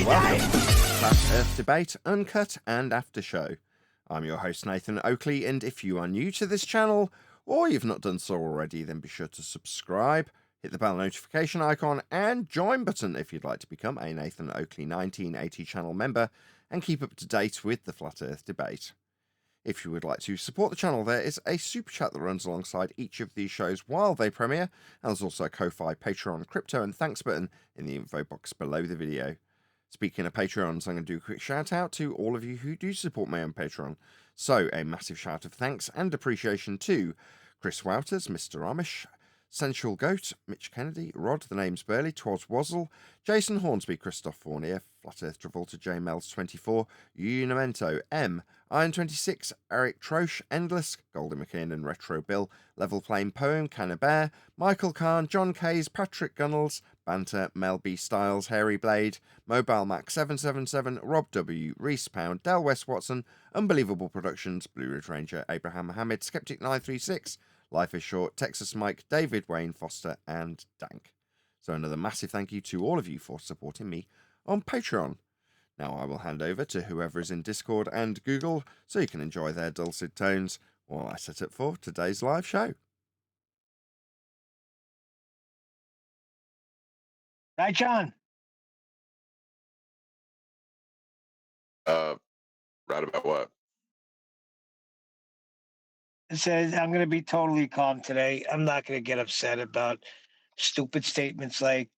Welcome to Flat Earth Debate, Uncut and After Show. I'm your host Nathan Oakley, and if you are new to this channel, or you've not done so already, then be sure to subscribe, hit the bell notification icon, and join button if you'd like to become a Nathan Oakley 1980 channel member and keep up to date with the Flat Earth Debate. If you would like to support the channel, there is a super chat that runs alongside each of these shows while they premiere, and there's also a Ko-Fi, Patreon, crypto, and thanks button in the info box below the video. Speaking of Patreons, I'm going to do a quick shout out to all of you who do support me on Patreon. So, a massive shout of thanks and appreciation to Chris Wouters, Mr. Amish, Sensual Goat, Mitch Kennedy, Rod, The Name's Burley, Twas Wazzle, Jason Hornsby, Christoph Fournier, Flat Earth Travolta, J Mel's 24, Unimento, M, Iron26, Eric Troche, Endless, Golden McKinnon, Retro Bill, Level Flame Poem, Cannabear, Michael Kahn, John Kays, Patrick Gunnels, Banter, Mel B. Styles, Hairy Blade, Mobile Mac 777, Rob W, Reese Pound, Del West Watson, Unbelievable Productions, Blue Ridge Ranger, Abraham Mohammed, Skeptic 936, Life is Short, Texas Mike, David Wayne Foster, and Dank. So another massive thank you to all of you for supporting me on Patreon. Now I will hand over to whoever is in Discord and Google so you can enjoy their dulcet tones while I set up for today's live show. Hi, John. Right about what? It says I'm going to be totally calm today. I'm not going to get upset about stupid statements like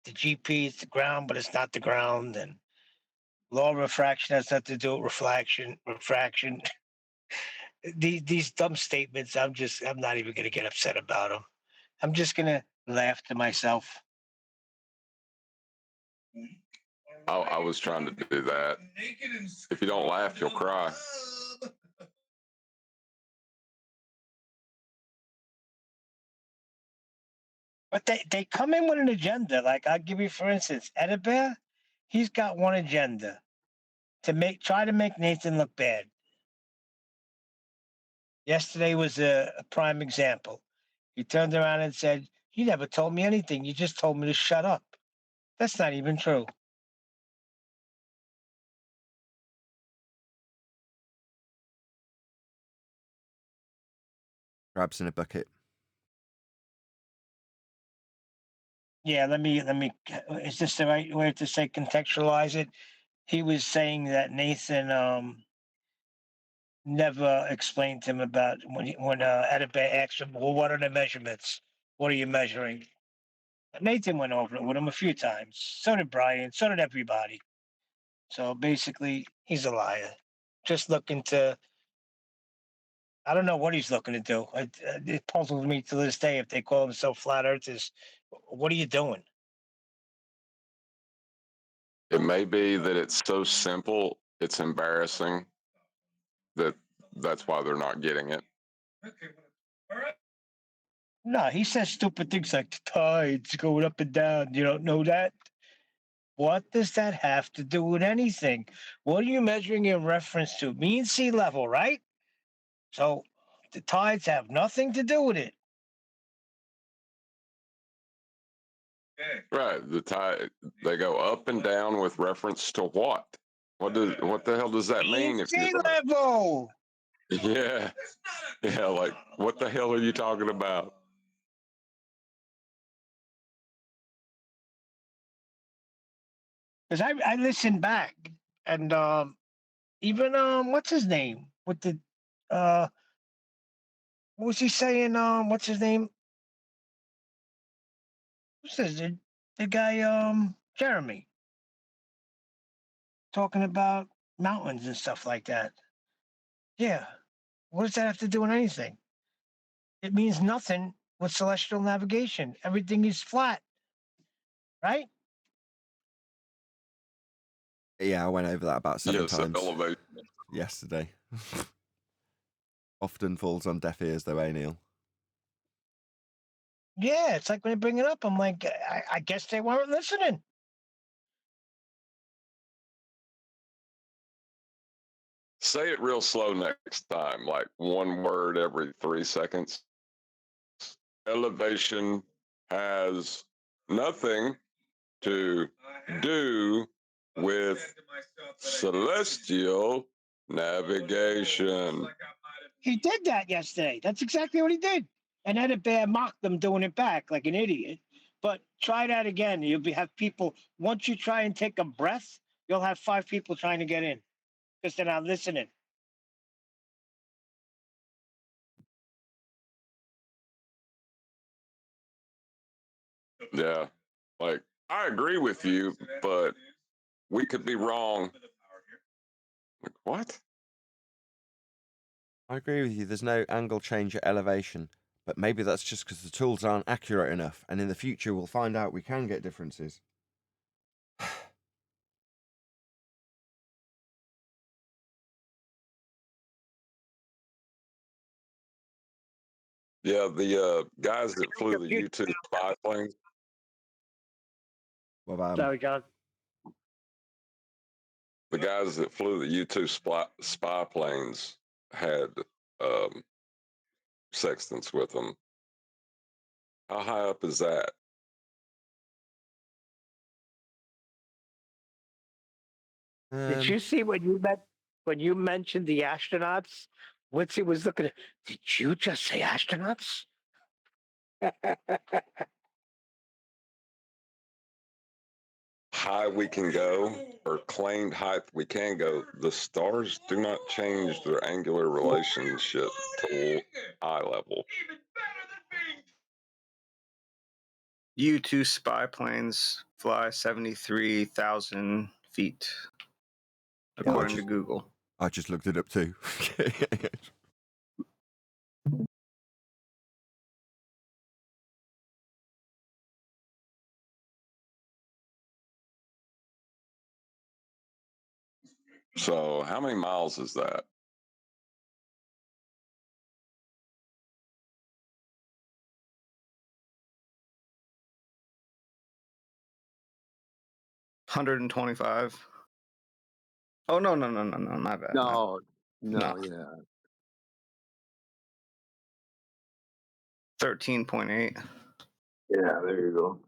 the GP is the ground, but it's not the ground, and law of refraction has nothing to do with refraction. These dumb statements, I'm not even going to get upset about them. I'm just going to laugh to myself. I was trying to do that. If you don't laugh, you'll cry. But they come in with an agenda. Like, I'll give you, for instance, Edibert, he's got one agenda to try to make Nathan look bad. Yesterday was a prime example. He turned around and said, "You never told me anything. You just told me to shut up." That's not even true. Crabs in a bucket. Yeah, let me. Is this the right way to say contextualize it? He was saying that Nathan never explained to him about when Edibert asked him, "Well, what are the measurements? What are you measuring?" Nathan went over it with him a few times. So did Brian. So did everybody. So basically, he's a liar. Just looking to. I don't know what he's looking to do. It puzzles me to this day if they call themselves flat earthers. What are you doing? It may be that it's so simple, it's embarrassing that's why they're not getting it. No, he says stupid things like the tides going up and down. You don't know that? What does that have to do with anything? What are you measuring in reference to? Mean sea level, right? So the tides have nothing to do with it. Right. The tide, they go up and down with reference to what? What the hell does that mean? Mean sea level. Yeah. Yeah, like what the hell are you talking about? Because I listened back and even what's his name? With the what was he saying? What's his name? What's this? The guy Jeremy talking about mountains and stuff like that. Yeah. What does that have to do with anything? It means nothing with celestial navigation. Everything is flat. Right? Yeah, I went over that about 7 times Elevation. yesterday. Often falls on deaf ears though, Neil? Yeah, it's like when they bring it up, I'm like, I guess they weren't listening. Say it real slow next time, like one word every 3 seconds. Elevation has nothing to do with celestial navigation. He did that yesterday. That's exactly what he did. And Ed Bear mocked them doing it back like an idiot. But try that again. Have people, once you try and take a breath, you'll have 5 people trying to get in because they're not listening. Yeah. Like, I agree with you, but we could be wrong. Like, what? I agree with you. There's no angle change at elevation, but maybe that's just because the tools aren't accurate enough, and in the future we'll find out we can get differences. Yeah, the guys that flew the U-2 spy planes, Well, Sorry, John. the guys that flew the U-2 spy planes had sextants with them. How high up is that? Did you see when you mentioned the astronauts? Witzy was looking at. Did you just say astronauts? High we can go, or claimed height we can go. The stars do not change their angular relationship to eye level. U-2 spy planes fly 73,000 feet, according to Google. I just looked it up too. So, how many miles is that? $125. Oh no, my bad. No, No. yeah. 13.8. Yeah, there you go.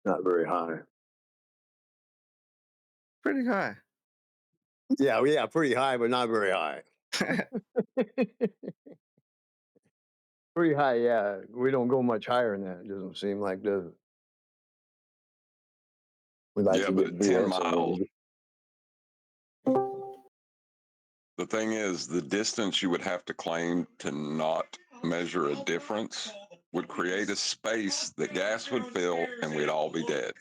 Not very high. Pretty high. Yeah, pretty high, but not very high. Pretty high, yeah. We don't go much higher than that. It doesn't seem like, does it? We like Yeah, to but get at beat 10 up somewhere. miles, the thing is, the distance you would have to claim to not measure a difference would create a space that gas would fill and we'd all be dead.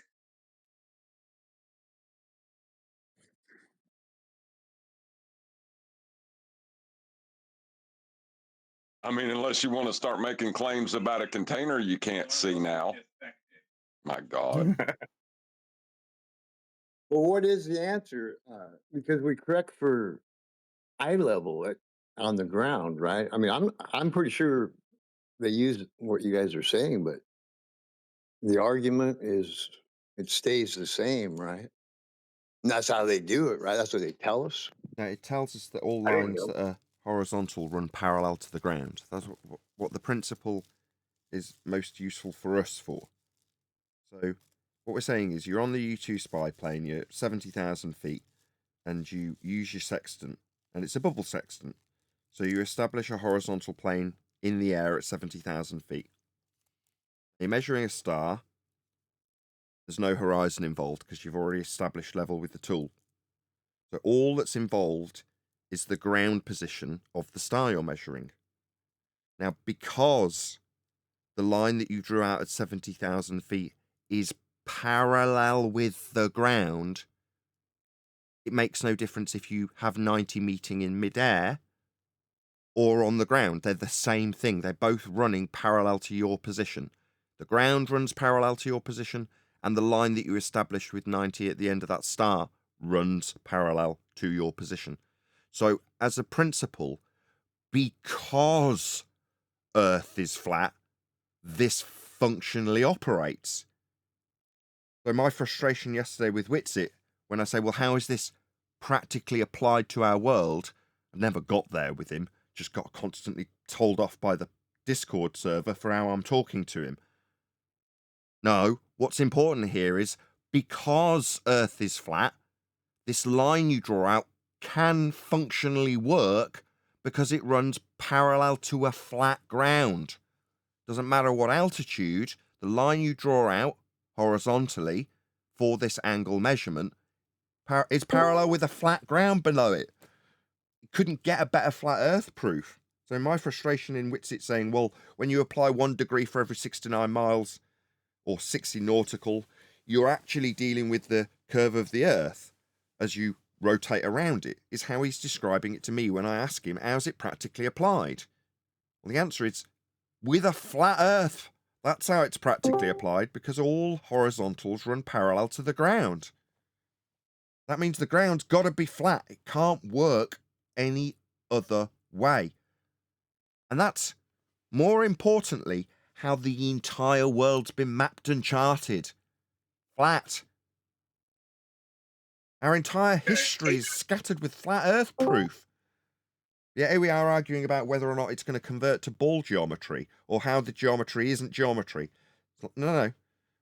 I mean, unless you want to start making claims about a container you can't see now. My God. Well, what is the answer? Because we correct for eye level on the ground, right? I mean, I'm pretty sure they use what you guys are saying, but the argument is it stays the same, right? And that's how they do it, right? That's what they tell us. Now, it tells us that all I don't lines know. that are horizontal run parallel to the ground. That's what the principle is most useful for us for. So, what we're saying is you're on the U-2 spy plane, you're 70,000 feet, and you use your sextant, and it's a bubble sextant. So, you establish a horizontal plane in the air at 70,000 feet. You're measuring a star. There's no horizon involved because you've already established level with the tool. So all that's involved is the ground position of the star you're measuring. Now, because the line that you drew out at 70,000 feet is parallel with the ground, it makes no difference if you have 90 meeting in midair or on the ground. They're the same thing. They're both running parallel to your position. The ground runs parallel to your position, and the line that you established with 90 at the end of that star runs parallel to your position. So, as a principle, because Earth is flat, this functionally operates. So, my frustration yesterday with Witsit, when I say, well, how is this practically applied to our world? I never got there with him, just got constantly told off by the Discord server for how I'm talking to him. No, What's important here is because Earth is flat, this line you draw out can functionally work because it runs parallel to a flat ground. Doesn't matter what altitude, the line you draw out horizontally for this angle measurement is parallel with a flat ground below it. You couldn't get a better flat Earth proof. So my frustration in which it's saying, well, when you apply 1 degree for every 69 miles or 60 nautical, you're actually dealing with the curve of the Earth as you rotate around it, is how he's describing it to me when I ask him, how's it practically applied? Well, the answer is, with a flat Earth, that's how it's practically applied, because all horizontals run parallel to the ground. That means the ground's got to be flat. It can't work any other way. And that's, more importantly, how the entire world's been mapped and charted. Flat. Our entire history is scattered with flat Earth proof. Yeah, here we are arguing about whether or not it's going to convert to ball geometry, or how the geometry isn't geometry. No.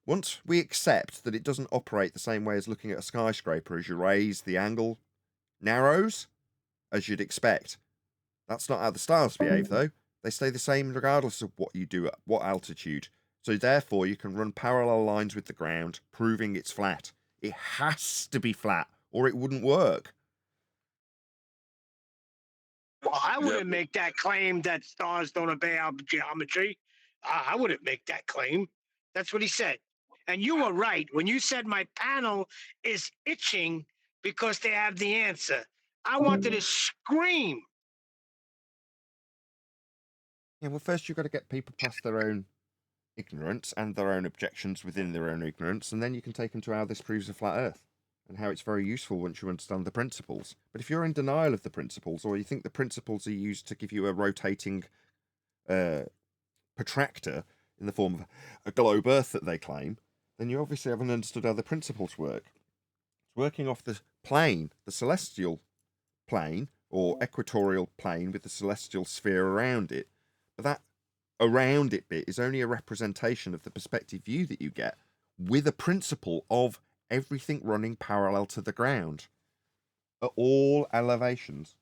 Once we accept that it doesn't operate the same way as looking at a skyscraper, as you raise, the angle narrows, as you'd expect. That's not how the stars behave, though. They stay the same regardless of what you do at what altitude. So therefore, you can run parallel lines with the ground, proving it's flat. It has to be flat, or it wouldn't work. Well, I wouldn't make that claim that stars don't obey our geometry. I wouldn't make that claim. That's what he said. And you were right when you said my panel is itching because they have the answer. I wanted to scream. Yeah, well, first you've got to get people past their own ignorance and their own objections within their own ignorance, and then you can take them to how this proves a flat Earth and how it's very useful once you understand the principles. But if you're in denial of the principles, or you think the principles are used to give you a rotating protractor in the form of a globe Earth that they claim, then you obviously haven't understood how the principles work. It's working off the plane, the celestial plane, or equatorial plane with the celestial sphere around it. But that around it bit is only a representation of the perspective view that you get with a principle of everything running parallel to the ground at all elevations.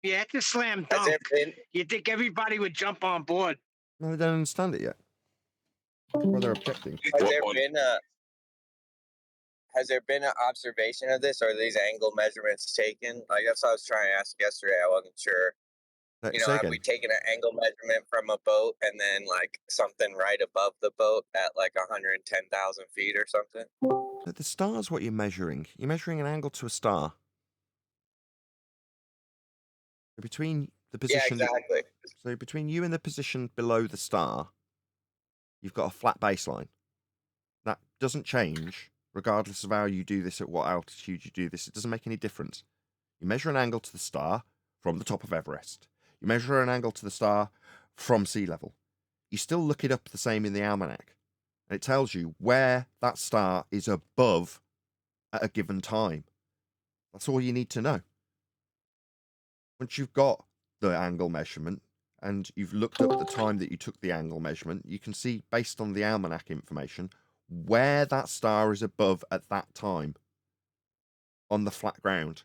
Yeah, it's a slam Has there dunk. been You think everybody would jump on board? No, they don't understand it yet. Or they're objecting. has there been an observation of this, or are these angle measurements taken? Like that's what I was trying to ask yesterday. I wasn't sure. You know, Say have again. we taken an angle measurement from a boat and then like something right above the boat at like 110,000 feet or something? But the star's what you're measuring. You're measuring an angle to a star. Between the position, Yeah, exactly. So between you and the position below the star, you've got a flat baseline. That doesn't change regardless of how you do this, at what altitude you do this. It doesn't make any difference. You measure an angle to the star from the top of Everest. You measure an angle to the star from sea level. You still look it up the same in the almanac. And it tells you where that star is above at a given time. That's all you need to know. Once you've got the angle measurement and you've looked up the time that you took the angle measurement, you can see, based on the almanac information, where that star is above at that time on the flat ground.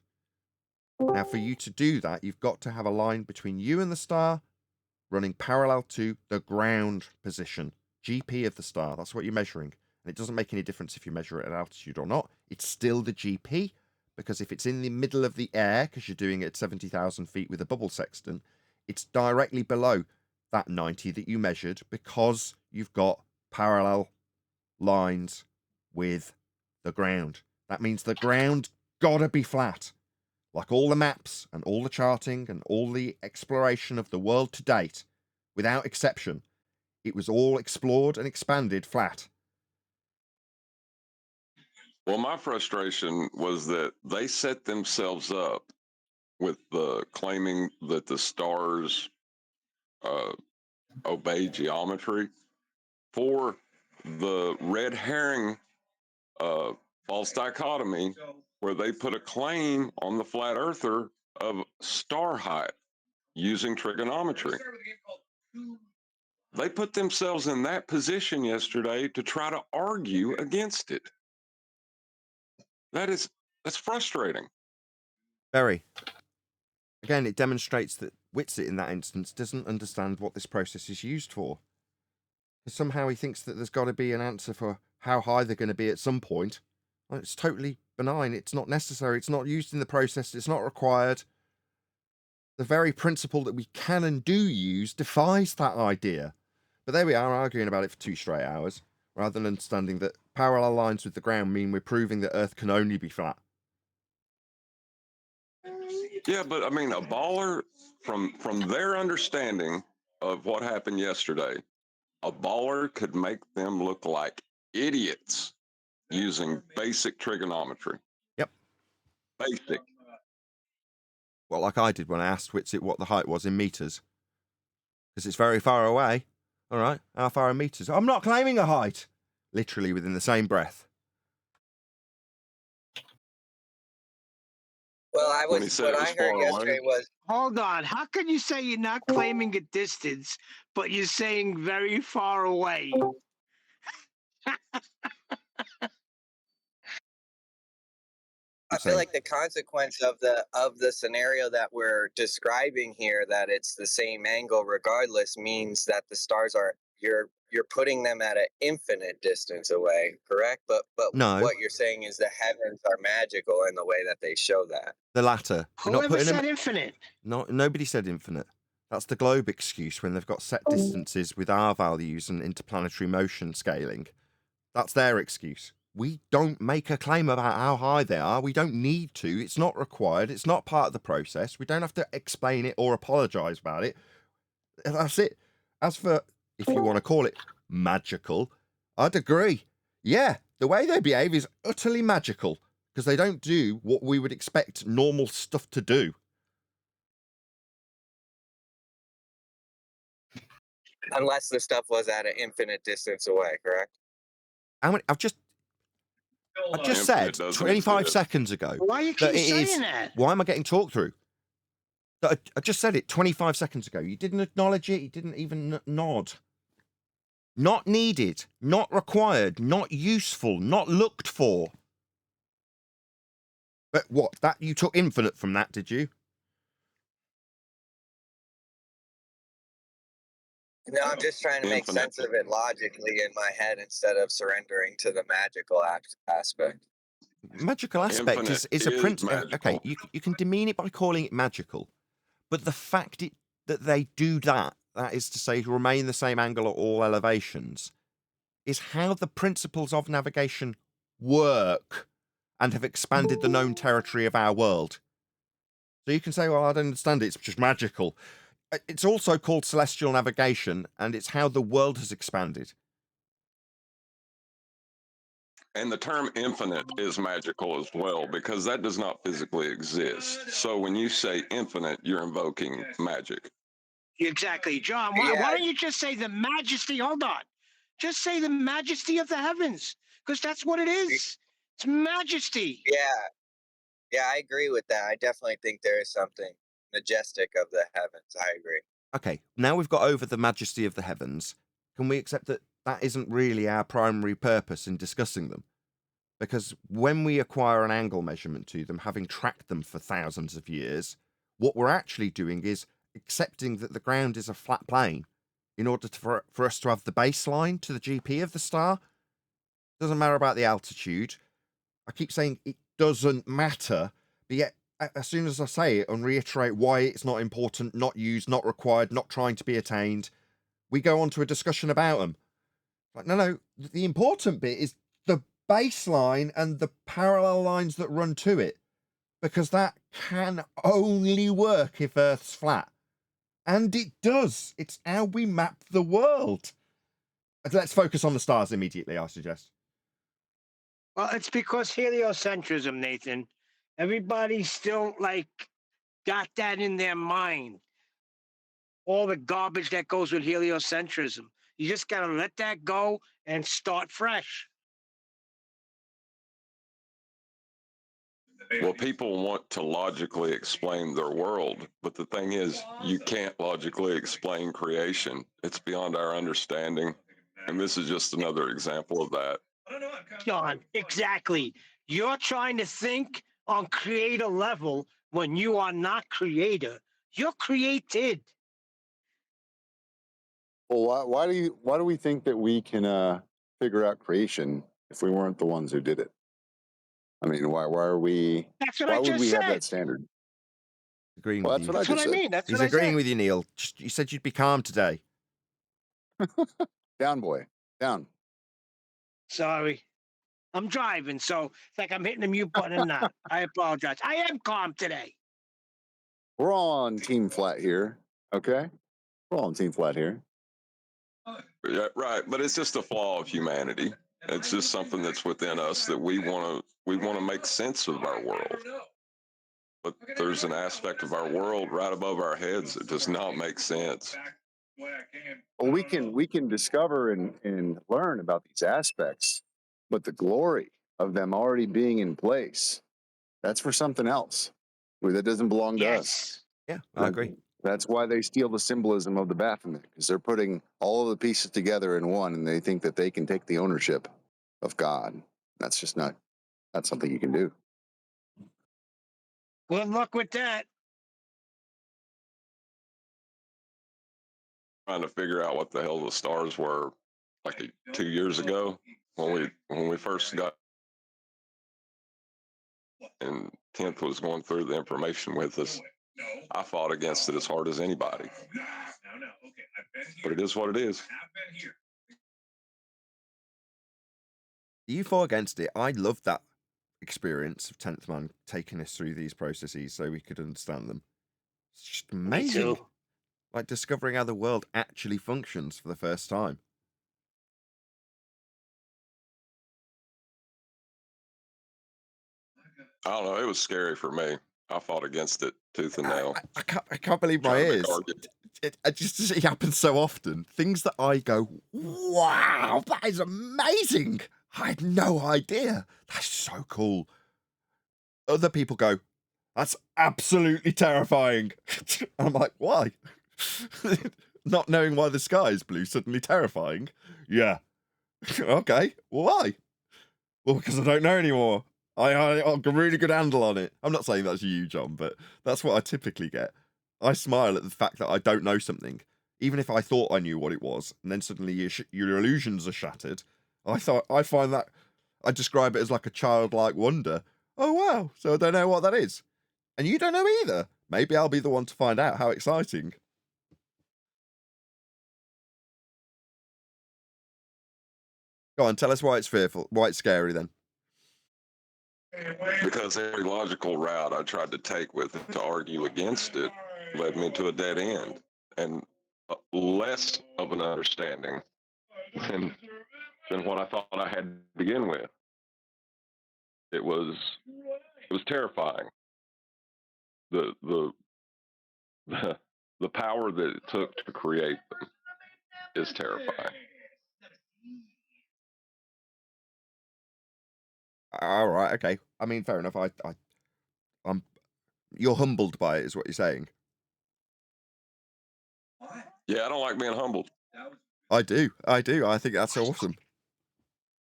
Now, for you to do that, you've got to have a line between you and the star running parallel to the ground position, GP of the star. That's what you're measuring. And it doesn't make any difference if you measure it at altitude or not. It's still the GP, because if it's in the middle of the air, because you're doing it at 70,000 feet with a bubble sextant, it's directly below that 90 that you measured, because you've got parallel lines with the ground. That means the ground gotta be flat. Like all the maps and all the charting and all the exploration of the world to date, without exception, it was all explored and expanded flat. Well, my frustration was that they set themselves up with the claiming that the stars obey geometry for the red herring false dichotomy, where they put a claim on the flat earther of star height. using trigonometry. They put themselves in that position yesterday to try to argue against it. That's frustrating. Very. Again, it demonstrates that Whitsitt in that instance doesn't understand what this process is used for. Somehow he thinks that there's got to be an answer for how high they're going to be at some point. Well, it's totally benign. It's not necessary. It's not used in the process. It's not required. The very principle that we can and do use defies that idea. But there we are, arguing about it for 2 straight hours, rather than understanding that parallel lines with the ground mean we're proving that Earth can only be flat. Yeah, but I mean, a baller, from their understanding of what happened yesterday, a baller could make them look like idiots using basic trigonometry. Yep. Basic. Well, like I did when I asked Whitsitt what the height was in meters. Because it's very far away. All right, how far in meters? I'm not claiming a height. Literally within the same breath. Well, When he said what it was I heard far away. yesterday was Hold on. How can you say you're not claiming a distance, but you're saying very far away? I feel like the consequence of the scenario that we're describing here, that it's the same angle regardless, means that the stars are you're putting them at an infinite distance away, correct? But No. what you're saying is the heavens are magical in the way that they show that. The latter. We're not Whoever putting said them... infinite? Nobody said infinite. That's the globe excuse when they've got set distances with our values and interplanetary motion scaling. That's their excuse. We don't make a claim about how high they are. We don't need to. It's not required. It's not part of the process. We don't have to explain it or apologise about it. That's it. As for, if you want to call it magical, I'd agree. Yeah, the way they behave is utterly magical because they don't do what we would expect normal stuff to do. Unless the stuff was at an infinite distance away, correct? I've just said 25 seconds ago. Why you keep saying that? Why am I getting talked through? I just said it 25 seconds ago. You didn't acknowledge it. You didn't even nod. Not needed. Not required. Not useful. Not looked for. But what? That you took infinite from that, did you? No, I'm just trying to make sense of it logically in my head instead of surrendering to the magical aspect. Magical aspect is a principle. Okay, you can demean it by calling it magical, but the fact that they do that is to say remain the same angle at all elevations, is how the principles of navigation work and have expanded the known territory of our world. So you can say, well, I don't understand it, it's just magical. It's also called celestial navigation, and it's how the world has expanded. And the term infinite is magical as well, because that does not physically exist. So when you say infinite, you're invoking magic. Exactly. John, why don't you just say the majesty? Hold on. Just say the majesty of the heavens, because that's what it is. It's majesty. Yeah, I agree with that. I definitely think there is something majestic of the heavens. I agree. Okay, now we've got over the majesty of the heavens. Can we accept that that isn't really our primary purpose in discussing them? Because when we acquire an angle measurement to them, having tracked them for thousands of years, what we're actually doing is accepting that the ground is a flat plane in order for us to have the baseline to the GP of the star. Doesn't matter about the altitude. I keep saying it doesn't matter, but yet as soon as I say it and reiterate why it's not important, not used, not required, not trying to be attained, we go on to a discussion about them. Like, no, the important bit is the baseline and the parallel lines that run to it, because that can only work if Earth's flat. And it does. It's how we map the world. Let's focus on the stars immediately, I suggest. Well, it's because heliocentrism, Nathan. Everybody still got that in their mind. All the garbage that goes with heliocentrism. You just gotta let that go and start fresh. Well, people want to logically explain their world, but the thing is, you can't logically explain creation. It's beyond our understanding. And this is just another example of that. John, exactly. You're trying to think on creator level when you are not creator. You're created. Well, why do we think that we can figure out creation if we weren't the ones who did it? I mean, why are we? That's what Why I would just we have said. that standard? Agreeing Well, with that's you. what I That's what just I said. mean. That's He's what I agreeing said. with you, Neil. You said you'd be calm today. Down, boy, down. Sorry. I'm driving, so it's like I'm hitting the mute button and not. I apologize. I am calm today. We're all on team flat here, okay? We're all on team flat here. Yeah, right. But it's just a flaw of humanity. It's just something that's within us that we want to make sense of our world. But there's an aspect of our world right above our heads that does not make sense. Well, we can discover and learn about these aspects, but the glory of them already being in place, that's for something else. That doesn't belong to us. Yes. Yeah, I agree. That's why they steal the symbolism of the Baphomet, because they're putting all of the pieces together in one, and they think that they can take the ownership of God. That's just not something you can do. Good luck with that. Trying to figure out what the hell the stars were like 2 years ago when we first got, and 10th was going through the information with us. I fought against it as hard as anybody. But it is what it is. You fought against it. I loved that experience of 10th Man taking us through these processes so we could understand them. It's just amazing. Me too. Like discovering how the world actually functions for the first time. I don't know. It was scary for me. I fought against it tooth and nail. I can't believe my Trying to make ears. arguments. It happens so often. Things that I go, wow, that is amazing. I had no idea. That's so cool. Other people go, that's absolutely terrifying. I'm like, why? Not knowing why the sky is blue, suddenly terrifying. Yeah. Okay. Well, why? Well, because I don't know anymore. I've got a really good handle on it. I'm not saying that's you, John, but that's what I typically get. I smile at the fact that I don't know something, even if I thought I knew what it was, and then suddenly your illusions are shattered. I find that I describe it as like a childlike wonder. Oh wow! So I don't know what that is, and you don't know either. Maybe I'll be the one to find out. How exciting! Go on, tell us why it's fearful, why it's scary then. Because every logical route I tried to take with it to argue against it led me to a dead end and less of an understanding than what I thought I had to begin with. It was terrifying. The power that it took to create them is terrifying. All right, okay. I mean, fair enough. I'm. You're humbled by it, is what you're saying. Yeah, I don't like being humbled. I do. I think that's awesome.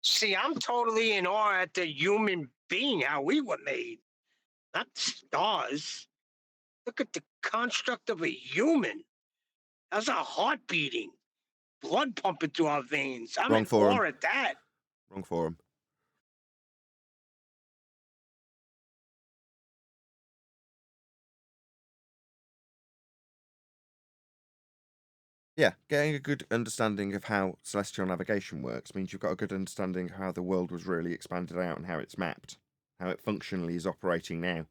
See, I'm totally in awe at the human being, how we were made. Not stars. Look at the construct of a human. How's our heart beating? Blood pumping through our veins. I'm Wrong in forum. awe at that. Wrong forum. Yeah, getting a good understanding of how celestial navigation works means you've got a good understanding of how the world was really expanded out and how it's mapped, how it functionally is operating now.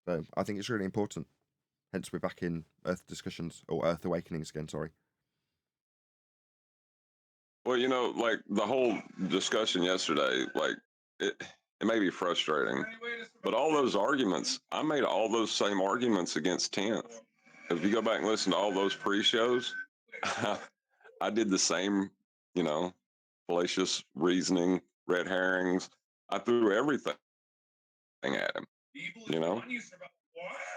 So I think it's really important. Hence, we're back in Earth discussions, or Earth Awakenings again, sorry. Well, you know, like the whole discussion yesterday, like it may be frustrating, but all those arguments, I made all those same arguments against 10th. If you go back and listen to all those pre-shows, I did the same, you know, fallacious reasoning, red herrings. I threw everything at him. You know,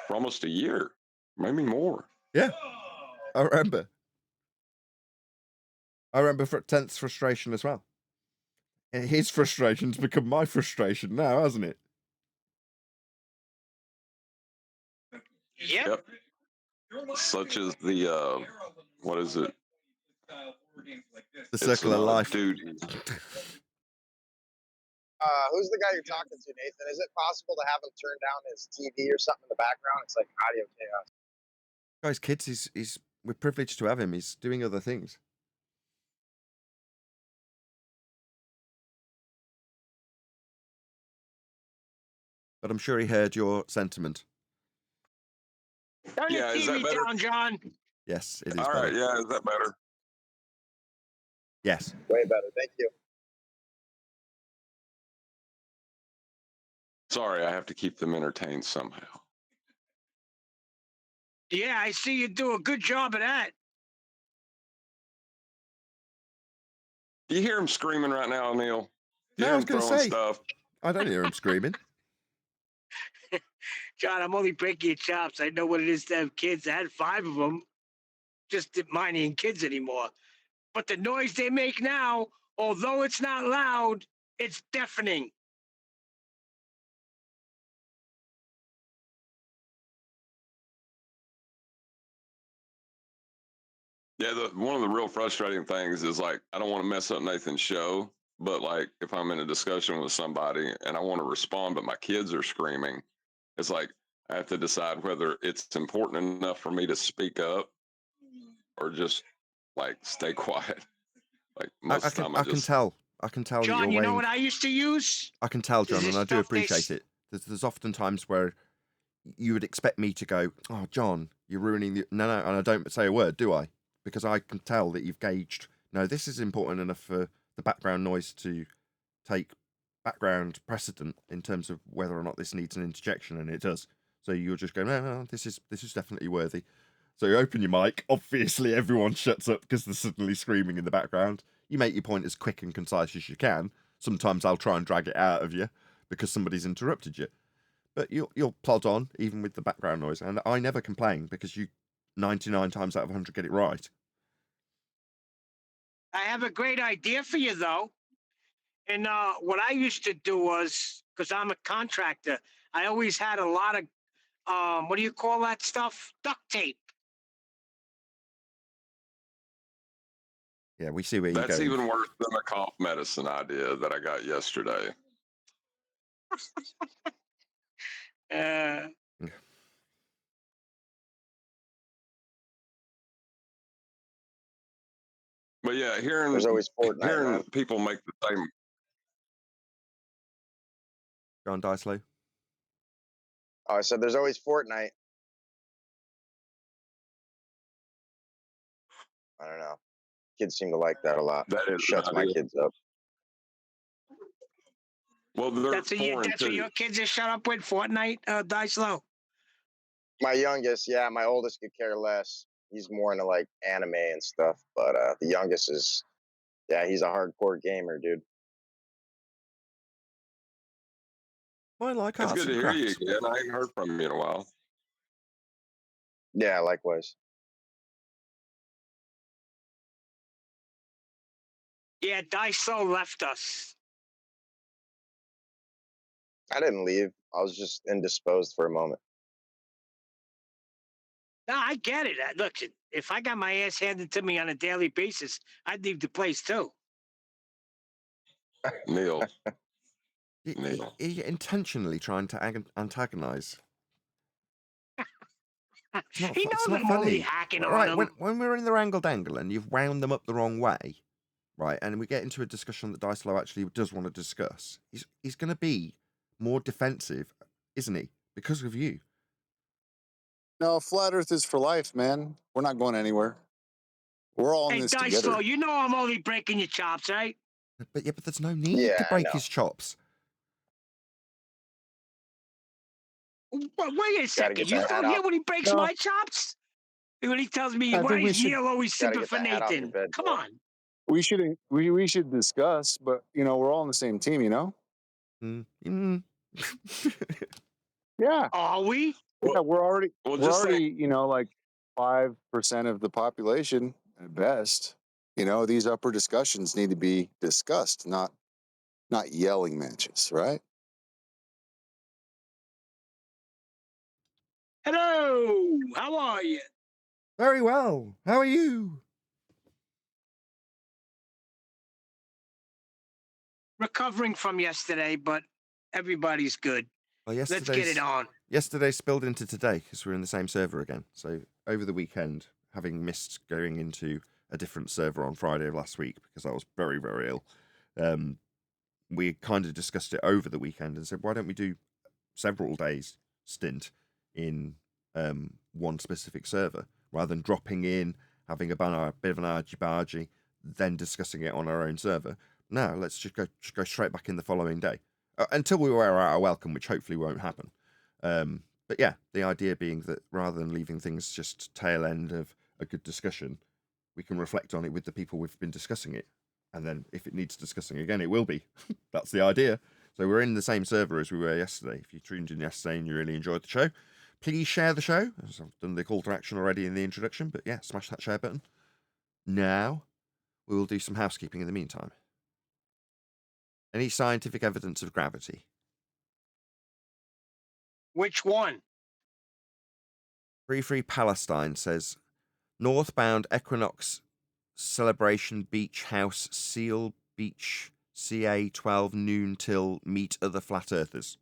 for almost a year, maybe more. Yeah, I remember. I remember Tenth's frustration as well. His frustration's become my frustration now, hasn't it? Yep. Such as the what is it? The circle of life. Duty. Who's the guy you're talking to, Nathan? Is it possible to have him turn down his TV or something in the background? It's like audio chaos. Guys, kids, we're privileged to have him. He's doing other things. But I'm sure he heard your sentiment. Turn Yeah, the is that TV better? down, John. Yes, it is All better. right, yeah, is that better? Yes. Way better. Thank you. Sorry, I have to keep them entertained somehow. Yeah, I see you do a good job of that. Do you hear him screaming right now, Neil? You No, hear I was him going to throwing say, stuff? I don't hear him screaming. John, I'm only breaking your chops. I know what it is to have kids. I had 5 of them. Just didn't mind any kids anymore. But the noise they make now, although it's not loud, it's deafening. Yeah, one of the real frustrating things is like I don't want to mess up Nathan's show, but like if I'm in a discussion with somebody and I want to respond, but my kids are screaming, it's like I have to decide whether it's important enough for me to speak up or just like stay quiet. Like most of the time, I can tell. I can tell that John, you're you know weighing. what I used to use? I can tell, Is John, this and I do stuff they appreciate it. There's often times where you would expect me to go, "Oh, John, you're ruining the..." No, and I don't say a word, do I? Because I can tell that you've gauged, no, this is important enough for the background noise to take background precedent in terms of whether or not this needs an interjection, and it does. So you'll just go, no, this is definitely worthy. So you open your mic. Obviously, everyone shuts up because they're suddenly screaming in the background. You make your point as quick and concise as you can. Sometimes I'll try and drag it out of you because somebody's interrupted you. But you'll plod on even with the background noise, and I never complain because you 99 times out of 100 get it right. I have a great idea for you, though. And what I used to do was, because I'm a contractor, I always had a lot of, what do you call that stuff? Duct tape. Yeah, we see where you're that's going. even worse than the cough medicine idea that I got yesterday. But yeah, There's always Fortnite. hearing people make the same. John Dicelo. Oh, I said there's always Fortnite. I don't know. Kids seem to like that a lot. That is Shuts my kids up. Well, they're That's what your kids are shut up with, Fortnite, Dicelo. My youngest, yeah, my oldest could care less. He's more into like anime and stuff, but the youngest is, yeah, he's a hardcore gamer, dude. I like It's arts good to and hear you crafts. again. I ain't heard from you in a while. Yeah, likewise. Yeah, Dicelo left us. I didn't leave. I was just indisposed for a moment. No, I get it. Look, if I got my ass handed to me on a daily basis, I'd leave the place too. Neil. You're intentionally trying to antagonize. He knows I'm funny. only hacking right, on him. When we're in the wrangle dangle and you've wound them up the wrong way, right, and we get into a discussion that Dicelo actually does want to discuss, he's going to be more defensive, isn't he? Because of you. No, flat Earth is for life, man. We're not going anywhere. We're all in Hey, this together. Dicelo, you know I'm only breaking your chops, right? But there's no need to break his chops. Well, wait a second. You don't hear when he breaks my chops? When he tells me, why is Neil always simping for Nathan? Come on. We should discuss, but we're all on the same team, Yeah. Are we? Yeah, we're already Well, we're just already, like 5% of the population at best. These upper discussions need to be discussed, not yelling matches, right? Hello. How are you? Very well. How are you? Recovering from yesterday, but everybody's good. Well, Let's get it on. Yesterday spilled into today because we're in the same server again. So over the weekend, having missed going into a different server on Friday of last week because I was very, very ill, we kind of discussed it over the weekend and said, why don't we do several days stint in one specific server rather than dropping in, having a bit of an argy-bargy, then discussing it on our own server. No, let's just go straight back in the following day until we wear out our welcome, which hopefully won't happen. But yeah, the idea being that rather than leaving things just tail end of a good discussion, we can reflect on it with the people we've been discussing it. And then if it needs discussing again, it will be. That's the idea. So we're in the same server as we were yesterday. If you tuned in yesterday and you really enjoyed the show, please share the show. As I've done the call to action already in the introduction, but yeah, smash that share button. Now, we will do some housekeeping in the meantime. Any scientific evidence of gravity? Which one? Free Palestine says, northbound equinox celebration beach house seal beach CA 12 noon till meet other flat earthers.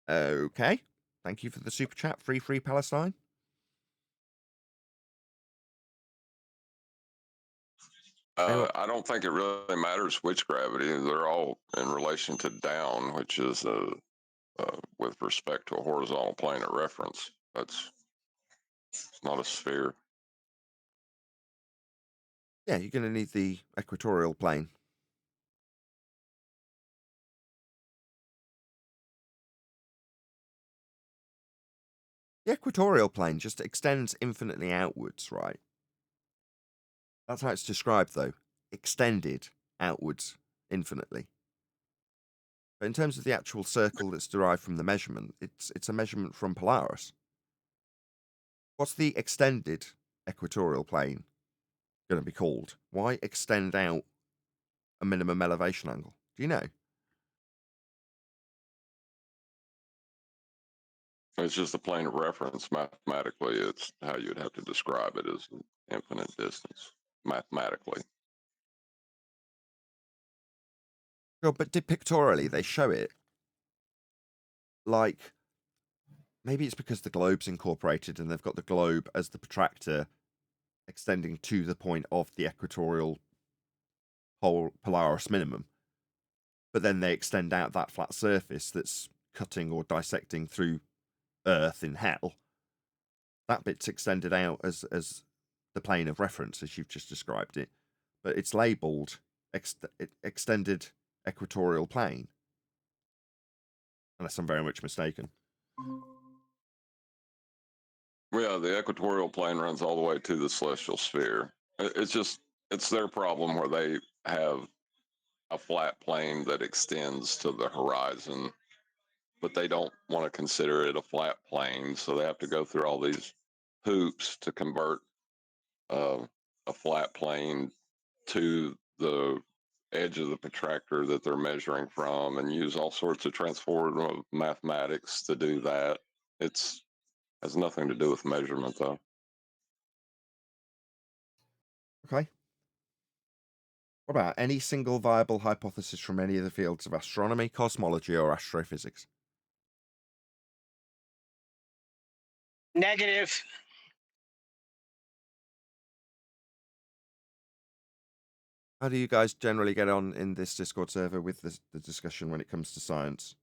Okay. Thank you for the super chat. Free Palestine. I don't think it really matters which gravity. They're all in relation to down, which is with respect to a horizontal plane of reference. It's not a sphere. Yeah, you're going to need the equatorial plane. The equatorial plane just extends infinitely outwards, right? That's how it's described, though. Extended outwards infinitely. But in terms of the actual circle that's derived from the measurement, it's a measurement from Polaris. What's the extended equatorial plane going to be called? Why extend out a minimum elevation angle? Do you know? It's just a plane of reference. Mathematically, it's how you'd have to describe it as an infinite distance, mathematically. Sure, but pictorially they show it like maybe it's because the globe's incorporated and they've got the globe as the protractor extending to the point of the equatorial Polaris minimum. But then they extend out that flat surface that's cutting or dissecting through Earth in hell. That bit's extended out as the plane of reference, as you've just described it. But it's labelled extended equatorial plane. Unless I'm very much mistaken. Yeah, the equatorial plane runs all the way to the celestial sphere. It's their problem where they have a flat plane that extends to the horizon, but they don't want to consider it a flat plane, so they have to go through all these hoops to convert a flat plane to the edge of the protractor that they're measuring from, and use all sorts of transformative mathematics to do that. It's has nothing to do with measurement, though. Okay. What about any single viable hypothesis from any of the fields of astronomy, cosmology, or astrophysics? Negative. How do you guys generally get on in this Discord server with the discussion when it comes to science?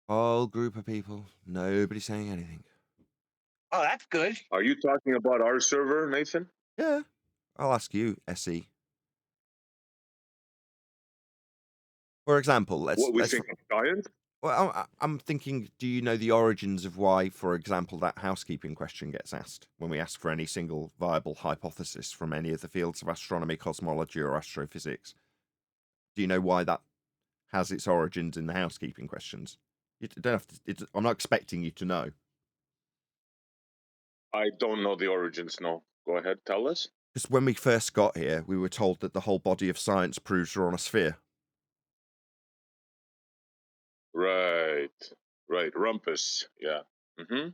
Whole group of people, nobody saying anything. Oh, that's good. Are you talking about our server, Nathan? Yeah, I'll ask you, SE. For example, let's What we think of science? Well, I'm thinking, do you know the origins of why, for example, that housekeeping question gets asked when we ask for any single viable hypothesis from any of the fields of astronomy, cosmology, or astrophysics? Do you know why that has its origins in the housekeeping questions? You don't have to. I'm not expecting you to know. I don't know the origins. No, go ahead, tell us. Because when we first got here, we were told that the whole body of science proves we're on a sphere. Right, Rumpus. Yeah. Mm-hmm.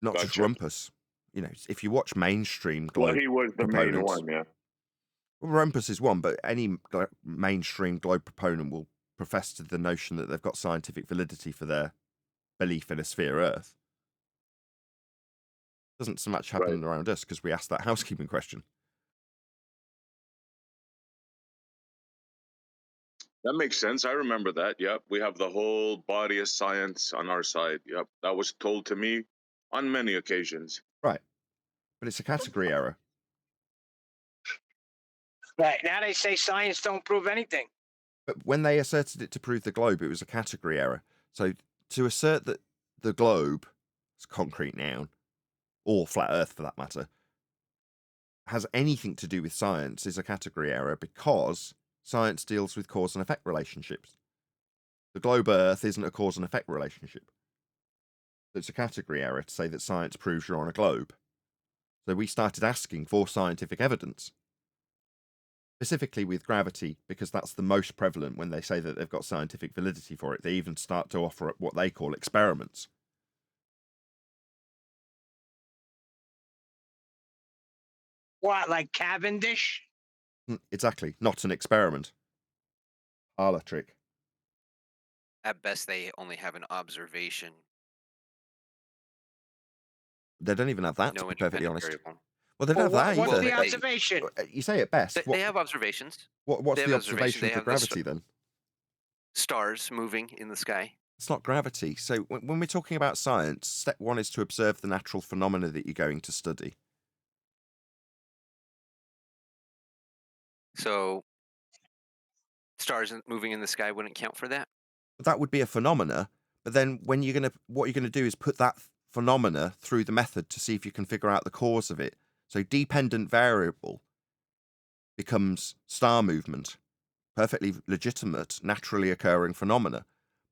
Not just Gotcha. Rumpus. You know, if you watch mainstream Well, globe he was the main proponents, one. Yeah. well, Rumpus is one, but any mainstream globe proponent will profess to the notion that they've got scientific validity for their belief in a sphere Earth. Doesn't so much happen around us because we asked that housekeeping question. That makes sense. I remember that. Yep. We have the whole body of science on our side. Yep. That was told to me on many occasions. Right. But it's a category error. Right. Now they say science don't prove anything. But when they asserted it to prove the globe, it was a category error. So to assert that the globe, it's a concrete noun, or flat Earth for that matter, has anything to do with science is a category error because science deals with cause and effect relationships. The globe Earth isn't a cause and effect relationship. So it's a category error to say that science proves you're on a globe. So we started asking for scientific evidence, specifically with gravity, because that's the most prevalent when they say that they've got scientific validity for it. They even start to offer up what they call experiments. What, like Cavendish? Exactly. Not an experiment. Parlor trick. At best, they only have an observation. They don't even have that, No to be perfectly independent honest. variable. Well, they don't have that What's either. the observation? You say it best. They have observations. What's They the have observation. observation They for have the gravity then? Stars moving in the sky. It's not gravity. So when we're talking about science, step one is to observe the natural phenomena that you're going to study. So stars moving in the sky wouldn't count for that? That would be a phenomena, but then what you're gonna do is put that phenomena through the method to see if you can figure out the cause of it. So dependent variable becomes star movement, perfectly legitimate, naturally occurring phenomena.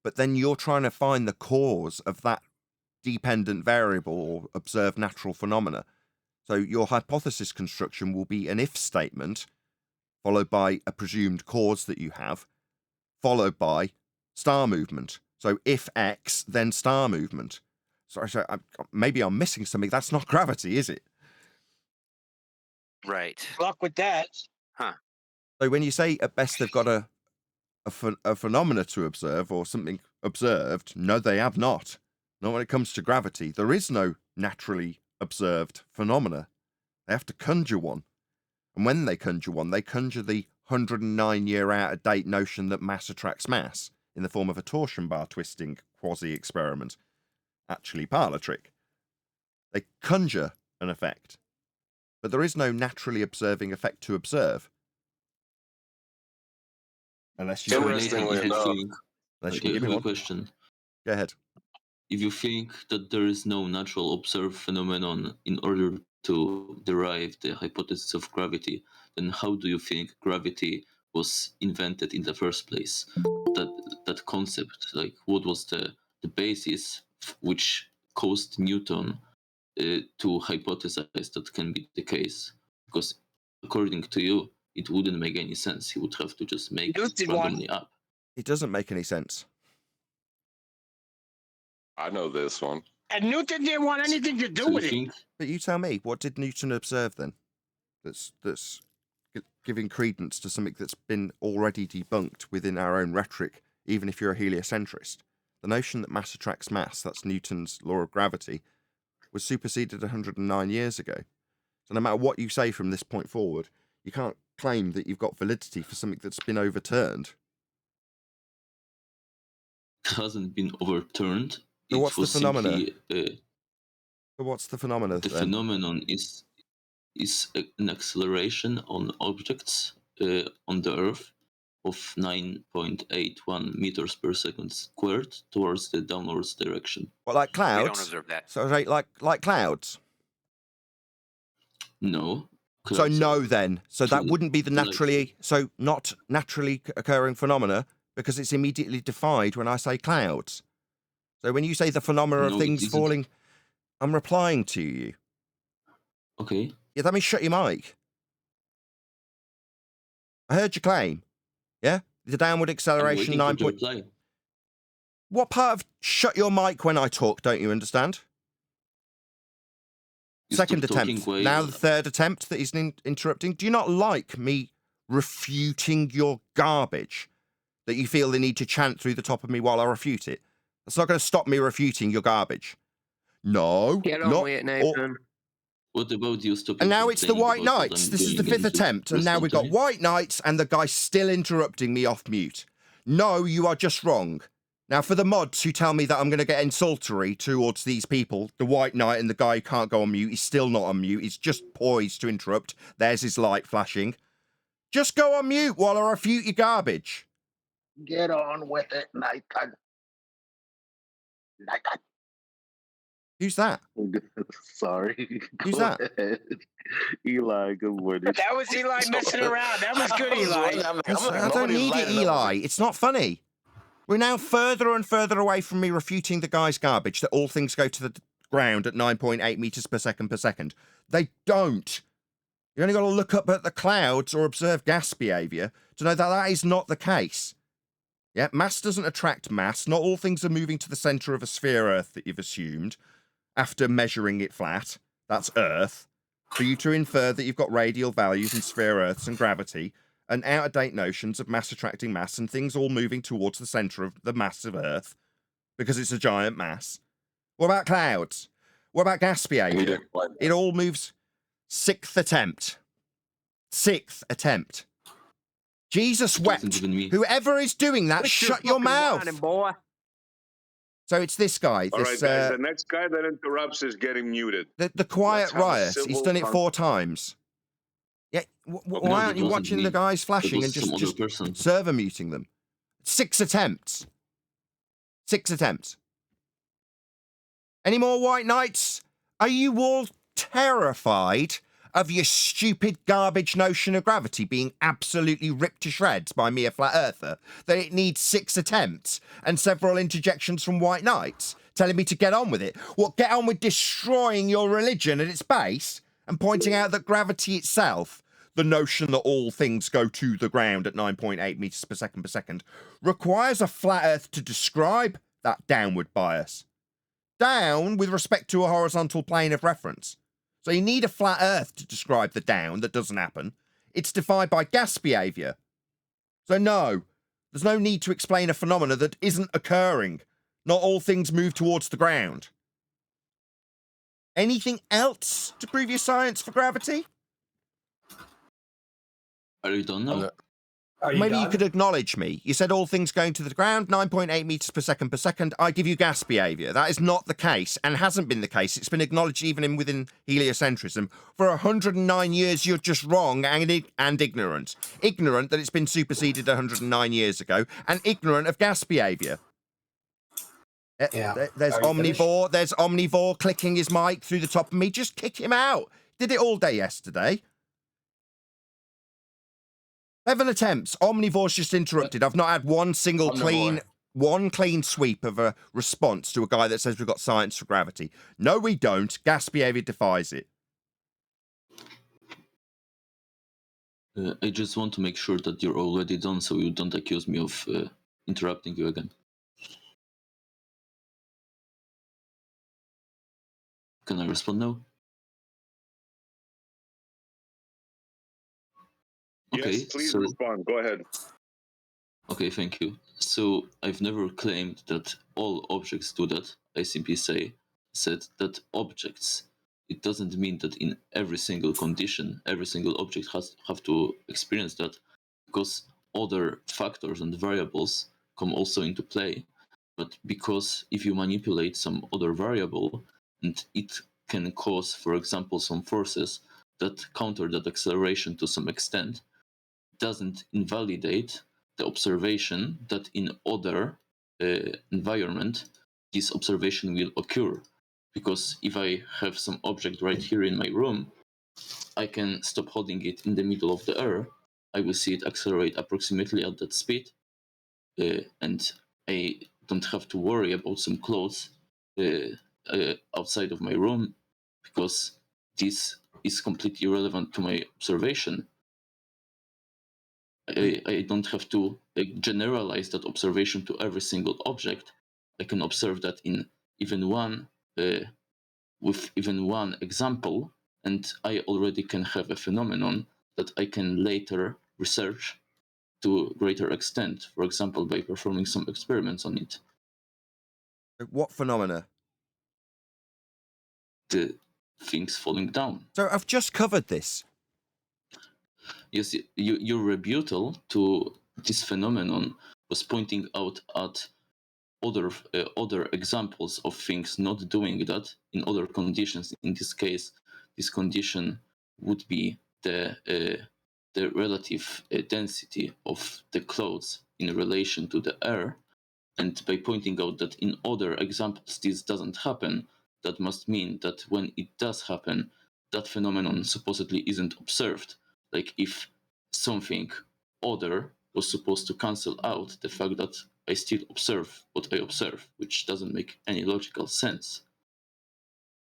But then you're trying to find the cause of that dependent variable or observed natural phenomena. So your hypothesis construction will be an if statement, followed by a presumed cause that you have, followed by star movement. So if X, then star movement. Sorry, maybe I'm missing something. That's not gravity, is it? Right. Luck with that. Huh. So when you say at best they've got a phenomena to observe or something observed, no, they have not. Not when it comes to gravity. There is no naturally observed phenomena. They have to conjure one. And when they conjure one, they conjure the 109-year out-of-date notion that mass attracts mass in the form of a torsion bar twisting quasi-experiment. Actually, parlor trick. They conjure an effect. But there is no naturally observing effect to observe. Unless you... Interestingly enough, Unless you Okay, can give me I have one. a question. Go ahead. If you think that there is no natural observed phenomenon in order to derive the hypothesis of gravity, then how do you think gravity was invented in the first place? That concept, like what was the basis which caused Newton to hypothesize that can be the case? Because according to you, it wouldn't make any sense. He would have to just make it randomly up. It doesn't make any sense. I know this one. And Newton didn't want anything to do with it. But you tell me, what did Newton observe then? That's giving credence to something that's been already debunked within our own rhetoric, even if you're a heliocentrist. The notion that mass attracts mass, that's Newton's law of gravity, was superseded 109 years ago. So no matter what you say from this point forward, you can't claim that you've got validity for something that's been overturned. It hasn't been overturned. So what's the phenomena? Simply, so what's the phenomena the then? phenomenon is an acceleration on objects on the Earth of 9.81 meters per second squared towards the downwards direction. What, like We don't clouds? observe that. So like clouds. No. So clouds no, are then. So that actually wouldn't be the light. naturally, so not naturally occurring phenomena, because it's immediately defied when I say clouds. So when you say the phenomena of No, it things isn't. falling, I'm replying to you. Okay. Yeah, that means shut your mic. I heard your claim. Yeah? The downward I'm acceleration waiting 9 for the point... reply. What part of shut your mic when I talk don't you understand? You Second stop talking attempt. while- Now the third attempt that he's interrupting. Do you not like me refuting your garbage that you feel the need to chant through the top of me while I refute it? That's not going to stop me refuting your garbage. No. Get on not with it, all- Nathan. What about you stopping And now it's the complaining White about what Knights. I'm This is the doing fifth and you attempt. And now respond we've to got me? White Knights and the guy still interrupting me off mute. No, you are just wrong. Now, for the mods who tell me that I'm going to get insultory towards these people, the White Knight and the guy who can't go on mute, he's still not on mute. He's just poised to interrupt. There's his light flashing. Just go on mute while I refute your garbage. Get on with it, Nathan. Nathan. Who's that? Sorry. Who's Go that? ahead. Eli, good morning. That was Eli messing around. That was good, Eli. I don't need it, Eli. It's not funny. We're now further and further away from me refuting the guy's garbage that all things go to the ground at 9.8 meters per second. They don't. You only got to look up at the clouds or observe gas behavior to know that that is not the case. Yeah, mass doesn't attract mass. Not all things are moving to the center of a sphere Earth that you've assumed after measuring it flat. That's Earth. For you to infer that you've got radial values and sphere Earths and gravity and out-of-date notions of mass attracting mass and things all moving towards the center of the mass of Earth because it's a giant mass. What about clouds? What about gas behavior? It all moves. Sixth attempt. Jesus It wasn't wept. even me. Whoever is doing that, shut your mouth. Boy. So it's this guy, All right, this guys. The next guy that interrupts is getting muted. the quiet Let's have a riot. He's civil done it con- 4 times. Yeah, No, why that aren't you wasn't watching me. the guys It flashing was and some other just person. server muting them? 6 attempts. 6 attempts. Any more White Knights? Are you all terrified of your stupid garbage notion of gravity being absolutely ripped to shreds by me, a flat earther, that it needs 6 attempts and several interjections from White Knights telling me to get on with it? What, get on with destroying your religion at its base and pointing out that gravity itself, the notion that all things go to the ground at 9.8 meters per second, requires a flat earth to describe that downward bias. Down with respect to a horizontal plane of reference. So you need a flat earth to describe the down that doesn't happen. It's defined by gas behavior. So no, there's no need to explain a phenomena that isn't occurring. Not all things move towards the ground. Anything else to prove your science for gravity? Are you done now? Maybe you could acknowledge me. You said all things going to the ground, 9.8 meters per second. I give you gas behavior. That is not the case and hasn't been the case. It's been acknowledged even within heliocentrism. For 109 years, you're just wrong and ignorant. Ignorant that it's been superseded 109 years ago and ignorant of gas behavior. Yeah. There's Omnivore. There's Omnivore clicking his mic through the top of me. Just kick him out. Did it all day yesterday. 7 attempts. Omnivore's just interrupted. I've not had one single clean sweep of a response to a guy that says we've got science for gravity. No, we don't. Gas behavior defies it. I just want to make sure that you're already done so you don't accuse me of interrupting you again. Can I respond now? Okay, Yes, please so, respond. Go ahead. okay, thank you. So I've never claimed that all objects do that. I simply said that objects. It doesn't mean that in every single condition, every single object have to experience that, because other factors and variables come also into play. But because if you manipulate some other variable, and it can cause, for example, some forces that counter that acceleration to some extent, doesn't invalidate the observation that in other environment, this observation will occur. Because if I have some object right here in my room, I can stop holding it in the middle of the air. I will see it accelerate approximately at that speed, and I don't have to worry about some clothes outside of my room, because this is completely irrelevant to my observation. I don't have to generalize that observation to every single object. I can observe that in even one with even one example, and I already can have a phenomenon that I can later research to a greater extent, for example, by performing some experiments on it. What phenomena? The things falling down. So I've just covered this. Yes, your rebuttal to this phenomenon was pointing out at other examples of things not doing that in other conditions. In this case, this condition would be the relative density of the clouds in relation to the air. And by pointing out that in other examples this doesn't happen, that must mean that when it does happen, that phenomenon supposedly isn't observed. Like if something other was supposed to cancel out the fact that I still observe what I observe, which doesn't make any logical sense.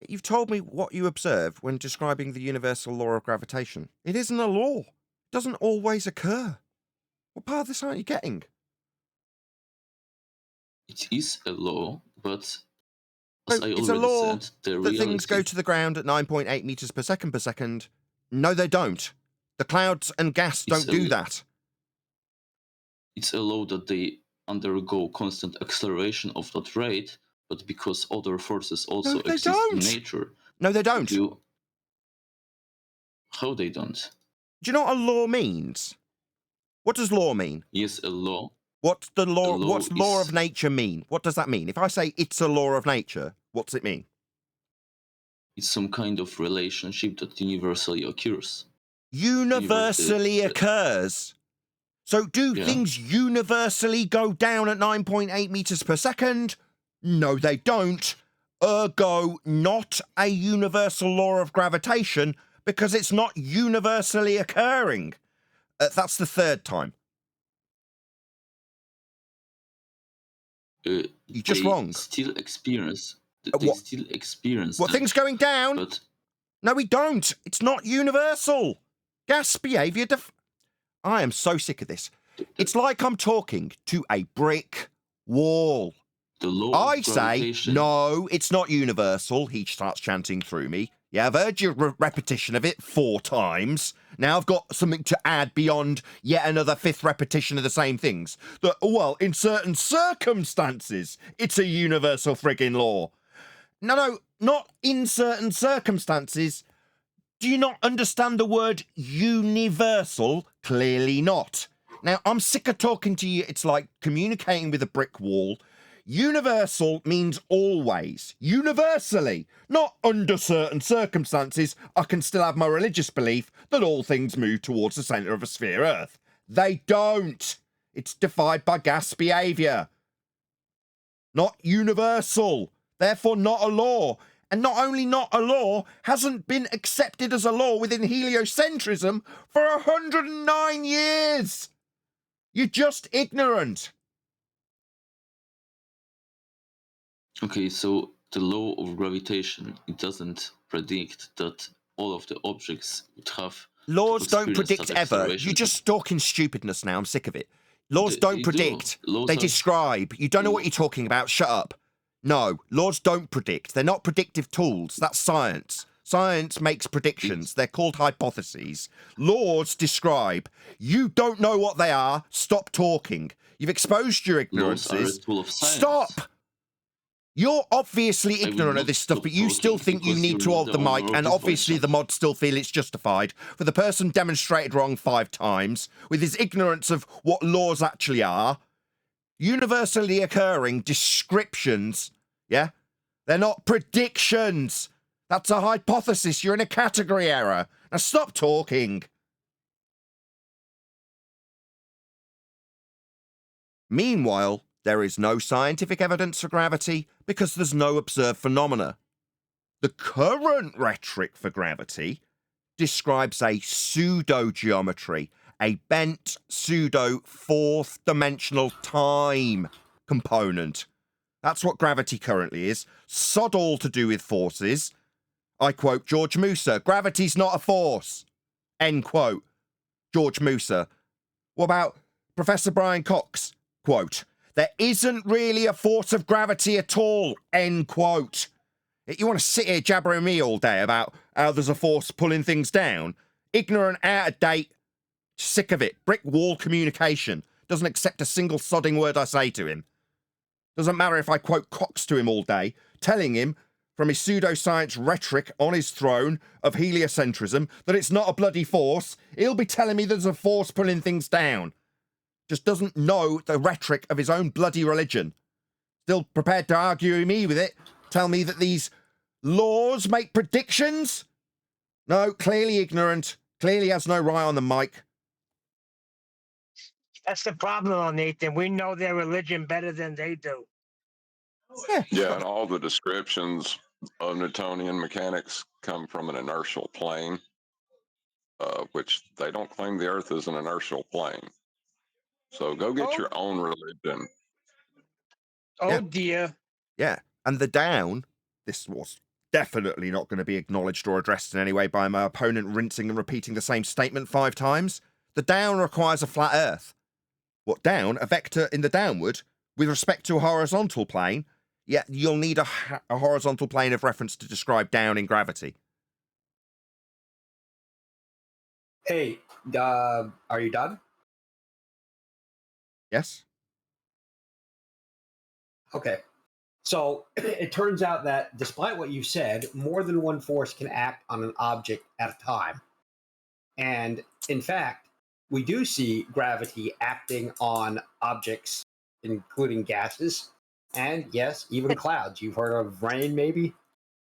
You've told me what you observe when describing the universal law of gravitation. It isn't a law. It doesn't always occur. What part of this aren't you getting? It is a law, but as I It's a already law said, the that reality... things go to the ground at 9.8 meters per second. No, they don't. The clouds and gas don't do that. It's a law that they undergo constant acceleration of that rate, but because other forces also exist in nature. No, they don't. How they don't? Do you know what a law means? What does law mean? Yes, a law. What's the law? What's is... law of nature mean? What does that mean? If I say it's a law of nature, what's it mean? It's some kind of relationship that universally occurs. Universally occurs? So do things universally go down at 9.8 meters per second? No, they don't. Ergo, not a universal law of gravitation, because it's not universally occurring. That's the third time. You're just wrong. Still experience. Still experience. What, things going down? But... No, we don't. It's not universal. Gas behaviour. I am so sick of this. It's like I'm talking to a brick wall. The law I say, no, it's not universal. He starts chanting through me. Yeah, I've heard your repetition of it 4 times. Now I've got something to add beyond yet another 5th repetition of the same things. That, well, in certain circumstances, it's a universal frigging law. No, not in certain circumstances. Do you not understand the word universal? Clearly not. Now, I'm sick of talking to you. It's like communicating with a brick wall. Universal means always. Universally. Not under certain circumstances. I can still have my religious belief that all things move towards the centre of a sphere Earth. They don't. It's defied by gas behaviour. Not universal. Therefore not a law. And not only not a law, hasn't been accepted as a law within heliocentrism for 109 years. You're just ignorant. Okay, so the law of gravitation, it doesn't predict that all of the objects would have... Laws don't predict ever. You're just talking stupidness now. I'm sick of it. Laws don't predict. They describe. You don't know what you're talking about. Shut up. No, laws don't predict. They're not predictive tools. That's science. Science makes predictions. They're called hypotheses. Laws describe. You don't know what they are. Stop talking. You've exposed your ignorances. Laws are a tool of science. Stop! You're obviously ignorant of this stuff, but you still think you need to hold the mic, and obviously the mods still feel it's justified for the person demonstrated wrong 5 times with his ignorance of what laws actually are. Universally occurring descriptions, yeah? They're not predictions. That's a hypothesis. You're in a category error. Now stop talking. Meanwhile, there is no scientific evidence for gravity because there's no observed phenomena. The current rhetoric for gravity describes a pseudo-geometry, a bent pseudo-fourth-dimensional time component. That's what gravity currently is. Sod all to do with forces. I quote George Musa, gravity's not a force. End quote. George Musa. What about Professor Brian Cox? Quote, there isn't really a force of gravity at all. End quote. You want to sit here jabbering me all day about how there's a force pulling things down? Ignorant, out of date, sick of it. Brick wall communication. Doesn't accept a single sodding word I say to him. Doesn't matter if I quote Cox to him all day, telling him from his pseudoscience rhetoric on his throne of heliocentrism that it's not a bloody force. He'll be telling me there's a force pulling things down. Just doesn't know the rhetoric of his own bloody religion. Still prepared to argue me with it. Tell me that these laws make predictions? No, clearly ignorant. Clearly has no right on the mic. That's the problem, Nathan. We know their religion better than they do. Yeah, and all the descriptions of Newtonian mechanics come from an inertial plane, which they don't claim the Earth is an inertial plane. So go get your own religion. Oh, dear. Yeah, and the down, this was definitely not going to be acknowledged or addressed in any way by my opponent rinsing and repeating the same statement 5 times. The down requires a flat Earth. What down? A vector in the downward with respect to a horizontal plane. Yeah, you'll need a horizontal plane of reference to describe down in gravity. Hey, are you done? Yes. Okay. So it turns out that despite what you said, more than one force can act on an object at a time. And in fact, we do see gravity acting on objects, including gases, and yes, even clouds. You've heard of rain, maybe?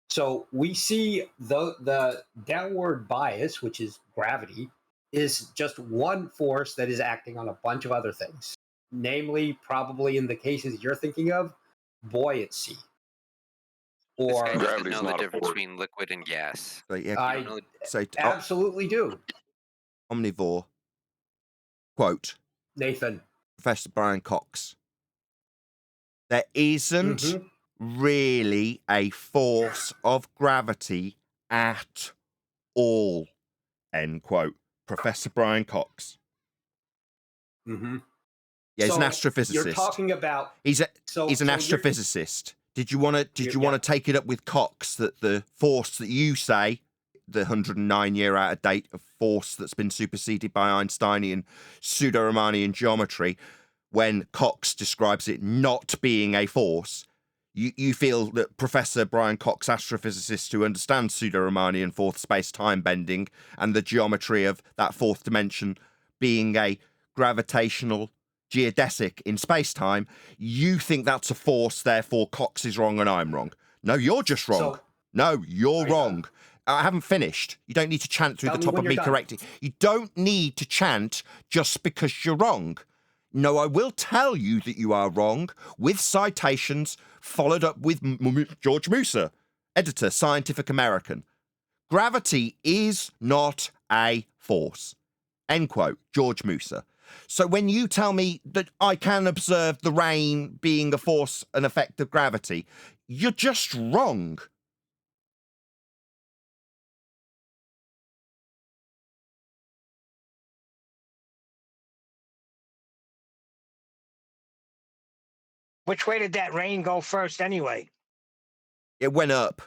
So we see the downward bias, which is gravity, is just one force that is acting on a bunch of other things. Namely, probably in the cases you're thinking of, buoyancy. This Or guy doesn't Gravity's know the not a difference force. between liquid and gas. So, yeah, I know- so absolutely do. omnivore. Quote, Nathan. Professor Brian Cox. There isn't really a force of gravity at all. End quote. Professor Brian Cox. Mm-hmm. Yeah, he's an So astrophysicist. You're talking about He's an so you're- astrophysicist. Did you want to take it up with Cox that the force that you say, the 109-year out of date of force that's been superseded by Einsteinian pseudo-Riemannian geometry, when Cox describes it not being a force, you feel that Professor Brian Cox, astrophysicist who understands pseudo-Riemannian fourth space-time bending and the geometry of that fourth dimension being a gravitational geodesic in space-time, you think that's a force, therefore Cox is wrong and I'm wrong. No, you're just wrong. No, you're wrong. I haven't finished. You don't need to chant through the top of me correcting. You don't need to chant just because you're wrong. No, I will tell you that you are wrong with citations followed up with George Musa, editor, Scientific American. Gravity is not a force. End quote, George Musa. So when you tell me that I can observe the rain being a force, an effect of gravity, you're just wrong. Which way did that rain go first anyway? It went up.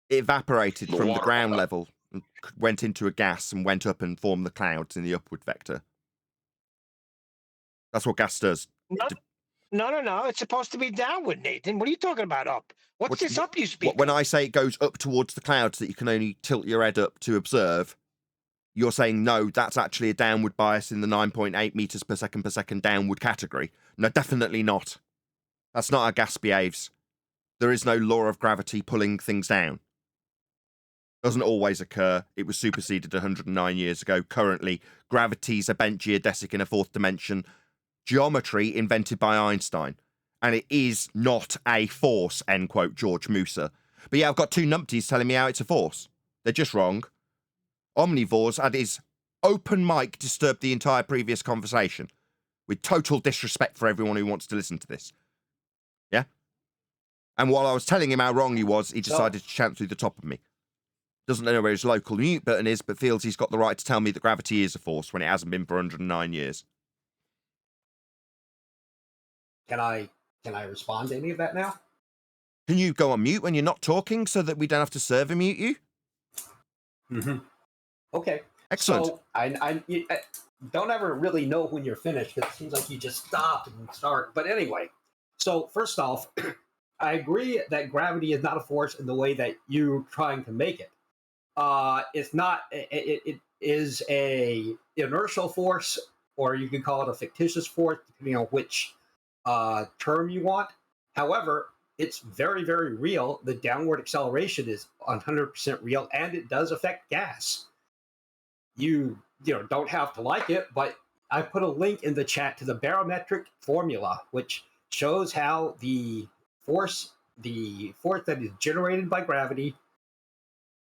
It evaporated The from the water ground went up. level and went into a gas and went up and formed the clouds in the upward vector. That's what gas does. No. It's supposed to be downward, Nathan. What are you talking about up? What's this up you speak When of? I say it goes up towards the clouds that you can only tilt your head up to observe, you're saying, no, that's actually a downward bias in the 9.8 meters per second downward category. No, definitely not. That's not how gas behaves. There is no law of gravity pulling things down. Doesn't always occur. It was superseded 109 years ago. Currently, gravity's a bent geodesic in a fourth dimension geometry invented by Einstein. And it is not a force, end quote, George Musa. But yeah, I've got two numpties telling me how it's a force. They're just wrong. Omnivores had his open mic disturbed the entire previous conversation with total disrespect for everyone who wants to listen to this. Yeah? And while I was telling him how wrong he was, he decided to chant through the top of me. Doesn't know where his local mute button is, but feels he's got the right to tell me that gravity is a force when it hasn't been for 109 years. Can I respond to any of that now? Can you go on mute when you're not talking so that we don't have to server mute you? Mm-hmm. Okay. Excellent. So I don't ever really know when you're finished, because it seems like you just stop and start. But anyway, so first off, I agree that gravity is not a force in the way that you're trying to make it. It's not. It is a inertial force, or you can call it a fictitious force, depending on which term you want. However, it's very, very real. The downward acceleration is 100% real, and it does affect gas. You don't have to like it, but I put a link in the chat to the barometric formula, which shows how the force that is generated by gravity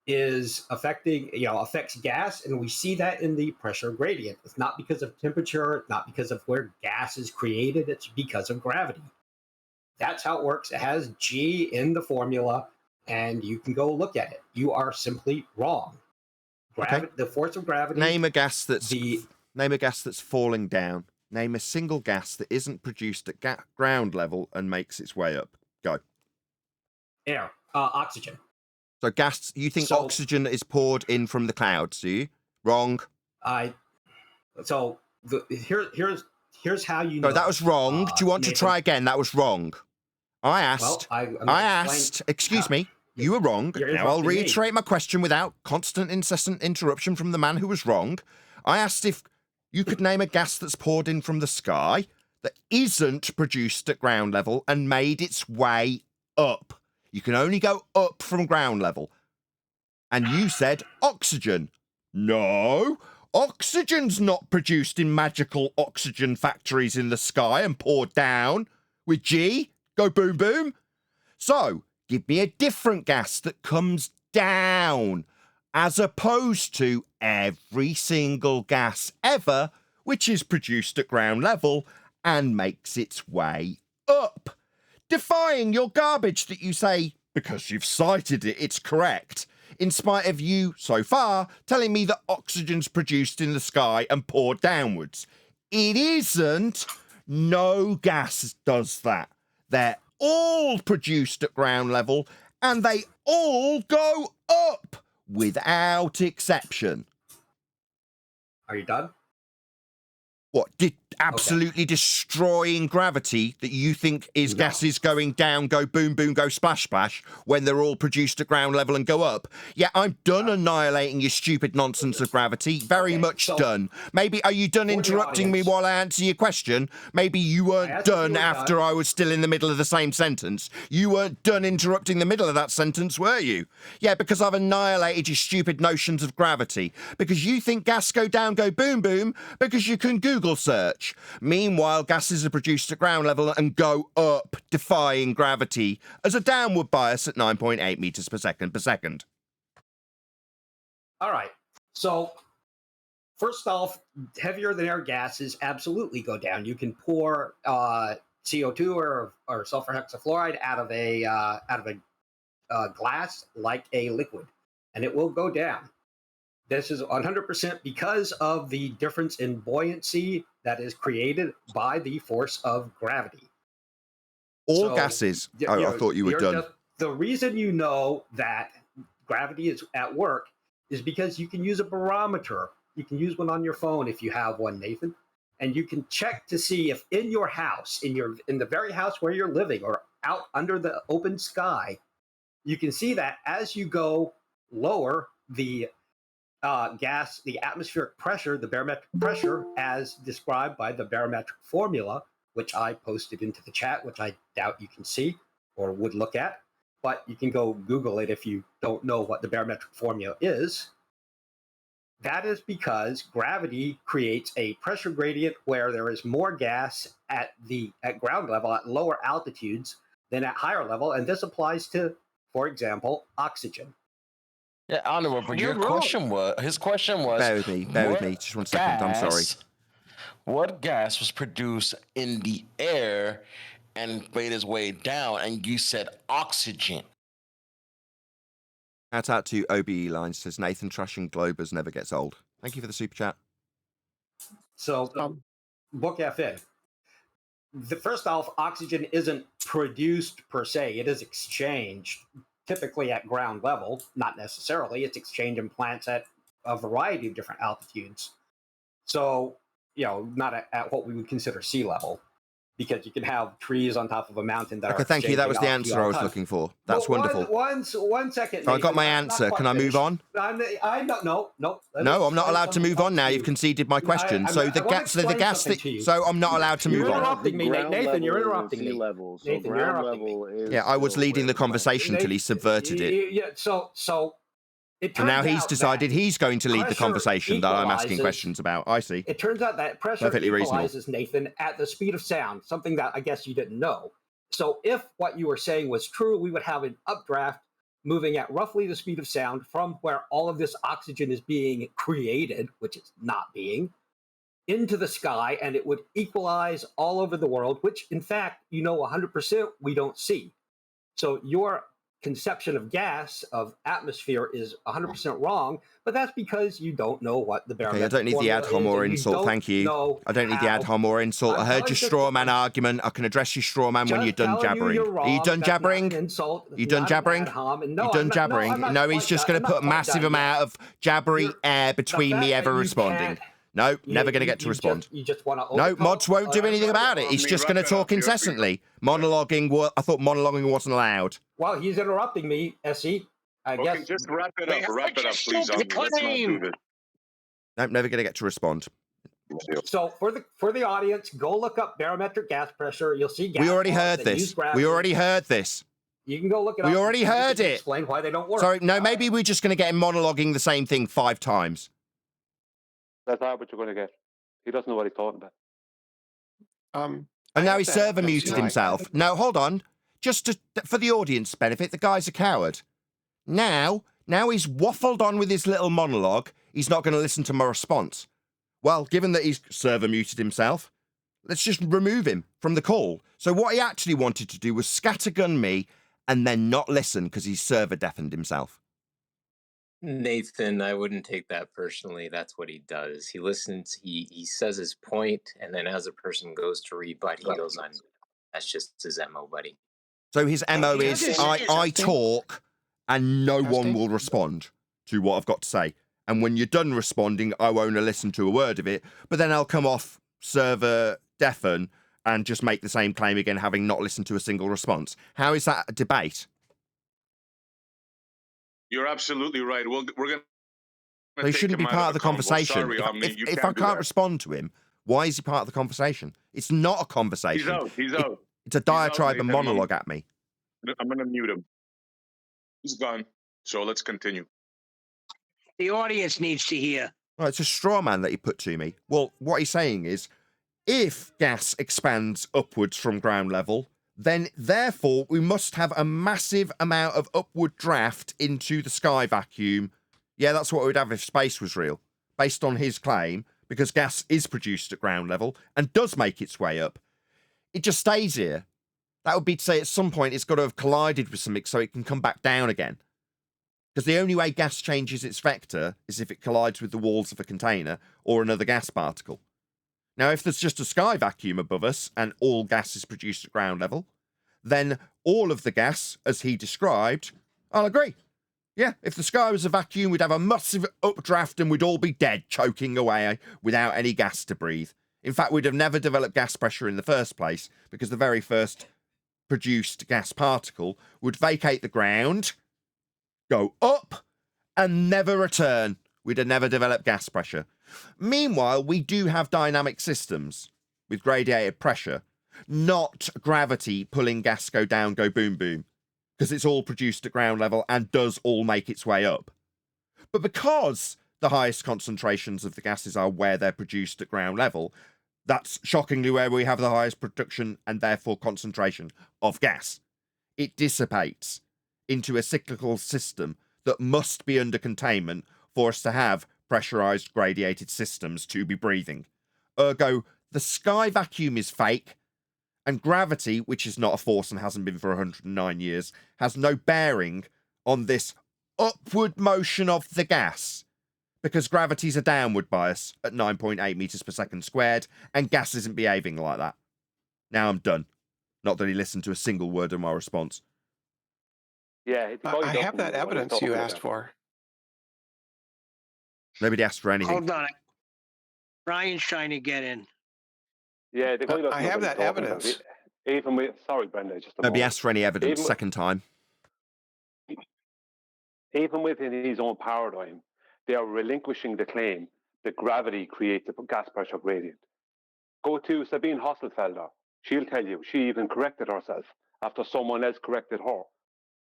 is affects gas, and we see that in the pressure gradient. It's not because of temperature, it's not because of where gas is created, it's because of gravity. That's how it works. It has G in the formula, and you can go look at it. You are simply wrong. Okay. The force of gravity. Name a gas that's falling down. Name a single gas that isn't produced at ground level and makes its way up. Go. Air. Oxygen. So gas, you think oxygen is poured in from the clouds, do you? Wrong. Here's how you know. No, that was wrong. Do you want Nathan, to try again? That was wrong. I asked. Well, excuse me. You were wrong. Now I'll reiterate my question without constant, incessant interruption from the man who was wrong. I asked if you could name a gas that's poured in from the sky that isn't produced at ground level and made its way up. You can only go up from ground level. And you said oxygen. No, oxygen's not produced in magical oxygen factories in the sky and poured down with G. Go boom, boom. So, give me a different gas that comes down, as opposed to every single gas ever, which is produced at ground level and makes its way up. Defying your garbage that you say, because you've cited it, it's correct, in spite of you, so far, telling me that oxygen's produced in the sky and poured downwards. It isn't. No gas does that. They're all produced at ground level, and they all go up, without exception. Are you done? What, absolutely destroying gravity that you think is gases going down, go boom, boom, go splash, splash, when they're all produced at ground level and go up? Yeah, I'm done annihilating your stupid nonsense of gravity. Very much done. Maybe, are you done interrupting me while I answer your question? Maybe you weren't done after I was still in the middle of the same sentence. You weren't done interrupting the middle of that sentence, were you? Yeah, because I've annihilated your stupid notions of gravity. Because you think gas go down, go boom, boom, because you can Google search. Meanwhile, gases are produced at ground level and go up, defying gravity as a downward bias at 9.8 meters per second. All right. So, first off, heavier than air gases absolutely go down. You can pour CO2 or sulfur hexafluoride out of a glass like a liquid, and it will go down. This is 100% because of the difference in buoyancy that is created by the force of gravity. All gases. I thought you were done. The reason you know that gravity is at work is because you can use a barometer. You can use one on your phone if you have one, Nathan, and you can check to see if in your house, in the very house where you're living, or out under the open sky, you can see that as you go lower, the the atmospheric pressure, the barometric pressure, as described by the barometric formula, which I posted into the chat, which I doubt you can see or would look at. but you can go Google it if you don't know what the barometric formula is. That is because gravity creates a pressure gradient where there is more gas at ground level at lower altitudes than at higher level, and this applies to, for example, oxygen. Yeah, Honorable, but his question was. Bear with me, just 1 second. I'm sorry. What gas was produced in the air and made its way down? And you said oxygen. Shout out to OBE Line, says Nathan trashing Globers never gets old. Thank you for the super chat. So, Book FN. First off, oxygen isn't produced per se. It is exchanged, typically at ground level, not necessarily. It's exchanged in plants at a variety of different altitudes. So, not at what we would consider sea level, because you can have trees on top of a mountain that are. Okay, thank you. That was the exchanging answer I was oxygen. looking for. That's wonderful. One second. So I got Nathan, my I'm not answer. quite Can I move finished. on? No. No, I'm not allowed to move on now. You've conceded my question. So the gas thing. So I'm not allowed to move You're on. interrupting me, Nathan. You're interrupting me. Level, so Nathan, you're ground interrupting level me. is Yeah, I was still leading where the conversation till he subverted it. Yeah. So it And turns now he's out decided that he's going to lead the pressure conversation that I'm asking equalizes- questions about. I see. It turns out that pressure Perfectly reasonable. equalizes, Nathan, at the speed of sound, something that I guess you didn't know. So if what you were saying was true, we would have an updraft moving at roughly the speed of sound from where all of this oxygen is being created, which it's not being, into the sky, and it would equalize all over the world, which in fact, 100% we don't see. So your conception of gas, of atmosphere, is 100% wrong, but that's because you don't know what the barometric Okay, I don't need the ad hom or insult, thank you. I don't need the ad hom or insult. I heard your straw man argument. I can address your straw man when you're done jabbering. Are you done jabbering? You done jabbering? You done jabbering? No, he's just going to put a massive amount of jabbery air between me ever responding. No, never going to get to respond. You just want to. No, Mods won't do anything about it. He's just going to talk incessantly. Monologuing. I thought monologuing wasn't allowed. Well, he's interrupting me, SE. I guess. Just wrap it up. Wrap it up, please. Let's not do this. Nope, never going to get to respond. So for the audience, go look up barometric gas pressure. You'll see gas. We already heard this. We already heard this. You can go look it up. We already heard it. Explain why they don't work. Sorry, no, maybe we're just going to get him monologuing the same thing 5 times. That's not what you're going to get. He doesn't know what he's talking about. And now he's server muted himself. No, hold on. Just for the audience benefit, the guy's a coward. Now he's waffled on with his little monologue. He's not going to listen to my response. Well, given that he's server muted himself, let's just remove him from the call. So what he actually wanted to do was scattergun me and then not listen because he's server deafened himself. Nathan, I wouldn't take that personally. That's what he does. He listens, he says his point, and then as a person goes to rebut, he goes on. That's just his MO, buddy. So his MO is I talk and no one will respond to what I've got to say. And when you're done responding, I won't listen to a word of it. But then I'll come off server deafen and just make the same claim again, having not listened to a single response. How is that a debate? You're absolutely right. We're going to. So he shouldn't be part of the conversation. If I can't respond to him, why is he part of the conversation? It's not a conversation. He's out. It's a diatribe and monologue at me. I'm going to mute him. He's gone. So let's continue. The audience needs to hear. Oh, it's a straw man that he put to me. Well, what he's saying is, if gas expands upwards from ground level, then therefore we must have a massive amount of upward draft into the sky vacuum. Yeah, that's what we'd have if space was real, based on his claim, because gas is produced at ground level and does make its way up. It just stays here. That would be to say at some point it's got to have collided with something so it can come back down again. Because the only way gas changes its vector is if it collides with the walls of a container or another gas particle. Now, if there's just a sky vacuum above us and all gas is produced at ground level, then all of the gas, as he described, I'll agree. Yeah, if the sky was a vacuum, we'd have a massive updraft and we'd all be dead, choking away without any gas to breathe. In fact, we'd have never developed gas pressure in the first place because the very first produced gas particle would vacate the ground, go up, and never return. We'd have never developed gas pressure. Meanwhile, we do have dynamic systems with gradiated pressure, not gravity pulling gas go down, go boom, boom. because it's all produced at ground level and does all make its way up. But because the highest concentrations of the gases are where they're produced at ground level, that's shockingly where we have the highest production and therefore concentration of gas. It dissipates into a cyclical system that must be under containment for us to have pressurized gradiated systems to be breathing. Ergo, the sky vacuum is fake, and gravity, which is not a force and hasn't been for 109 years, has no bearing on this upward motion of the gas, because gravity's a downward bias at 9.8 meters per second squared, and gas isn't behaving like that. Now I'm done. Not that he listened to a single word of my response. Yeah, I have that evidence you asked for. Nobody asked for anything. Hold on. Brian's trying to get in. Yeah, the guy doesn't I know have what he's that talking about. evidence. Even with, sorry, Brenda, just a Nobody moment. asked for any evidence. Even- Second time. Even within his own paradigm, they are relinquishing the claim that gravity creates a gas pressure gradient. Go to Sabine Hasselfelder. She'll tell you she even corrected herself after someone else corrected her.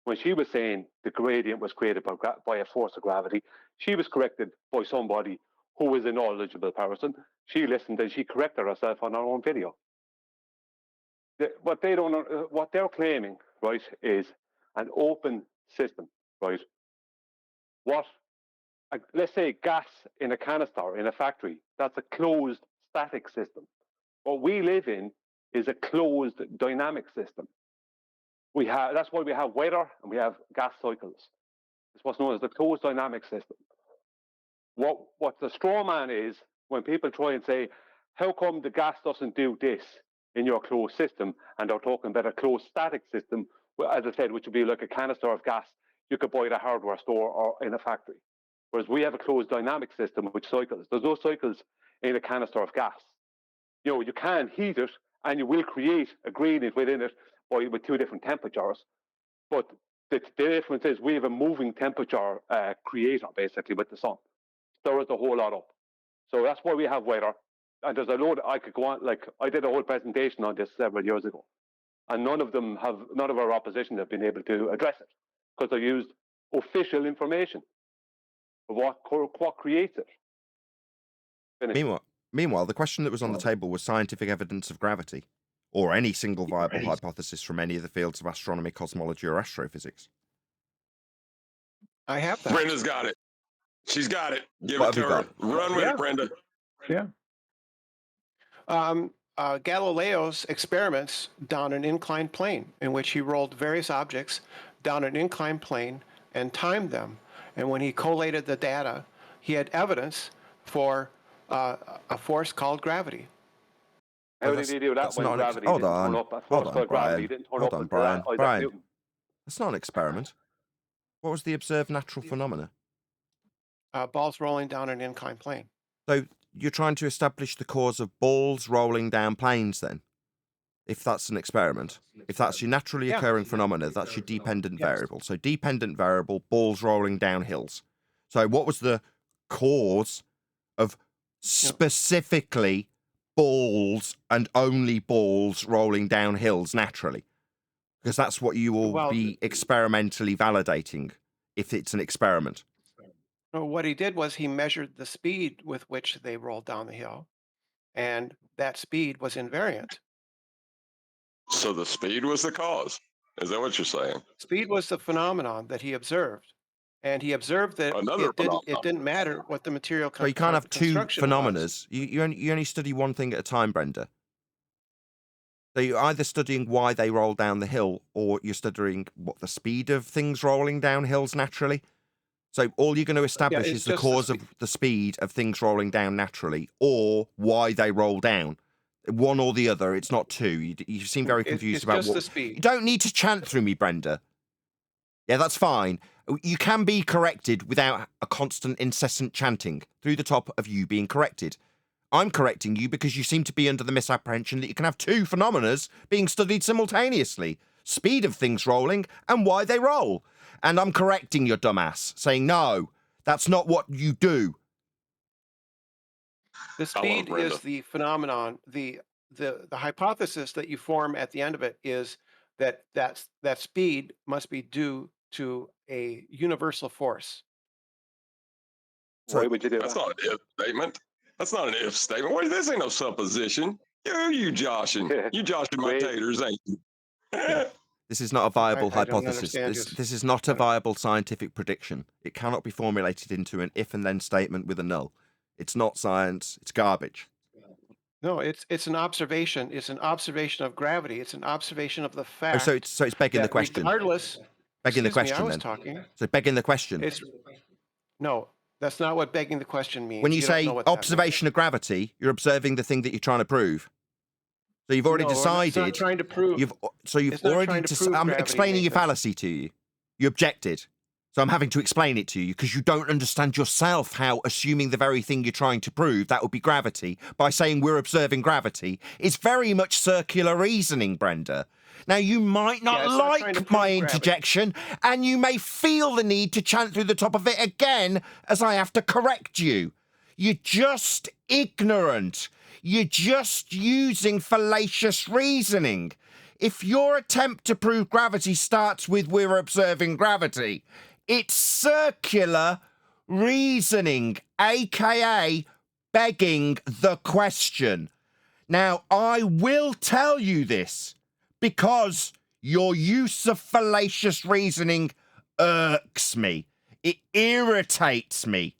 When she was saying the gradient was created by a force of gravity, she was corrected by somebody who was a knowledgeable person. She listened and she corrected herself on her own video. What they're claiming, right, is an open system, right? Let's say gas in a canister in a factory, that's a closed static system. What we live in is a closed dynamic system. That's why we have weather and we have gas cycles. It's what's known as the closed dynamic system. What the straw man is, when people try and say, how come the gas doesn't do this in your closed system? And they're talking about a closed static system, as I said, which would be like a canister of gas you could buy at a hardware store or in a factory. Whereas we have a closed dynamic system which cycles. There's no cycles in a canister of gas. You know, you can heat it and you will create a gradient within it with two different temperatures. But the difference is we have a moving temperature creator basically with the sun. Stirs the whole lot up. So that's why we have weather. And there's a load, I could go on, like I did a whole presentation on this several years ago. And none of our opposition have been able to address it because they used official information of what creates it. Finish. Meanwhile, the question that was on the table was scientific evidence of gravity, or any single viable hypothesis from any of the fields of astronomy, cosmology, or astrophysics. I have that. Brenda's got it. She's got it. Give What it have to you her. Run with it, Brenda. Yeah. Galileo's experiments down an inclined plane, in which he rolled various objects down an inclined plane and timed them. And when he collated the data, he had evidence for a force called gravity. How did he do that when gravity didn't turn up? A force called gravity didn't turn up until Isaac Newton. That's not an experiment. What was the observed natural phenomena? Balls rolling down an inclined plane. So you're trying to establish the cause of balls rolling down planes then? If that's an experiment. If that's your naturally occurring phenomena, that's your dependent variable. So dependent variable, balls rolling down hills. So what was the cause of specifically balls and only balls rolling down hills naturally? Because that's what you will be experimentally validating if it's an experiment. What he did was he measured the speed with which they rolled down the hill, and that speed was invariant. So the speed was the cause. Is that what you're saying? Speed was the phenomenon that he observed, and he observed that it didn't matter what the material. So you can't have two phenomena. Was. You only study one thing at a time, Brenda. So you're either studying why they roll down the hill, or you're studying what the speed of things rolling down hills naturally. So all you're going to establish is the cause of the speed of things rolling down naturally, or why they roll down. One or the other. It's not two. You seem very confused about just what. The speed. You don't need to chant through me, Brenda. Yeah, that's fine. You can be corrected without a constant, incessant chanting through the top of you being corrected. I'm correcting you because you seem to be under the misapprehension that you can have two phenomena being studied simultaneously. Speed of things rolling and why they roll. And I'm correcting your dumbass, saying, no, that's not what you do. The speed is the phenomenon. The hypothesis that you form at the end of it is that speed must be due to a universal force. So Why would you do that's that? not an if statement. That's not an if statement. Wait, this ain't no supposition. You joshing. You joshing my taters, ain't you? This is not a viable I don't hypothesis. understand This is not a viable scientific prediction. It cannot be formulated into an if and then statement with a null. It's not science. It's garbage. No, it's an observation. It's an observation of gravity. It's an observation of the fact. Oh, so it's begging the that question. Regardless, Begging the excuse me, question I was then. talking. So begging the question. No, that's not what begging the question means. When you don't say know what that means. observation of gravity, you're observing the thing that you're trying to prove. So you've already No, decided. It's not trying to prove. You've it's not already. trying to prove I'm gravity, explaining your Nathan. fallacy to you. You objected. So I'm having to explain it to you because you don't understand yourself how assuming the very thing you're trying to prove, that would be gravity, by saying we're observing gravity, is very much circular reasoning, Brenda. Now, you might not like my interjection, and you may feel the need to chant through the top of it again as I have to correct you. You're just ignorant. You're just using fallacious reasoning. If your attempt to prove gravity starts with we're observing gravity, it's circular reasoning, aka begging the question. Now, I will tell you this because your use of fallacious reasoning irks me. It irritates me.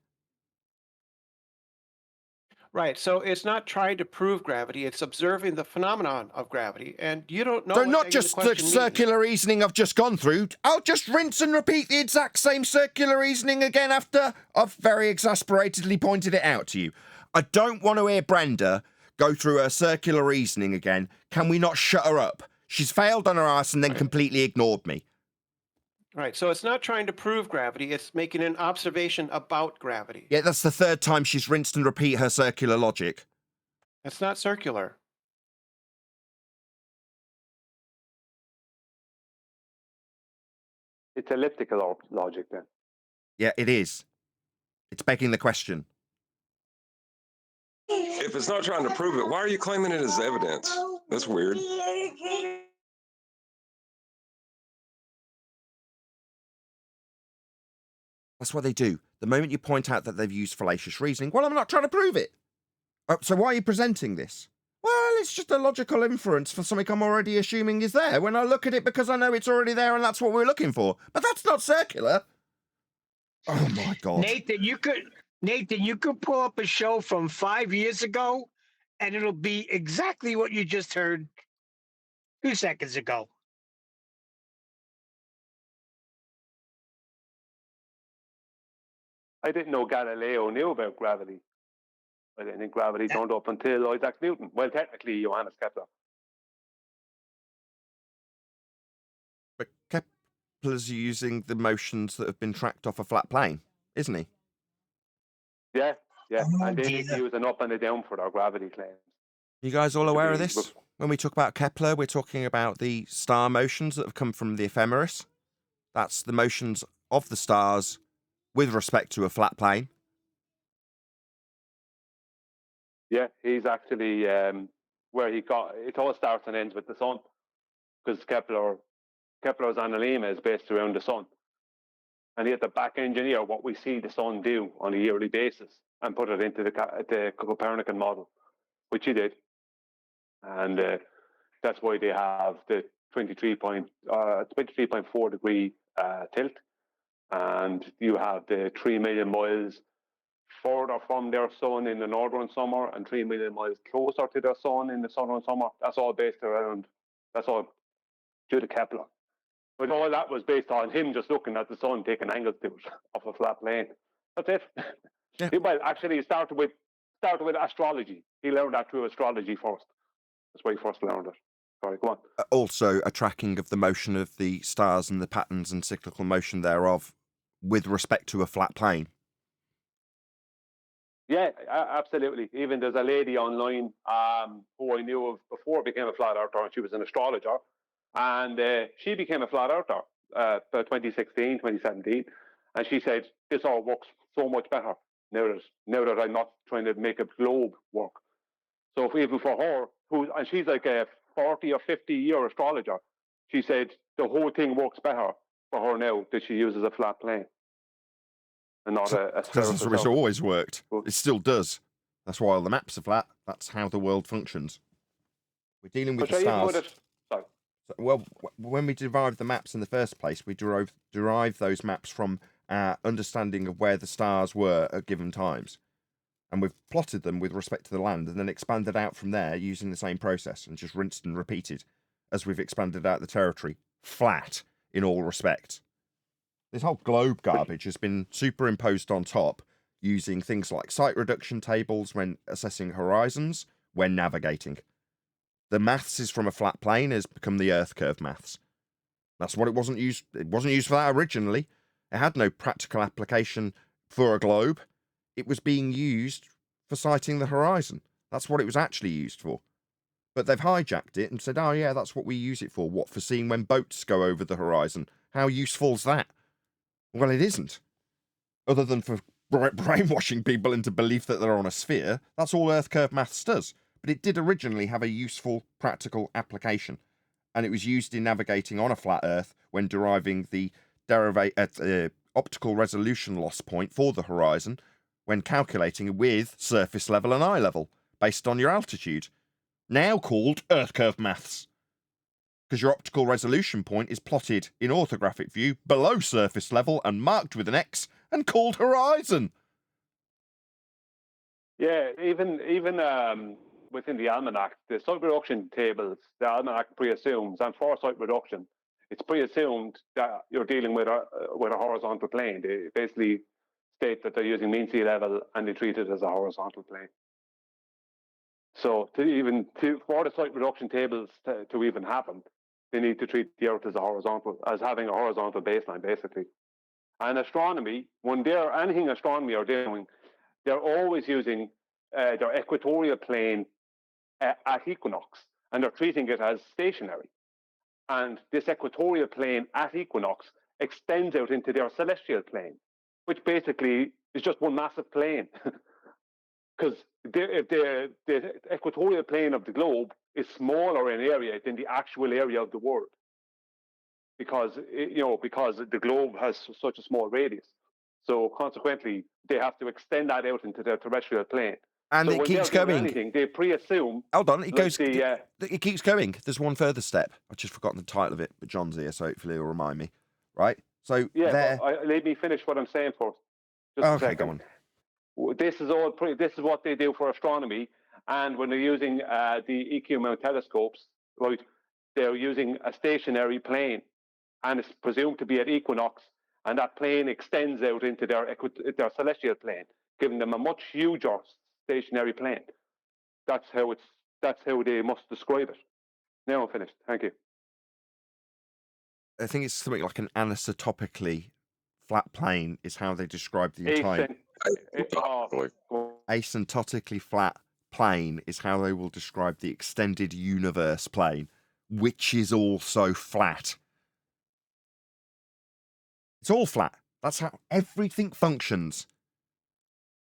Right. So it's not trying to prove gravity. It's observing the phenomenon of gravity, and you don't know. So what not begging just the question means. circular reasoning I've just gone through. I'll just rinse and repeat the exact same circular reasoning again after I've very exasperatedly pointed it out to you. I don't want to hear Brenda go through her circular reasoning again. Can we not shut her up? She's failed on her ass and then completely ignored me. Right. So it's not trying to prove gravity. It's making an observation about gravity. Yeah, that's the third time she's rinsed and repeat her circular logic. It's not circular. It's elliptical logic then. Yeah, it is. It's begging the question. If it's not trying to prove it, why are you claiming it as evidence? That's weird. That's what they do. The moment you point out that they've used fallacious reasoning, well, I'm not trying to prove it. So why are you presenting this? Well, it's just a logical inference for something I'm already assuming is there when I look at it because I know it's already there and that's what we're looking for. But that's not circular. Oh my God. Nathan, you could pull up a show from 5 years ago and it'll be exactly what you just heard 2 seconds ago. I didn't know Galileo knew about gravity. I didn't think gravity turned up until Isaac Newton. Well, technically, Johannes Kepler. But Kepler's using the motions that have been tracked off a flat plane, isn't he? Yeah. Oh, And they dear. use an up and a down for their gravity claims. You guys all aware of this? When we talk about Kepler, we're talking about the star motions that have come from the ephemeris. That's the motions of the stars with respect to a flat plane. Yeah, he's actually where he got it all starts and ends with the sun, because Kepler's analemma is based around the sun, and he had to back engineer what we see the sun do on a yearly basis and put it into the Copernican model, which he did, and that's why they have the 23.4 degree tilt, and you have the 3 million miles further from their sun in the northern summer and 3 million miles closer to their sun in the southern summer. That's all based around, that's all due to Kepler. But all that was based on him just looking at the sun, taking angles to it off a flat plane. That's it. Yeah. Well, actually, he started with astrology. He learned that through astrology first. That's why he first learned it. Sorry, go on. Also, a tracking of the motion of the stars and the patterns and cyclical motion thereof with respect to a flat plane. Yeah, absolutely. Even there's a lady online who I knew of before became a flat earther, and she was an astrologer. And she became a flat earther 2016, 2017. And she said, this all works so much better now that I'm not trying to make a globe work. So even for her, and she's like a 40 or 50 year astrologer, she said the whole thing works better for her now that she uses a flat plane and not a Because spherical that's how it's surface. always worked. It still does. That's why all the maps are flat. That's how the world functions. We're dealing with But the even with stars. it, sorry. Well, when we derived the maps in the first place, we derived those maps from our understanding of where the stars were at given times. And we've plotted them with respect to the land and then expanded out from there using the same process and just rinsed and repeated as we've expanded out the territory flat in all respects. This whole globe garbage has been superimposed on top using things like site reduction tables when assessing horizons, when navigating. The maths is from a flat plane has become the Earth curve maths. That's what it wasn't used. It wasn't used for that originally. It had no practical application for a globe. It was being used for sighting the horizon. That's what it was actually used for. But they've hijacked it and said, oh yeah, that's what we use it for. What, for seeing when boats go over the horizon? How useful's that? Well, it isn't. Other than for brainwashing people into belief that they're on a sphere. That's all Earth curve maths does. But it did originally have a useful, practical application. And it was used in navigating on a flat Earth when deriving the optical resolution loss point for the horizon when calculating with surface level and eye level based on your altitude. Now called Earth curve maths. Because your optical resolution point is plotted in orthographic view below surface level and marked with an X and called horizon. Yeah, even within the almanac, the site reduction tables, the almanac pre-assumes, and for site reduction, it's pre-assumed that you're dealing with a horizontal plane. They basically state that they're using mean sea level and they treat it as a horizontal plane. So for the site reduction tables to even happen, they need to treat the Earth as having a horizontal baseline, basically. And astronomy, when anything astronomy are doing, they're always using their equatorial plane at equinox, and they're treating it as stationary. And this equatorial plane at equinox extends out into their celestial plane, which basically is just one massive plane. Because the equatorial plane of the globe is smaller in area than the actual area of the world, because the globe has such a small radius. So consequently, they have to extend that out into their terrestrial plane. And so it when keeps they're doing going. anything, they pre-assume. Hold on, it goes. The, it keeps going. There's one further step. I've just forgotten the title of it, but John's here, so hopefully he'll remind me. Right? So yeah, but let me finish what I'm saying first. Just a okay, second. go on. This is what they do for astronomy, and when they're using the EQ mount telescopes, right, they're using a stationary plane, and it's presumed to be at equinox, and that plane extends out into their celestial plane, giving them a much huger stationary plane. That's how they must describe it. Now I'm finished. Thank you. I think it's something like an anisotopically flat plane is how they describe the entire. Asymptotically flat plane is how they will describe the extended universe plane, which is also flat. It's all flat. That's how everything functions.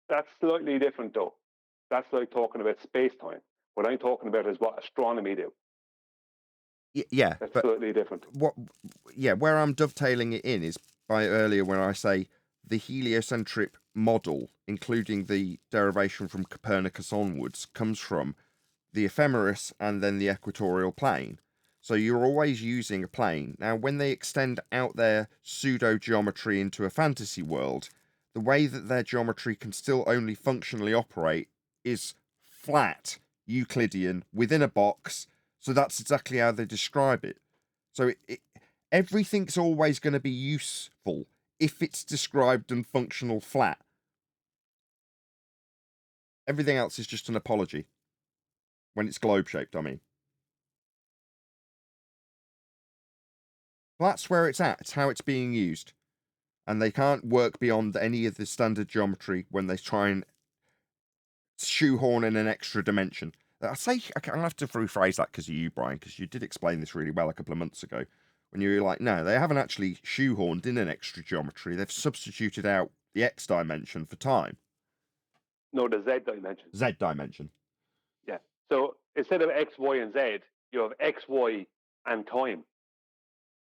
That's slightly different, though. That's like talking about space-time. What I'm talking about is what astronomy do. Yeah, that's but slightly different. Where I'm dovetailing it in is by earlier when I say the heliocentric model, including the derivation from Copernicus onwards, comes from the ephemeris and then the equatorial plane. So you're always using a plane. Now, when they extend out their pseudo-geometry into a fantasy world, the way that their geometry can still only functionally operate is flat, Euclidean, within a box. So that's exactly how they describe it. So everything's always going to be useful if it's described and functional flat. Everything else is just an apology. When it's globe-shaped, I mean. That's where it's at. It's how it's being used. And they can't work beyond any of the standard geometry when they try and shoehorn in an extra dimension. I'll have to rephrase that because of you, Brian, because you did explain this really well a couple of months ago. When you were like, no, they haven't actually shoehorned in an extra geometry. They've substituted out the X dimension for time. No, the Z dimension. Z dimension. Yeah. So instead of X, Y, and Z, you have X, Y, and time.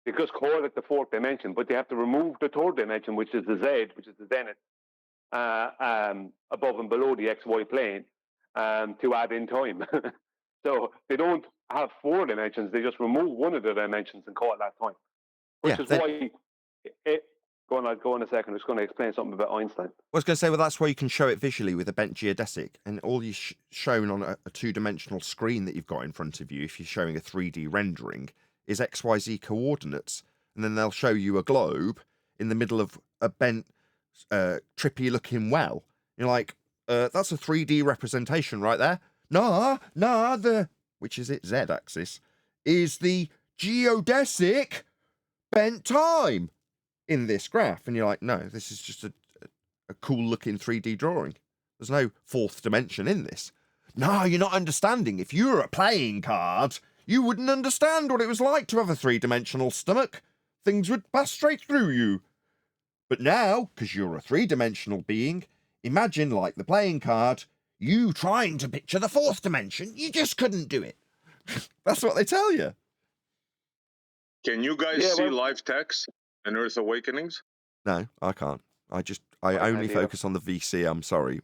They just call it the fourth dimension, but they have to remove the third dimension, which is the Z, which is the zenith, above and below the XY plane, to add in time. So they don't have 4 dimensions; they just remove one of the dimensions and call it that time. Which is why. Go on a second. I'm just going to explain something about Einstein. I was going to say, well, that's why you can show it visually with a bent geodesic, and all you shown on a 2-dimensional screen that you've got in front of you, if you're showing a 3D rendering, is XYZ coordinates, and then they'll show you a globe in the middle of a bent, trippy-looking well. You're like, that's a 3D representation right there. Nah, which is it, Z-axis, is the geodesic bent time in this graph. And you're like, no, this is just a cool looking 3D drawing. There's no 4th dimension in this. No, you're not understanding. If you were a playing card, you wouldn't understand what it was like to have a 3-dimensional stomach. Things would pass straight through you. But now, because you're a 3-dimensional being, imagine, like the playing card, you trying to picture the 4th dimension. You just couldn't do it. That's what they tell you. Can you guys see live text in Earth Awakenings? No, I can't. I only focus on the VC. I'm sorry,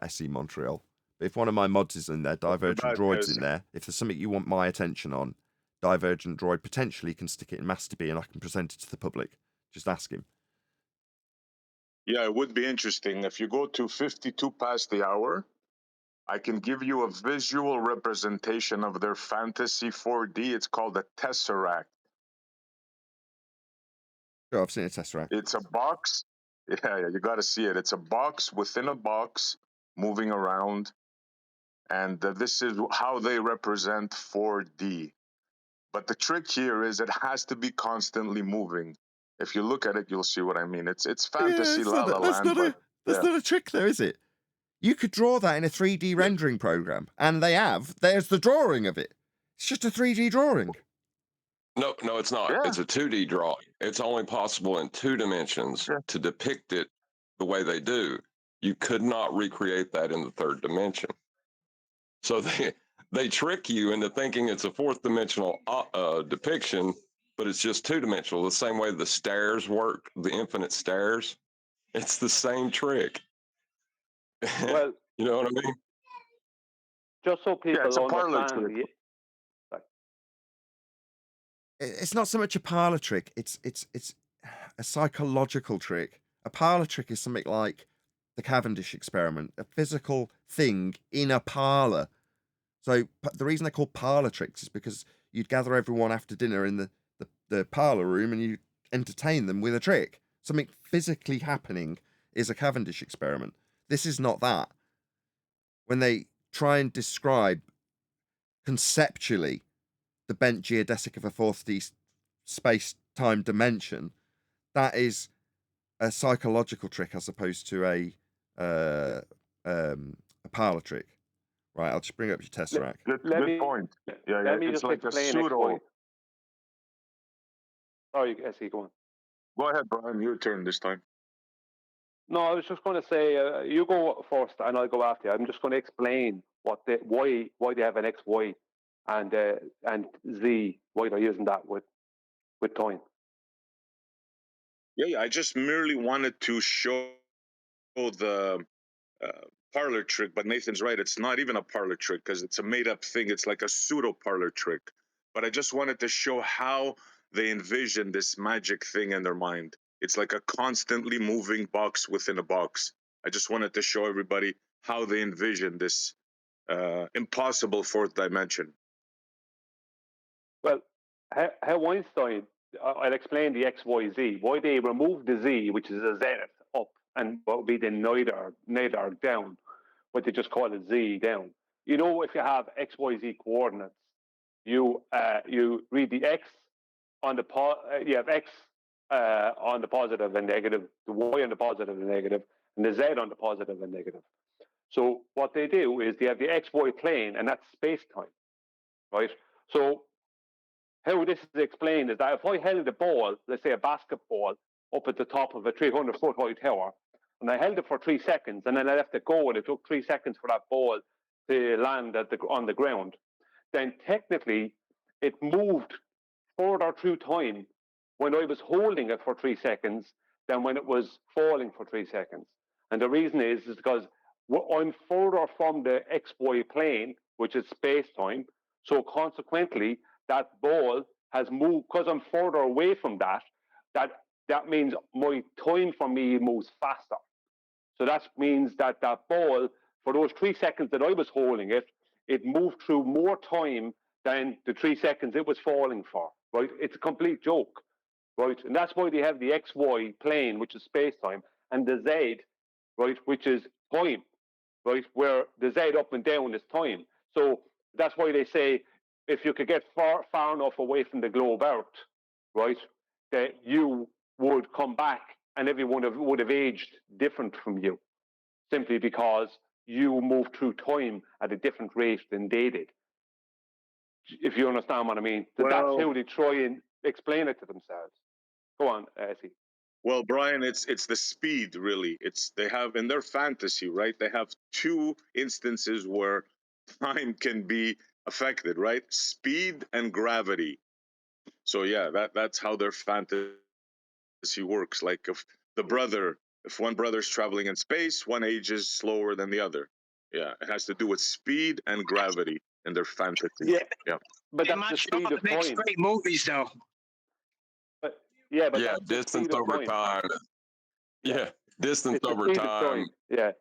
SE Montreal. But if one of my mods is in there, Divergent Droid's in there. If there's something you want my attention on, Divergent Droid potentially can stick it in Master B and I can present it to the public. Just ask him. Yeah, it would be interesting. If you go to 52 past the hour, I can give you a visual representation of their fantasy 4D. It's called a Tesseract. Sure, I've seen a Tesseract. It's a box. Yeah, you got to see it. It's a box within a box moving around. And this is how they represent 4D. But the trick here is it has to be constantly moving. If you look at it, you'll see what I mean. It's fantasy La La Land. That's not a trick though, is it? You could draw that in a 3D rendering program, and they have. There's the drawing of it. It's just a 3D drawing. No, it's not. Yeah. It's a 2D drawing. It's only possible in 2 dimensions to depict it the way they do. You could not recreate that in the 3rd dimension. So they trick you into thinking it's a 4th dimensional depiction, but it's just 2-dimensional. The same way the stairs work, the infinite stairs. It's the same trick. Well, you know what I mean? Just so people it's a parlor understand. trick. It's not so much a parlor trick. It's a psychological trick. A parlor trick is something like the Cavendish experiment, a physical thing in a parlor. So the reason they're called parlor tricks is because you'd gather everyone after dinner in the parlor room and you entertain them with a trick. Something physically happening is a Cavendish experiment. This is not that. When they try and describe conceptually the bent geodesic of a 4D space-time dimension, that is a psychological trick as opposed to a parlor trick. Right, I'll just bring up your Tesseract. Good point. Yeah, Let me it's just like a explain pseudo. Sorry, SE, go on. Go ahead, Brian. Your turn this time. No, I was just going to say, you go first and I'll go after you. I'm just going to explain why they have an X, Y, and Z, why they're using that with time. Yeah, I just merely wanted to show the parlor trick, but Nathan's right. It's not even a parlor trick because it's a made-up thing. It's like a pseudo parlor trick. But I just wanted to show how they envision this magic thing in their mind. It's like a constantly moving box within a box. I just wanted to show everybody how they envision this impossible 4th dimension. Well, how Einstein, I'll explain the X, Y, Z. Why they removed the Z, which is a zenith up, and what would be the neither down, but they just call it Z down. You know, if you have X, Y, Z coordinates, you read the X on the you have X on the positive and negative, the Y on the positive and negative, and the Z on the positive and negative. So what they do is they have the XY plane, and that's space-time, right? So how this is explained is that if I held a ball, let's say a basketball, up at the top of a 300-foot high tower, and I held it for 3 seconds, and then I left it go, and it took 3 seconds for that ball to land on the ground, then technically it moved further through time when I was holding it for 3 seconds than when it was falling for 3 seconds. And the reason is because I'm further from the XY plane, which is space-time. So consequently, that ball has moved, because I'm further away from that means my time for me moves faster. So that means that ball, for those 3 seconds that I was holding it, it moved through more time than the 3 seconds it was falling for, right? It's a complete joke, right? And that's why they have the XY plane, which is space-time, and the Z, right, which is time, right, where the Z up and down is time. So that's why they say if you could get far enough away from the globe Earth, right, that you would come back and everyone would have aged different from you, simply because you moved through time at a different rate than they did. If you understand what I mean. So that's how they try and explain it to themselves. Go on, Essie. Well, Brian, it's the speed, really. They have in their fantasy, right? They have two instances where time can be affected, right? Speed and gravity. So yeah, that's how their fantasy works. Like if one brother's traveling in space, one ages slower than the other. Yeah, it has to do with speed and gravity in their fantasy. Yeah. But that's the speed of makes time. great movies, though. But that's the distance speed of over time. Yeah, distance it's the over speed time. of time. Yeah.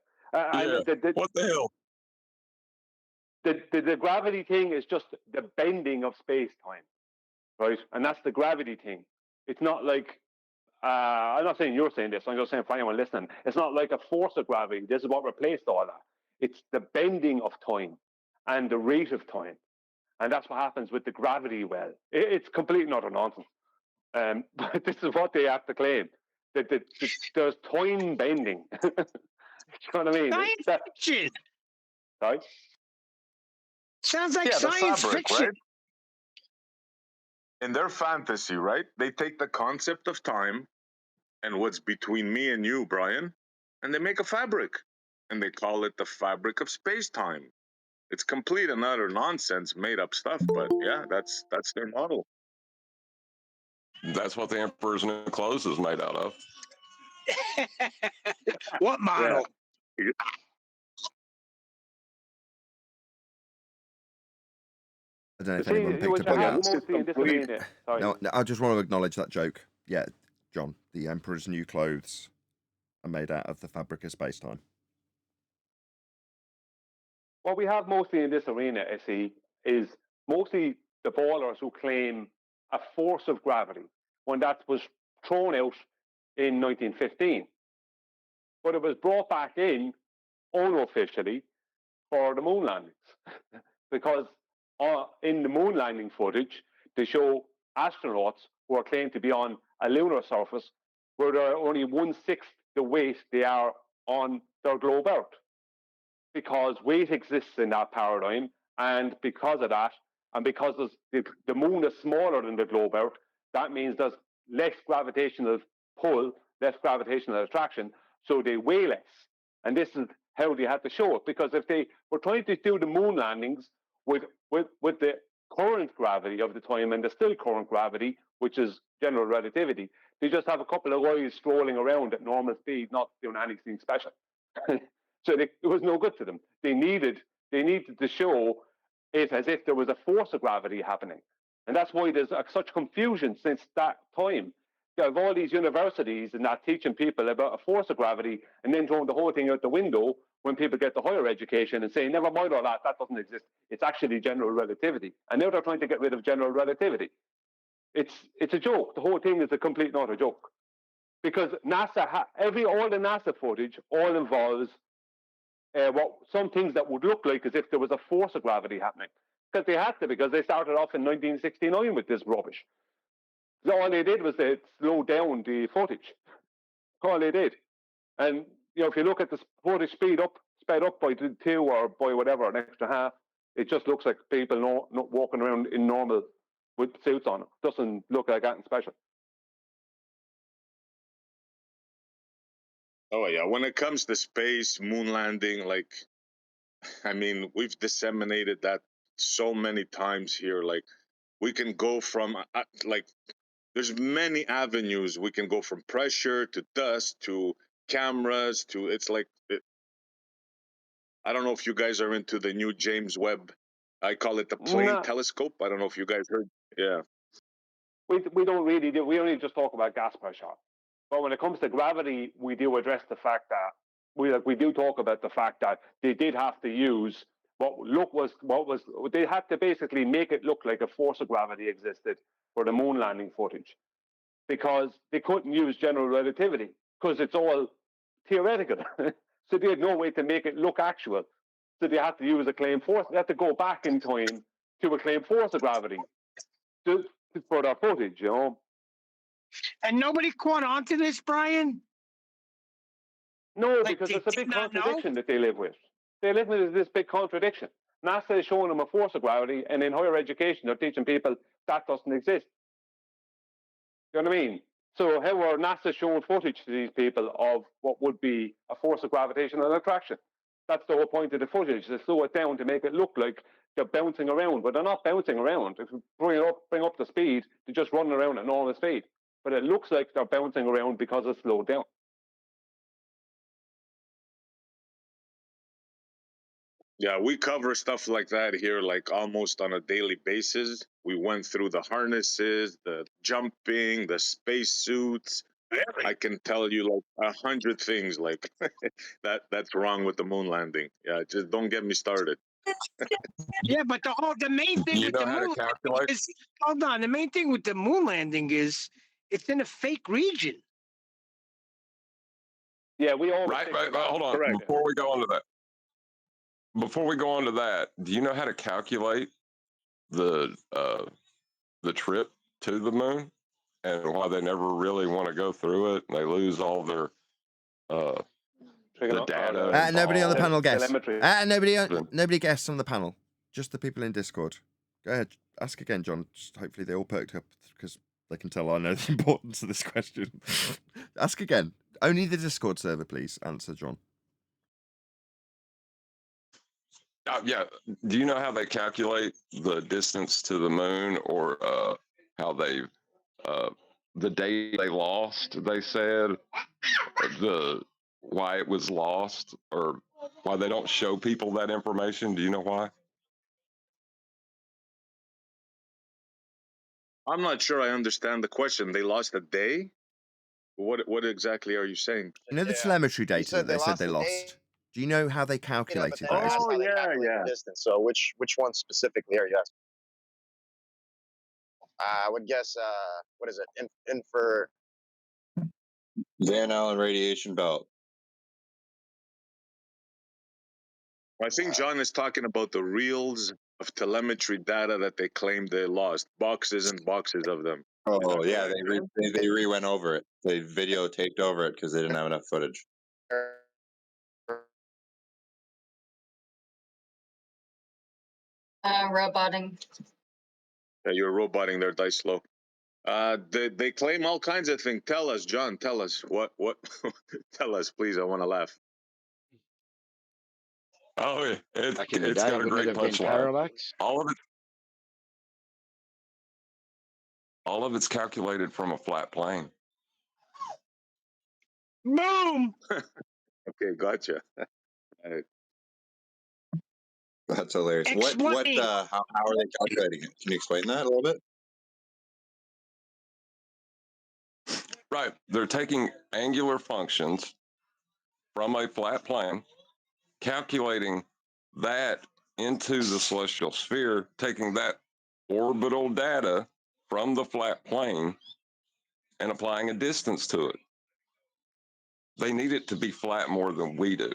What the hell? The gravity thing is just the bending of space-time, right? And that's the gravity thing. It's not like, I'm not saying you're saying this, I'm just saying for anyone listening, it's not like a force of gravity. This is what replaced all that. It's the bending of time and the rate of time. And that's what happens with the gravity well. It's complete and utter nonsense. But this is what they have to claim. That there's time bending. You know what I mean? Science fiction. Right? Sounds like the science fabric, fiction. right? In their fantasy, right? They take the concept of time and what's between me and you, Brian, and they make a fabric. And they call it the fabric of space-time. It's complete and utter nonsense, made up stuff, but yeah, that's their model. That's what the Emperor's New Clothes is made out of. What model? I don't know if anyone picked up on that. No, I just want to acknowledge that joke. Yeah, John, the Emperor's New Clothes are made out of the fabric of space-time. What we have mostly in this arena, SE, is mostly the ballers who claim a force of gravity when that was thrown out in 1915. But it was brought back in unofficially for the moon landings. Because in the moon landing footage, they show astronauts who are claimed to be on a lunar surface where they're only 1/6 the weight they are on their globe Earth. Because weight exists in that paradigm, and because of that, and because the moon is smaller than the globe Earth, that means there's less gravitational pull, less gravitational attraction, so they weigh less. And this is how they had to show it, because if they were trying to do the moon landings with the current gravity of the time and the still current gravity, which is general relativity, they just have a couple of guys strolling around at normal speed, not doing anything special. So it was no good to them. They needed to show it as if there was a force of gravity happening. And that's why there's such confusion since that time. You have all these universities and not teaching people about a force of gravity and then throwing the whole thing out the window when people get to higher education and saying, never mind all that, that doesn't exist. It's actually general relativity. And now they're trying to get rid of general relativity. It's a joke. The whole thing is a complete not a joke. Because NASA, all the NASA footage all involves some things that would look like as if there was a force of gravity happening. Because they had to, because they started off in 1969 with this rubbish. So all they did was they slowed down the footage. All they did. And if you look at the footage sped up by 2 or by whatever, an extra half, it just looks like people not walking around in normal with suits on. It doesn't look like anything special. Oh yeah, when it comes to space, moon landing, we've disseminated that so many times here. Like, we can go from there's many avenues we can go, from pressure to dust to cameras to, it's like I don't know if you guys are into the new James Webb. I call it the plane No, telescope. I don't know if you guys heard. Yeah. we don't really do. We only just talk about gas pressure. But when it comes to gravity, we do address the fact that we do talk about the fact that they did have to use they had to basically make it look like a force of gravity existed for the moon landing footage, because they couldn't use general relativity because it's all theoretical. So they had no way to make it look actual. So they had to use a claim force. They had to go back in time to a claim force of gravity for their footage, you know. And nobody caught on to this, Brian? No, because it's a big contradiction that they live with. They live with this big contradiction. NASA is showing them a force of gravity, and in higher education, they're teaching people that doesn't exist. You know what I mean? So how are NASA showing footage to these people of what would be a force of gravitational attraction? That's the whole point of the footage, to slow it down to make it look like they're bouncing around, but they're not bouncing around. If you bring up the speed, they're just running around at normal speed. But it looks like they're bouncing around because it's slowed down. Yeah, we cover stuff like that here, like almost on a daily basis. We went through the harnesses, the jumping, the space suits. I can tell you like 100 things like that's wrong with the moon landing. Yeah, just don't get me started. Yeah, but the main thing You with know the how to moon calculate? landing is, hold on, the main thing with the moon landing is it's in a fake region. Yeah, we all Right. Hold on. Correct. Before we go on to that, do you know how to calculate the trip to the moon and why they never really want to go through it? And they lose all their the data. Nobody on the panel guess. Telemetry. Nobody guessed on the panel. Just the people in Discord. Go ahead. Ask again, John. Just hopefully they all perked up because they can tell I know the importance of this question. Ask again. Only the Discord server, please. Answer, John. Yeah. Do you know how they calculate the distance to the moon, or how they the day they lost? They said why it was lost, or why they don't show people that information. Do you know why? I'm not sure I understand the question. They lost a day? What exactly are you saying? You know the telemetry data that they said they lost? Do you know how they calculated that? That's how they calculate the distance. So which one specifically are you asking? I would guess what is it? Infer Van Allen radiation belt. I think John is talking about the reels of telemetry data that they claim they lost. Boxes and boxes of them. Oh yeah, they re-went over it. They videotaped over it because they didn't have enough footage. Roboting. Yeah, you're roboting their dice slow. They claim all kinds of things. Tell us, John. Tell us what. Tell us, please. I want to laugh. Oh, it's the got data a wouldn't great have been punchline. parallax. All of it's calculated from a flat plane. Boom. Okay, gotcha. That's hilarious. How are they calculating it? Can you explain that a little bit? Right. They're taking angular functions from a flat plane, calculating that into the celestial sphere, taking that orbital data from the flat plane and applying a distance to it. They need it to be flat more than we do.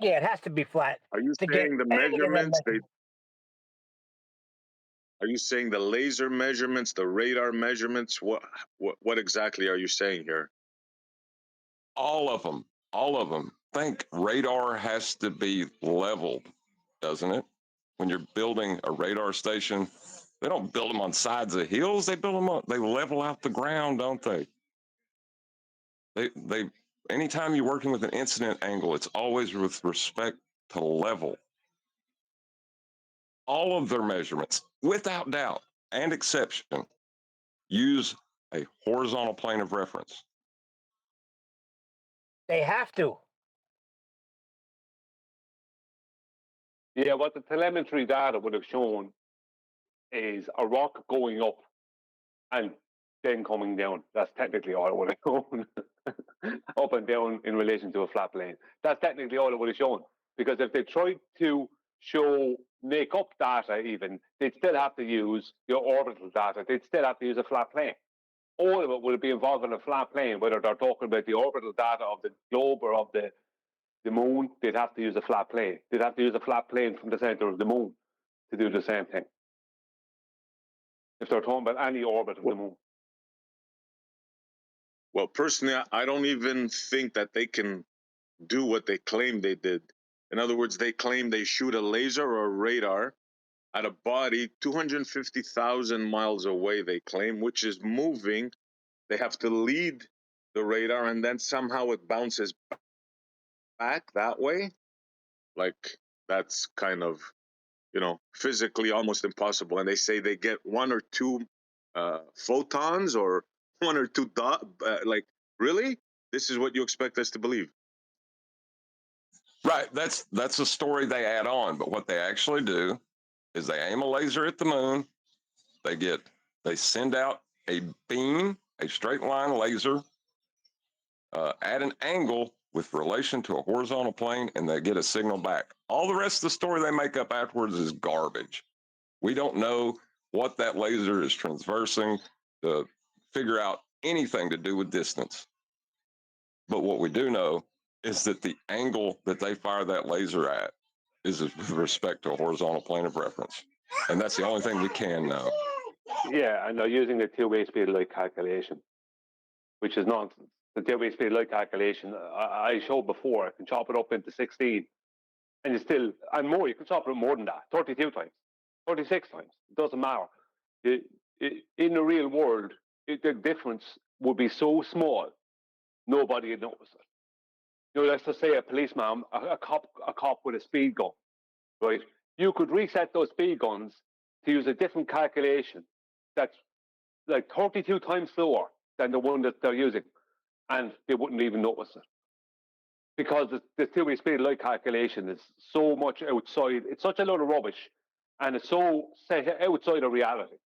Yeah, it has to be flat. Are you to saying get the any of them measurements? measurements. Are you saying the laser measurements, the radar measurements? What exactly are you saying here? All of them. All of them. Think radar has to be leveled, doesn't it? When you're building a radar station, they don't build them on sides of hills. They build them up. They level out the ground, don't they? They. Anytime you're working with an incident angle, it's always with respect to level. all of their measurements, without doubt and exception, use a horizontal plane of reference. They have to. Yeah, what the telemetry data would have shown is a rock going up and then coming down. That's technically all it would have shown. Up and down in relation to a flat plane. That's technically all it would have shown. Because if they tried to make up data even, they'd still have to use your orbital data. They'd still have to use a flat plane. All of it would be involved in a flat plane, whether they're talking about the orbital data of the globe or of the moon, they'd have to use a flat plane. They'd have to use a flat plane from the center of the moon to do the same thing. If they're talking about any orbit of the moon. Well, personally, I don't even think that they can do what they claim they did. In other words, they claim they shoot a laser or a radar at a body 250,000 miles away, they claim, which is moving. They have to lead the radar and then somehow it bounces back that way. Like, that's kind of, physically almost impossible. And they say they get one or two photons or one or two like, really? This is what you expect us to believe? Right, that's a story they add on, but what they actually do is they aim a laser at the moon. They send out a beam, a straight line laser, at an angle with relation to a horizontal plane, and they get a signal back. All the rest of the story they make up afterwards is garbage. We don't know what that laser is transversing to figure out anything to do with distance. But what we do know is that the angle that they fire that laser at is with respect to a horizontal plane of reference. And that's the only thing we can know. Yeah, and they're using the two-way speed of light calculation, which is nonsense. The two-way speed of light calculation, I showed before, I can chop it up into 16, and and more, you can chop it up more than that, 32 times, 36 times, it doesn't matter. In the real world, the difference would be so small, nobody would notice it. Let's just say a policeman, a cop with a speed gun, right? You could reset those speed guns to use a different calculation that's like 32 times slower than the one that they're using, and they wouldn't even notice it. Because the two-way speed of light calculation is so much outside, it's such a lot of rubbish, and it's so set outside of reality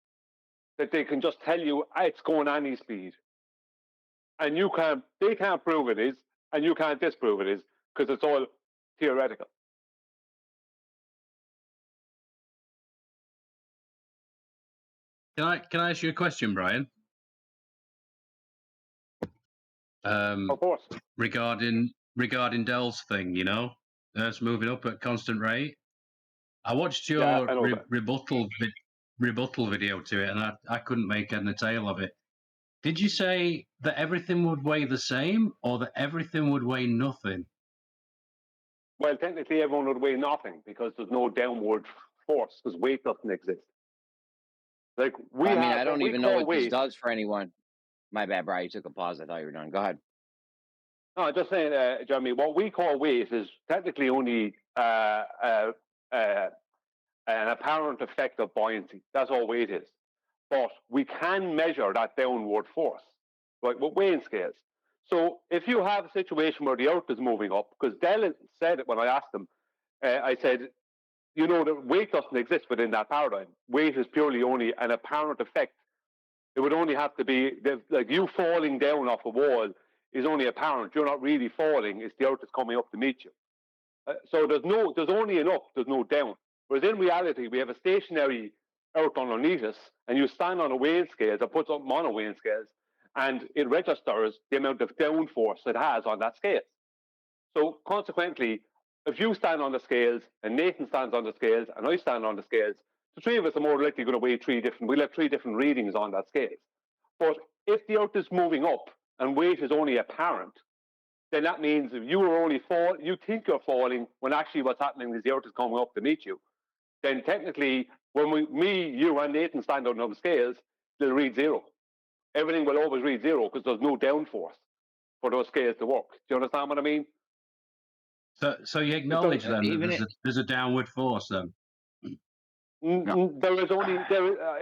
that they can just tell you it's going any speed. And they can't prove it is, and you can't disprove it is, because it's all theoretical. Can I ask you a question, Brian? Of course. Regarding Dell's thing, Earth's moving up at constant rate. I watched your rebuttal video to it, and I couldn't make head nor tail of it. Did you say that everything would weigh the same, or that everything would weigh nothing? Well, technically, everyone would weigh nothing because there's no downward force, because weight doesn't exist. Like I don't even know what this does for anyone. My bad, Brian. You took a pause. I thought you were done. Go ahead. No, just saying, Jeremy, what we call weight is technically only an apparent effect of buoyancy. That's all weight is. But we can measure that downward force, right, with weighing scales. So if you have a situation where the Earth is moving up, because Dell said it when I asked him, I said, that weight doesn't exist within that paradigm. Weight is purely only an apparent effect. It would only have to be, like you falling down off a wall is only apparent. You're not really falling. It's the Earth is coming up to meet you. So there's only an up, there's no down. Whereas in reality, we have a stationary Earth underneath us, and you stand on a weighing scale that puts something on a weighing scale, and it registers the amount of downforce it has on that scale. So consequently, if you stand on the scales, and Nathan stands on the scales, and I stand on the scales, the three of us are more likely going to weigh we'll have three different readings on that scale. But if the Earth is moving up and weight is only apparent, then that means if you think you're falling when actually what's happening is the Earth is coming up to meet you, then technically when you and Nathan stand on the scales, they'll read zero. Everything will always read zero because there's no downforce for those scales to work. Do you understand what I mean? So you acknowledge then that there's a downward force then? There is only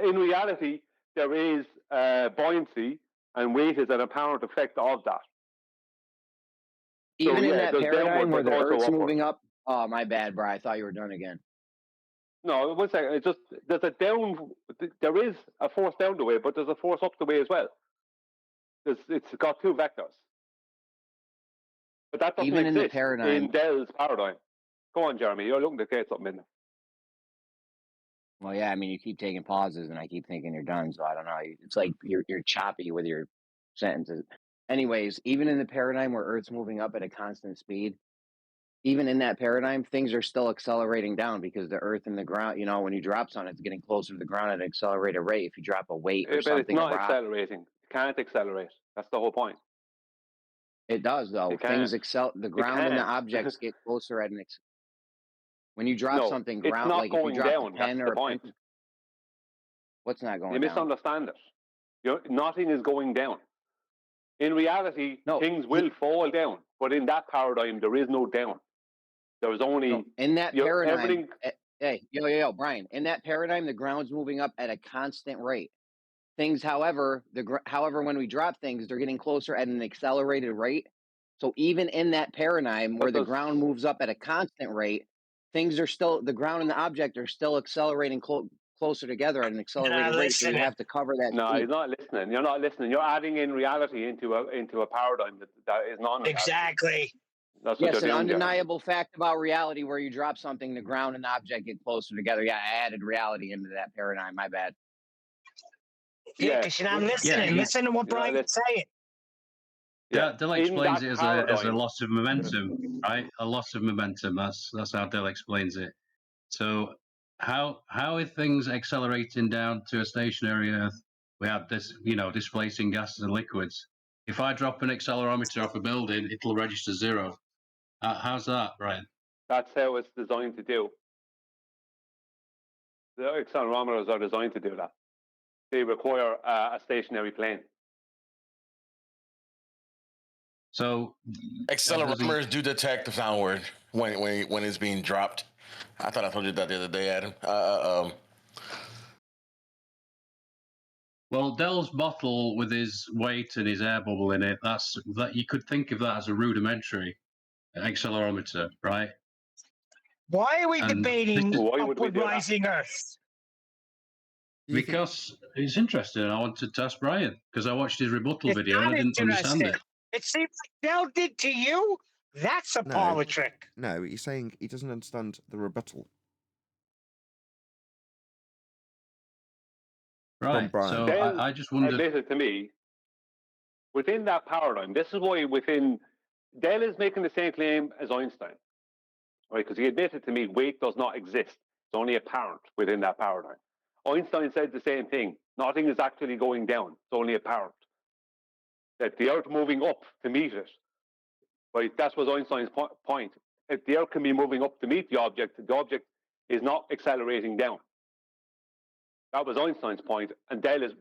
in reality there is buoyancy, and weight is an apparent effect of that. Even in yeah, that paradigm where the also Earth's upward. moving up. Oh, my bad, bro. I thought you were done again. No, 1 second. It's just there's a down. There is a force down the way, but there's a force up the way as well. It's got two vectors. But that doesn't Even in the exist paradigm. in Dell's paradigm. Go on, Jeremy. You're looking to get something in there. Well, yeah. I mean, you keep taking pauses, and I keep thinking you're done. So I don't know. It's like you're choppy with your sentences. Anyways, even in the paradigm where Earth's moving up at a constant speed, even in that paradigm, things are still accelerating down because the Earth and the ground. You know, when you drop something, it's getting closer to the ground at an accelerated rate. If you drop a weight or But something, it's not a rock, accelerating. It can't accelerate. That's the whole point. it does though. It Things can't. the ground and the can't. objects get closer at an. When you drop No, something it's ground, not like if you going drop a down. That's pen the or a point. pencil, what's not You going down? misunderstand it. Nothing is going down. In reality, things will fall down. But in that paradigm, there is no down. There's only in that paradigm. everything. Hey, yo, Brian. In that paradigm, the ground's moving up at a constant rate. Things, however, when we drop things, they're getting closer at an accelerated rate. So even in that paradigm where the ground moves up at a constant rate, things are still, the ground and the object are still accelerating closer together at an accelerated rate. So you have to cover that. No, speed. he's not listening. You're not listening. You're adding in reality into a paradigm that is non-reality. Exactly. That's what Yes, an you're doing, Jeremy. undeniable fact about reality where you drop something, the ground and the object get closer together. Yeah, I added reality into that paradigm. My bad. Yeah, because you're not listening. Listen to what Brian's saying. Dell explains it as a loss of momentum, right? A loss of momentum. That's how Dell explains it. So how are things accelerating down to a stationary Earth? We have this, displacing gases and liquids. If I drop an accelerometer off a building, it'll register 0. How's that, Brian? That's how it's designed to do. The accelerometers are designed to do that. They require a stationary plane. So accelerometers do detect downward when it's being dropped. I thought I told you that the other day, Adam. Well, Dell's bottle with his weight and his air bubble in it, that you could think of that as a rudimentary accelerometer, right? Why are we debating upward rising Earth? Because it's interesting. I wanted to ask Brian because I watched his rebuttal video and I didn't understand it. It seems like Dell did to you. That's a parlor trick. No, he's saying he doesn't understand the rebuttal. Right. So I just wondered. Admitted to me, within that paradigm, this is why Dell is making the same claim as Einstein, right? Because he admitted to me weight does not exist. It's only apparent within that paradigm. Einstein said the same thing. Nothing is actually going down. It's only apparent. That the Earth moving up to meet it, right? That was Einstein's point. If the Earth can be moving up to meet the object is not accelerating down. That was Einstein's point, and Dell is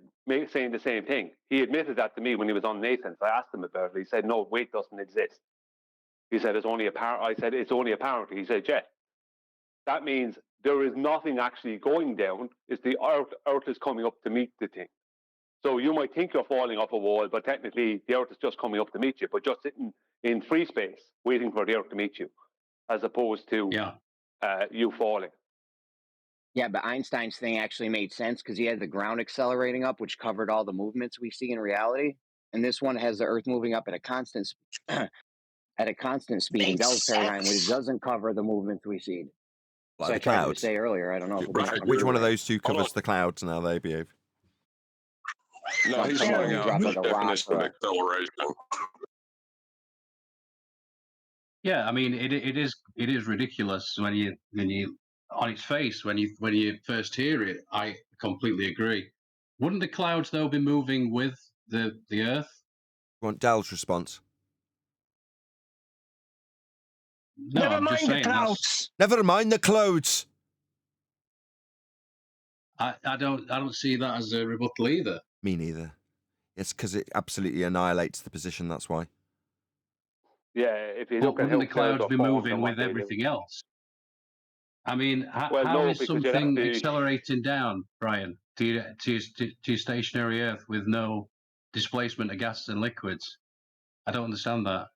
saying the same thing. He admitted that to me when he was on Nathan's. I asked him about it. He said, no, weight doesn't exist. He said, it's only apparent. I said, it's only apparent. He said, yeah. That means there is nothing actually going down. It's the Earth is coming up to meet the thing. So you might think you're falling off a wall, but technically the Earth is just coming up to meet you, but just sitting in free space, waiting for the Earth to meet you, as opposed to you falling. Yeah, but Einstein's thing actually made sense because he had the ground accelerating up, which covered all the movements we see in reality. And this one has the Earth moving up at a constant speed in Dell's paradigm, which doesn't cover the movements we see. Like so the I tried to clouds. say earlier. I don't know. Which one of those two covers the clouds and how they behave? No, he's showing out the definition of acceleration. Yeah, I mean it is ridiculous when you on its face when you first hear it. I completely agree. Wouldn't the clouds though be moving with the Earth? Want Dell's response? No, Never I'm mind just saying the clouds. Never mind the clouds. I don't see that as a rebuttal either. Me neither. It's because it absolutely annihilates the position. That's why. Yeah, if you But look at wouldn't how the clouds be formed moving and what with they do. everything else? I mean, Well, how no, is because you'd have something to. accelerating down, Brian, to stationary Earth with no displacement of gases and liquids? I don't understand that.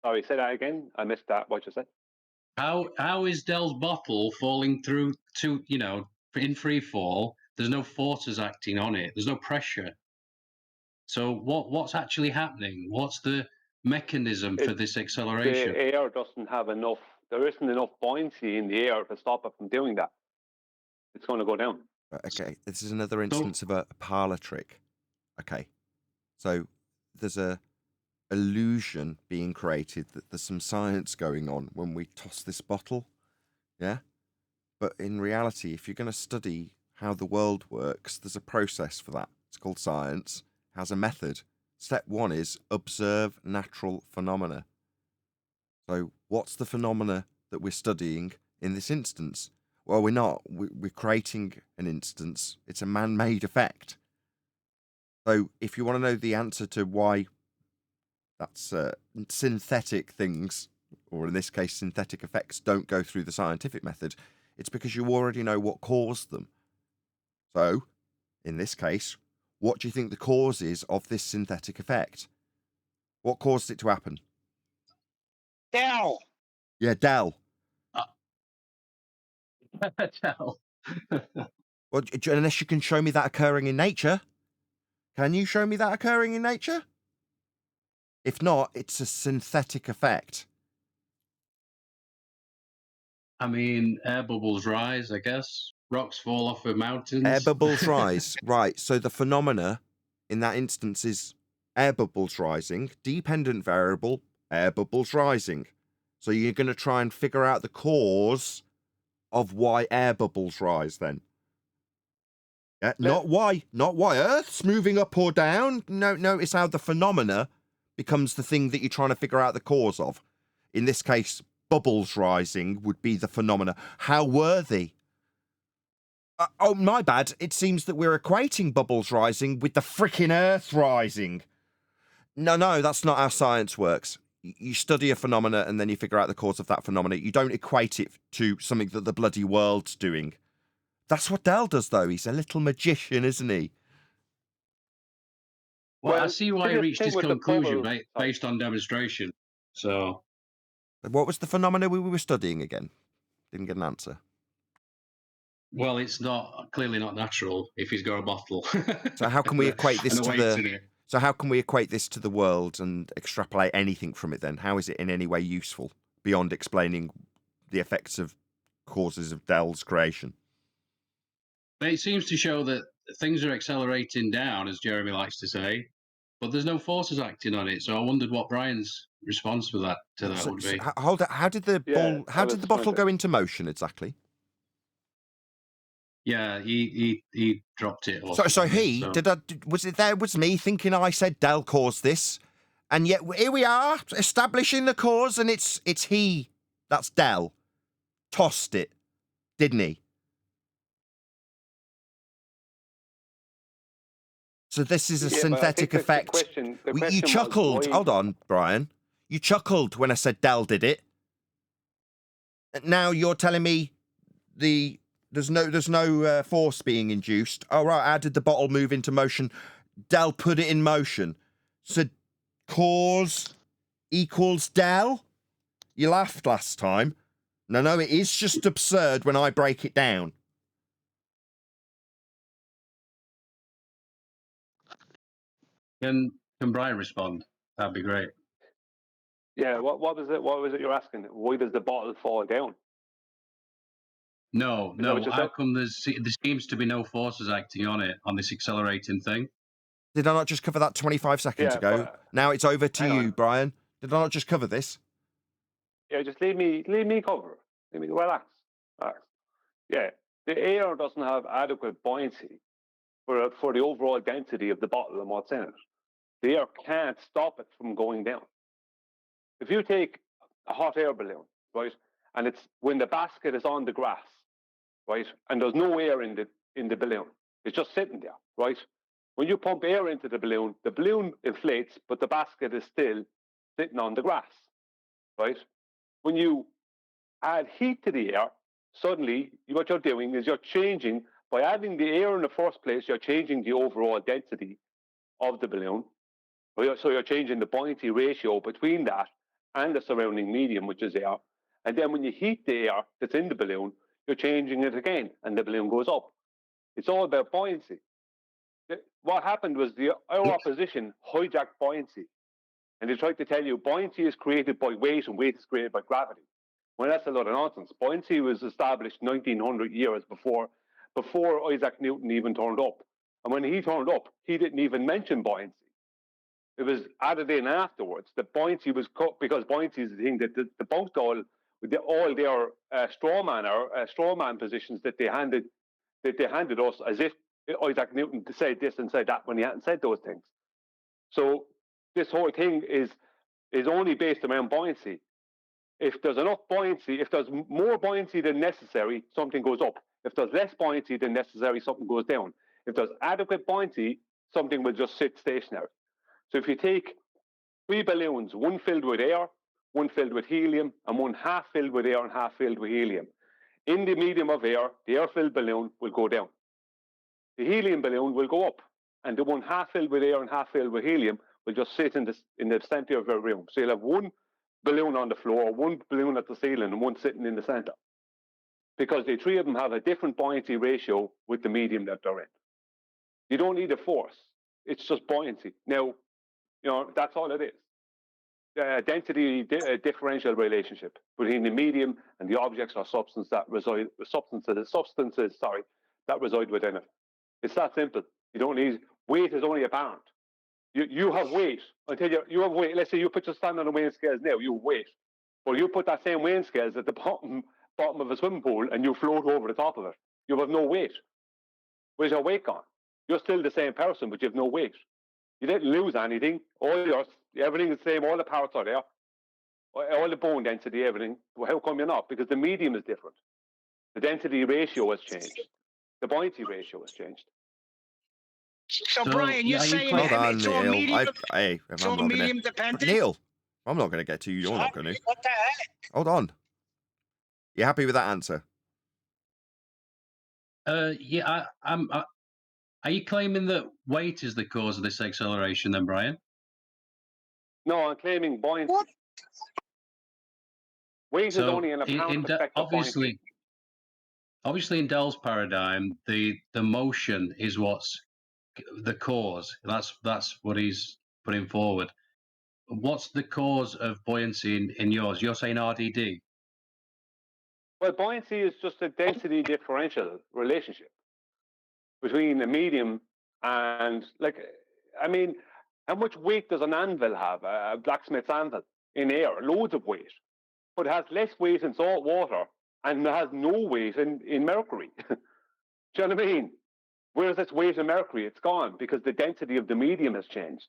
Sorry, say that again. I missed that. What you said? How is Dell's bottle falling through to, in free fall? There's no forces acting on it. There's no pressure. So what's actually happening? What's the mechanism for this acceleration? The air doesn't have enough. There isn't enough buoyancy in the air to stop it from doing that. It's going to go down. Okay, this is another instance of a parlor trick. Okay, so there's a illusion being created that there's some science going on when we toss this bottle, yeah? But in reality, if you're going to study how the world works, there's a process for that. It's called science, has a method. Step one is observe natural phenomena. So what's the phenomena that we're studying in this instance? Well, we're not. We're creating an instance. It's a man-made effect. So if you want to know the answer to why that's synthetic things, or in this case, synthetic effects, don't go through the scientific method, it's because you already know what caused them. So, in this case, what do you think the cause is of this synthetic effect? What caused it to happen? Dell. Yeah, Dell. Dell. Well, unless you can show me that occurring in nature. Can you show me that occurring in nature? If not, it's a synthetic effect. I mean, air bubbles rise, I guess. Rocks fall off of mountains. Air bubbles rise. Right. So the phenomena in that instance is air bubbles rising, dependent variable, air bubbles rising. So you're going to try and figure out the cause of why air bubbles rise then. Yeah, not why Earth's moving up or down. No, it's how the phenomena becomes the thing that you're trying to figure out the cause of. In this case, bubbles rising would be the phenomena. How were they? Oh, my bad. It seems that we're equating bubbles rising with the frickin' Earth rising. No, that's not how science works. You study a phenomena and then you figure out the cause of that phenomena. You don't equate it to something that the bloody world's doing. That's what Dell does, though. He's a little magician, isn't he? Well, I see why he reached his conclusion based on demonstration. So, what was the phenomena we were studying again? Didn't get an answer. Well, it's clearly not natural if he's got a bottle. So how can we equate this to the? So how can we equate this to the world and extrapolate anything from it? Then how is it in any way useful beyond explaining the effects of causes of Dell's creation? But it seems to show that things are accelerating down, as Jeremy likes to say, but there's no forces acting on it. So I wondered what Brian's response to that would be. Hold on. How did the ball? How did the bottle go into motion exactly? Yeah, he dropped it. So was me thinking I said Dell caused this, and yet here we are establishing the cause, and it's he, that's Dell, tossed it, didn't he? So this is a synthetic effect. You chuckled. Hold on, Brian. You chuckled when I said Dell did it. Now you're telling me there's no force being induced. Oh, right. How did the bottle move into motion? Dell put it in motion. So cause equals Dell? You laughed last time. No, it is just absurd when I break it down. Can Brian respond? That'd be great. Yeah, what was it? What was it you're asking? Why does the bottle fall down? No. How come there seems to be no forces acting on it, on this accelerating thing? Did I not just cover that 25 seconds ago? Now it's over to you, Brian. Did I not just cover this? Yeah, just leave me cover. Leave me relax. Yeah, the air doesn't have adequate buoyancy for the overall density of the bottle and what's in it. The air can't stop it from going down. If you take a hot air balloon, right, and it's when the basket is on the grass, right, and there's no air in the balloon, it's just sitting there, right. When you pump air into the balloon inflates, but the basket is still sitting on the grass, right. When you add heat to the air, suddenly what you're doing is you're changing, by adding the air in the first place, you're changing the overall density of the balloon. So you're changing the buoyancy ratio between that and the surrounding medium, which is air. And then when you heat the air that's in the balloon, you're changing it again, and the balloon goes up. It's all about buoyancy. What happened was our opposition hijacked buoyancy. And they tried to tell you buoyancy is created by weight and weight is created by gravity. Well, that's a lot of nonsense. Buoyancy was established 1900 years before Isaac Newton even turned up. And when he turned up, he didn't even mention buoyancy. It was added in afterwards. The buoyancy was cut because buoyancy is the thing that debunked all their straw man positions that they handed us as if Isaac Newton said this and said that when he hadn't said those things. So this whole thing is only based around buoyancy. If there's enough buoyancy, if there's more buoyancy than necessary, something goes up. If there's less buoyancy than necessary, something goes down. If there's adequate buoyancy, something will just sit stationary. So if you take 3 balloons, one filled with air, one filled with helium, and one half filled with air and half filled with helium, in the medium of air, the air-filled balloon will go down. The helium balloon will go up, and the one half filled with air and half filled with helium will just sit in the center of your room. So you'll have one balloon on the floor, one balloon at the ceiling, and one sitting in the center. Because the 3 of them have a different buoyancy ratio with the medium that they're in. You don't need a force. It's just buoyancy. Now, that's all it is. Density differential relationship between the medium and the objects or substances that reside within it. It's that simple. You don't need weight is only apparent. You have weight until you have weight. Let's say you put your stand on the weighing scales now. You have weight, but you put that same weighing scales at the bottom of a swimming pool and you float over the top of it. You have no weight. Where's your weight gone? You're still the same person, but you have no weight. You didn't lose anything. Everything is the same. All the parts are there. All the bone density, everything. Well, how come you're not? Because the medium is different. The density ratio has changed. The buoyancy ratio has changed. So Brian, you're saying hold on, it's all Neil. medium, It's all medium dependent? Neil, I'm not going to get to you. You're not going to. What the heck? Hold on. You happy with that answer? Yeah, are you claiming that weight is the cause of this acceleration then, Brian? No, I'm claiming buoyancy. What? Weight is only an apparent effect of buoyancy. Obviously, in Dell's paradigm, the motion is what's the cause. That's what he's putting forward. What's the cause of buoyancy in yours? You're saying RDD? Well, buoyancy is just a density differential relationship between the medium and, how much weight does an anvil have, a blacksmith's anvil, in air? Loads of weight. But it has less weight in salt water and it has no weight in mercury. Do you know what I mean? Whereas its weight in mercury, it's gone because the density of the medium has changed.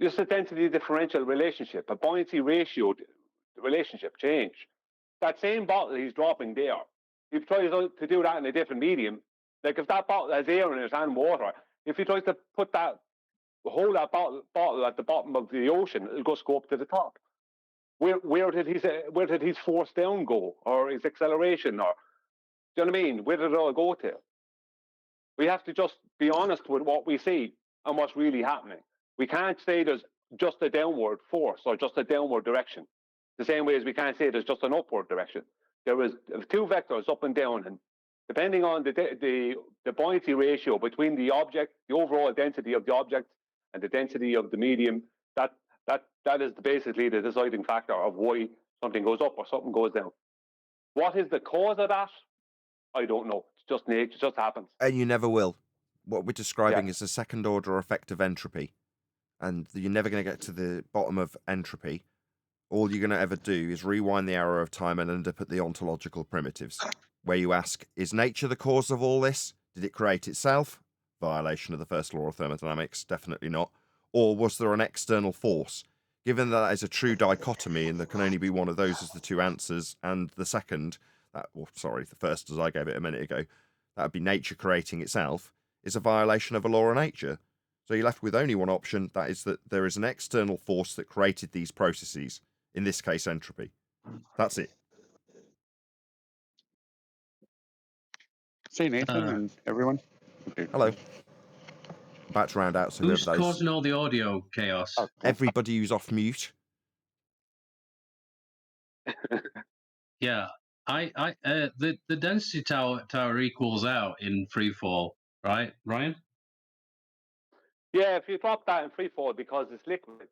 Just a density differential relationship, a buoyancy ratio relationship change. That same bottle he's dropping there, if he tries to do that in a different medium, like if that bottle has air in it and water, if he tries to hold that bottle at the bottom of the ocean, it'll just go up to the top. Where did his force down go, or his acceleration, or do you know what I mean? Where did it all go to? We have to just be honest with what we see and what's really happening. We can't say there's just a downward force or just a downward direction, the same way as we can't say there's just an upward direction. There is 2 vectors up and down, and depending on the buoyancy ratio between the object, the overall density of the object, and the density of the medium, that is basically the deciding factor of why something goes up or something goes down. What is the cause of that? I don't know. It's just nature. It just happens. And you never will. What we're describing is a second order effect of entropy. And you're never going to get to the bottom of entropy. All you're going to ever do is rewind the arrow of time and end up at the ontological primitives, where you ask, is nature the cause of all this? Did it create itself? Violation of the first law of thermodynamics, definitely not. Or was there an external force? Given that is a true dichotomy and there can only be one of those as the 2 answers, and the second, the first as I gave it a minute ago, that would be nature creating itself, is a violation of a law of nature. So you're left with only one option, that is that there is an external force that created these processes, in this case entropy. That's it. Say Nathan and everyone. Okay. Hello. About to round out. So Who's whoever those. causing all the audio chaos? Oh, Everybody who's off mute. Yeah, the density tower equals out in free fall, right, Ryan? Yeah, if you drop that in free fall because it's liquids,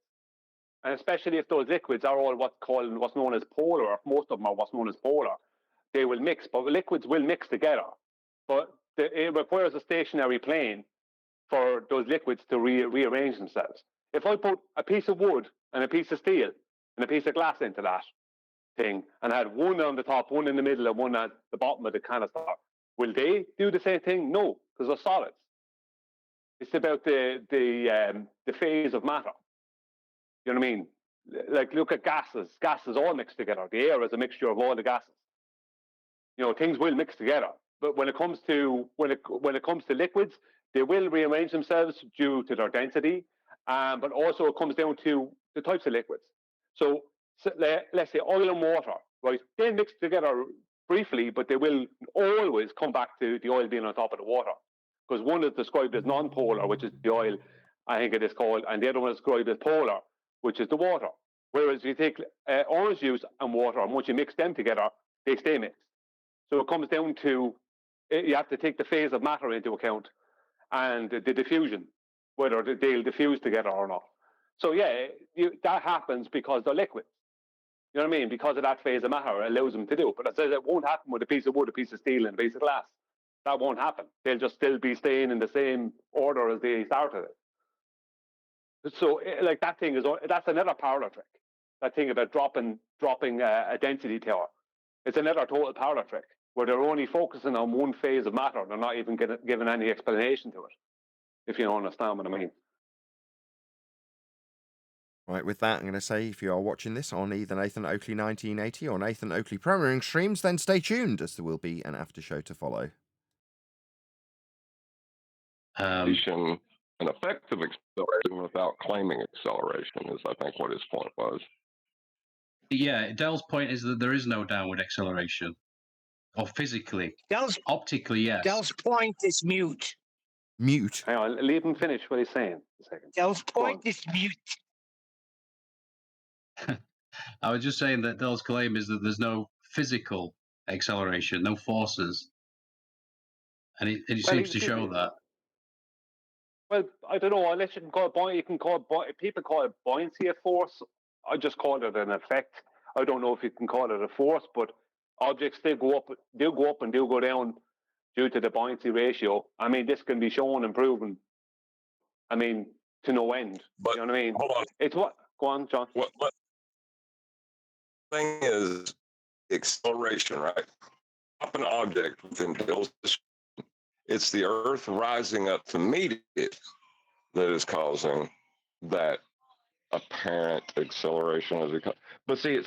and especially if those liquids are all what's known as polar, or most of them are what's known as polar, they will mix. But liquids will mix together. But it requires a stationary plane for those liquids to rearrange themselves. If I put a piece of wood and a piece of steel and a piece of glass into that thing and had one on the top, one in the middle, and one at the bottom of the canister, will they do the same thing? No, because they're solids. It's about the phase of matter. You know what I mean? Like, look at gases. Gases all mix together. The air is a mixture of all the gases. You know, things will mix together. But when it comes to liquids, they will rearrange themselves due to their density. But also it comes down to the types of liquids. So let's say oil and water, right? They mix together briefly, but they will always come back to the oil being on top of the water. Because one is described as non-polar, which is the oil, I think it is called, and the other one is described as polar, which is the water. Whereas you take orange juice and water, and once you mix them together, they stay mixed. So it comes down to, you have to take the phase of matter into account and the diffusion, whether they'll diffuse together or not. So yeah, that happens because they're liquids. You know what I mean? Because of that phase of matter, it allows them to do. But it says it won't happen with a piece of wood, a piece of steel, and a piece of glass. That won't happen. They'll just still be staying in the same order as they started it. So, like, that's another parlor trick. That thing about dropping a density tower. It's another total parlor trick where they're only focusing on one phase of matter. They're not even giving any explanation to it, if you understand what I mean. Right, with that, I'm going to say if you are watching this on either Nathan Oakley 1980 or Nathan Oakley Premiering streams, then stay tuned, as there will be an after show to follow. An effective acceleration without claiming acceleration is, I think, what his point was. Yeah, Dell's point is that there is no downward acceleration, or physically. Optically, yes. Dell's point is mute. Mute? Hang on, leave him finish what he's saying. A second. Dell's point is mute. I was just saying that Dell's claim is that there's no physical acceleration, no forces. And it seems to show that. Well, I don't know. Unless you can call it people call it buoyancy a force. I just call it an effect. I don't know if you can call it a force, but objects they'll go up and they'll go down due to the buoyancy ratio. I mean, this can be shown and proven. I mean, to no end. But you know what I mean? Hold on. It's what? Go on, John. What thing is acceleration, right? Up an object within Dell's description. It's the Earth rising up to meet it that is causing that apparent acceleration, as we call it. But see,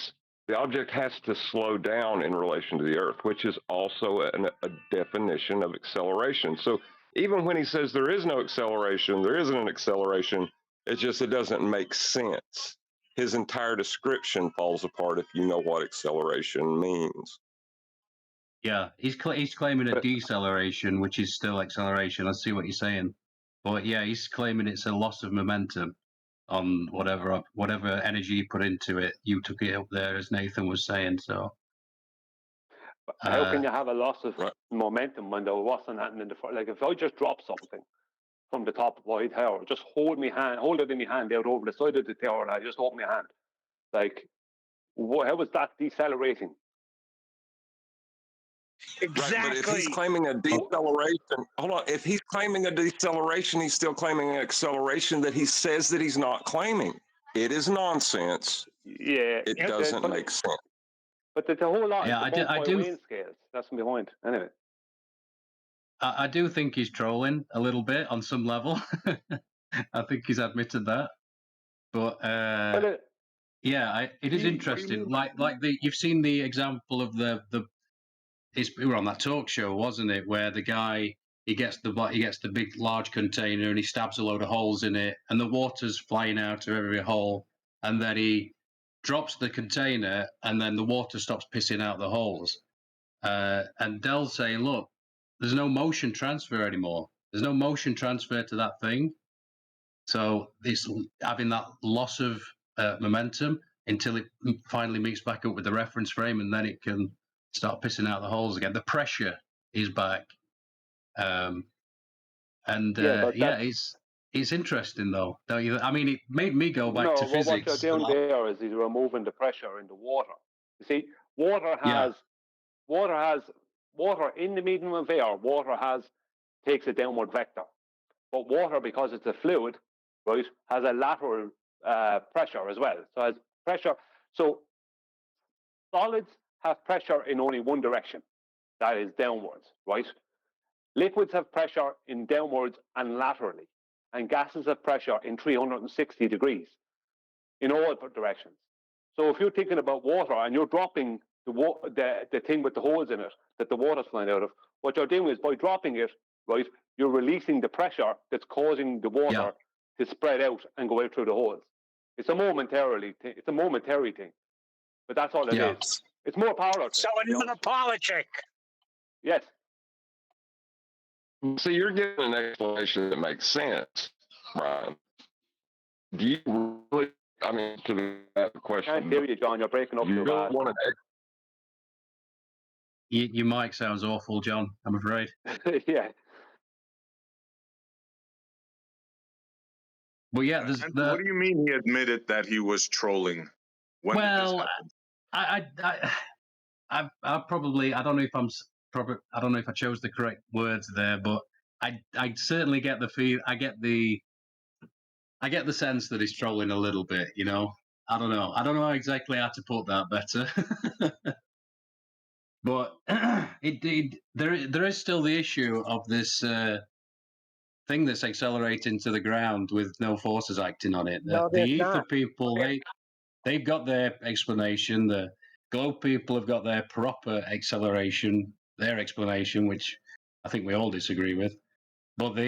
the object has to slow down in relation to the Earth, which is also a definition of acceleration. So even when he says there is no acceleration, there isn't an acceleration. It doesn't make sense. His entire description falls apart if you know what acceleration means. Yeah, he's claiming a deceleration, which is still acceleration. I see what you're saying. But yeah, he's claiming it's a loss of momentum on whatever energy you put into it. You took it up there, as Nathan was saying. So how can you have a loss of momentum when there wasn't that in the front? Like, if I just drop something from the top of my tower, just hold it in my hand out over the side of the tower, and I just hold my hand. Like, how was that decelerating? Exactly. Right, but if he's claiming a deceleration, hold on. If he's claiming a deceleration, he's still claiming an acceleration that he says that he's not claiming. It is nonsense. Yeah, it doesn't make sense. But the whole lot Yeah, is I do. Wayne scales. That's my point. Anyway, I do think he's trolling a little bit on some level. I think he's admitted that. But yeah, it is interesting. You've seen the example of we were on that talk show, wasn't it, where the guy he gets the big large container and he stabs a load of holes in it, and the water's flying out of every hole, and then he drops the container, and then the water stops pissing out the holes. And Dell's saying, look, there's no motion transfer anymore. There's no motion transfer to that thing. So it's having that loss of momentum until it finally meets back up with the reference frame, and then it can start pissing out the holes again. The pressure is back. It's interesting though. Don't you? I mean, it made me go back to physics. What you're doing there is you're removing the pressure in the water. You see, water in the medium of air. Water takes a downward vector, but water, because it's a fluid, right, has a lateral pressure as well. So has pressure. So solids have pressure in only one direction, that is downwards, right? Liquids have pressure in downwards and laterally, and gases have pressure in 360 degrees in all directions. So if you're thinking about water and you're dropping the thing with the holes in it that the water's flying out of, what you're doing is, by dropping it, right, you're releasing the pressure that's causing the water to spread out and go out through the holes. It's a momentary thing, but that's all it is. It's more power. So another parlor trick. Yes. So you're giving an explanation that makes sense, Brian. Do you really? I mean, to that question. I can't hear you, John. You're breaking up. You really want Your mic sounds awful, John. I'm afraid. Yeah. But yeah, what do you mean he admitted that he was trolling? When did this happen? I probably, I don't know if I chose the correct words there, but I certainly get the I get the sense that he's trolling a little bit. You know, I don't know exactly how to put that better. But there is still the issue of this thing that's accelerating to the ground with no forces acting on it. The ether people, they've got their explanation. The globe people have got their proper acceleration, their explanation, which I think we all disagree with. But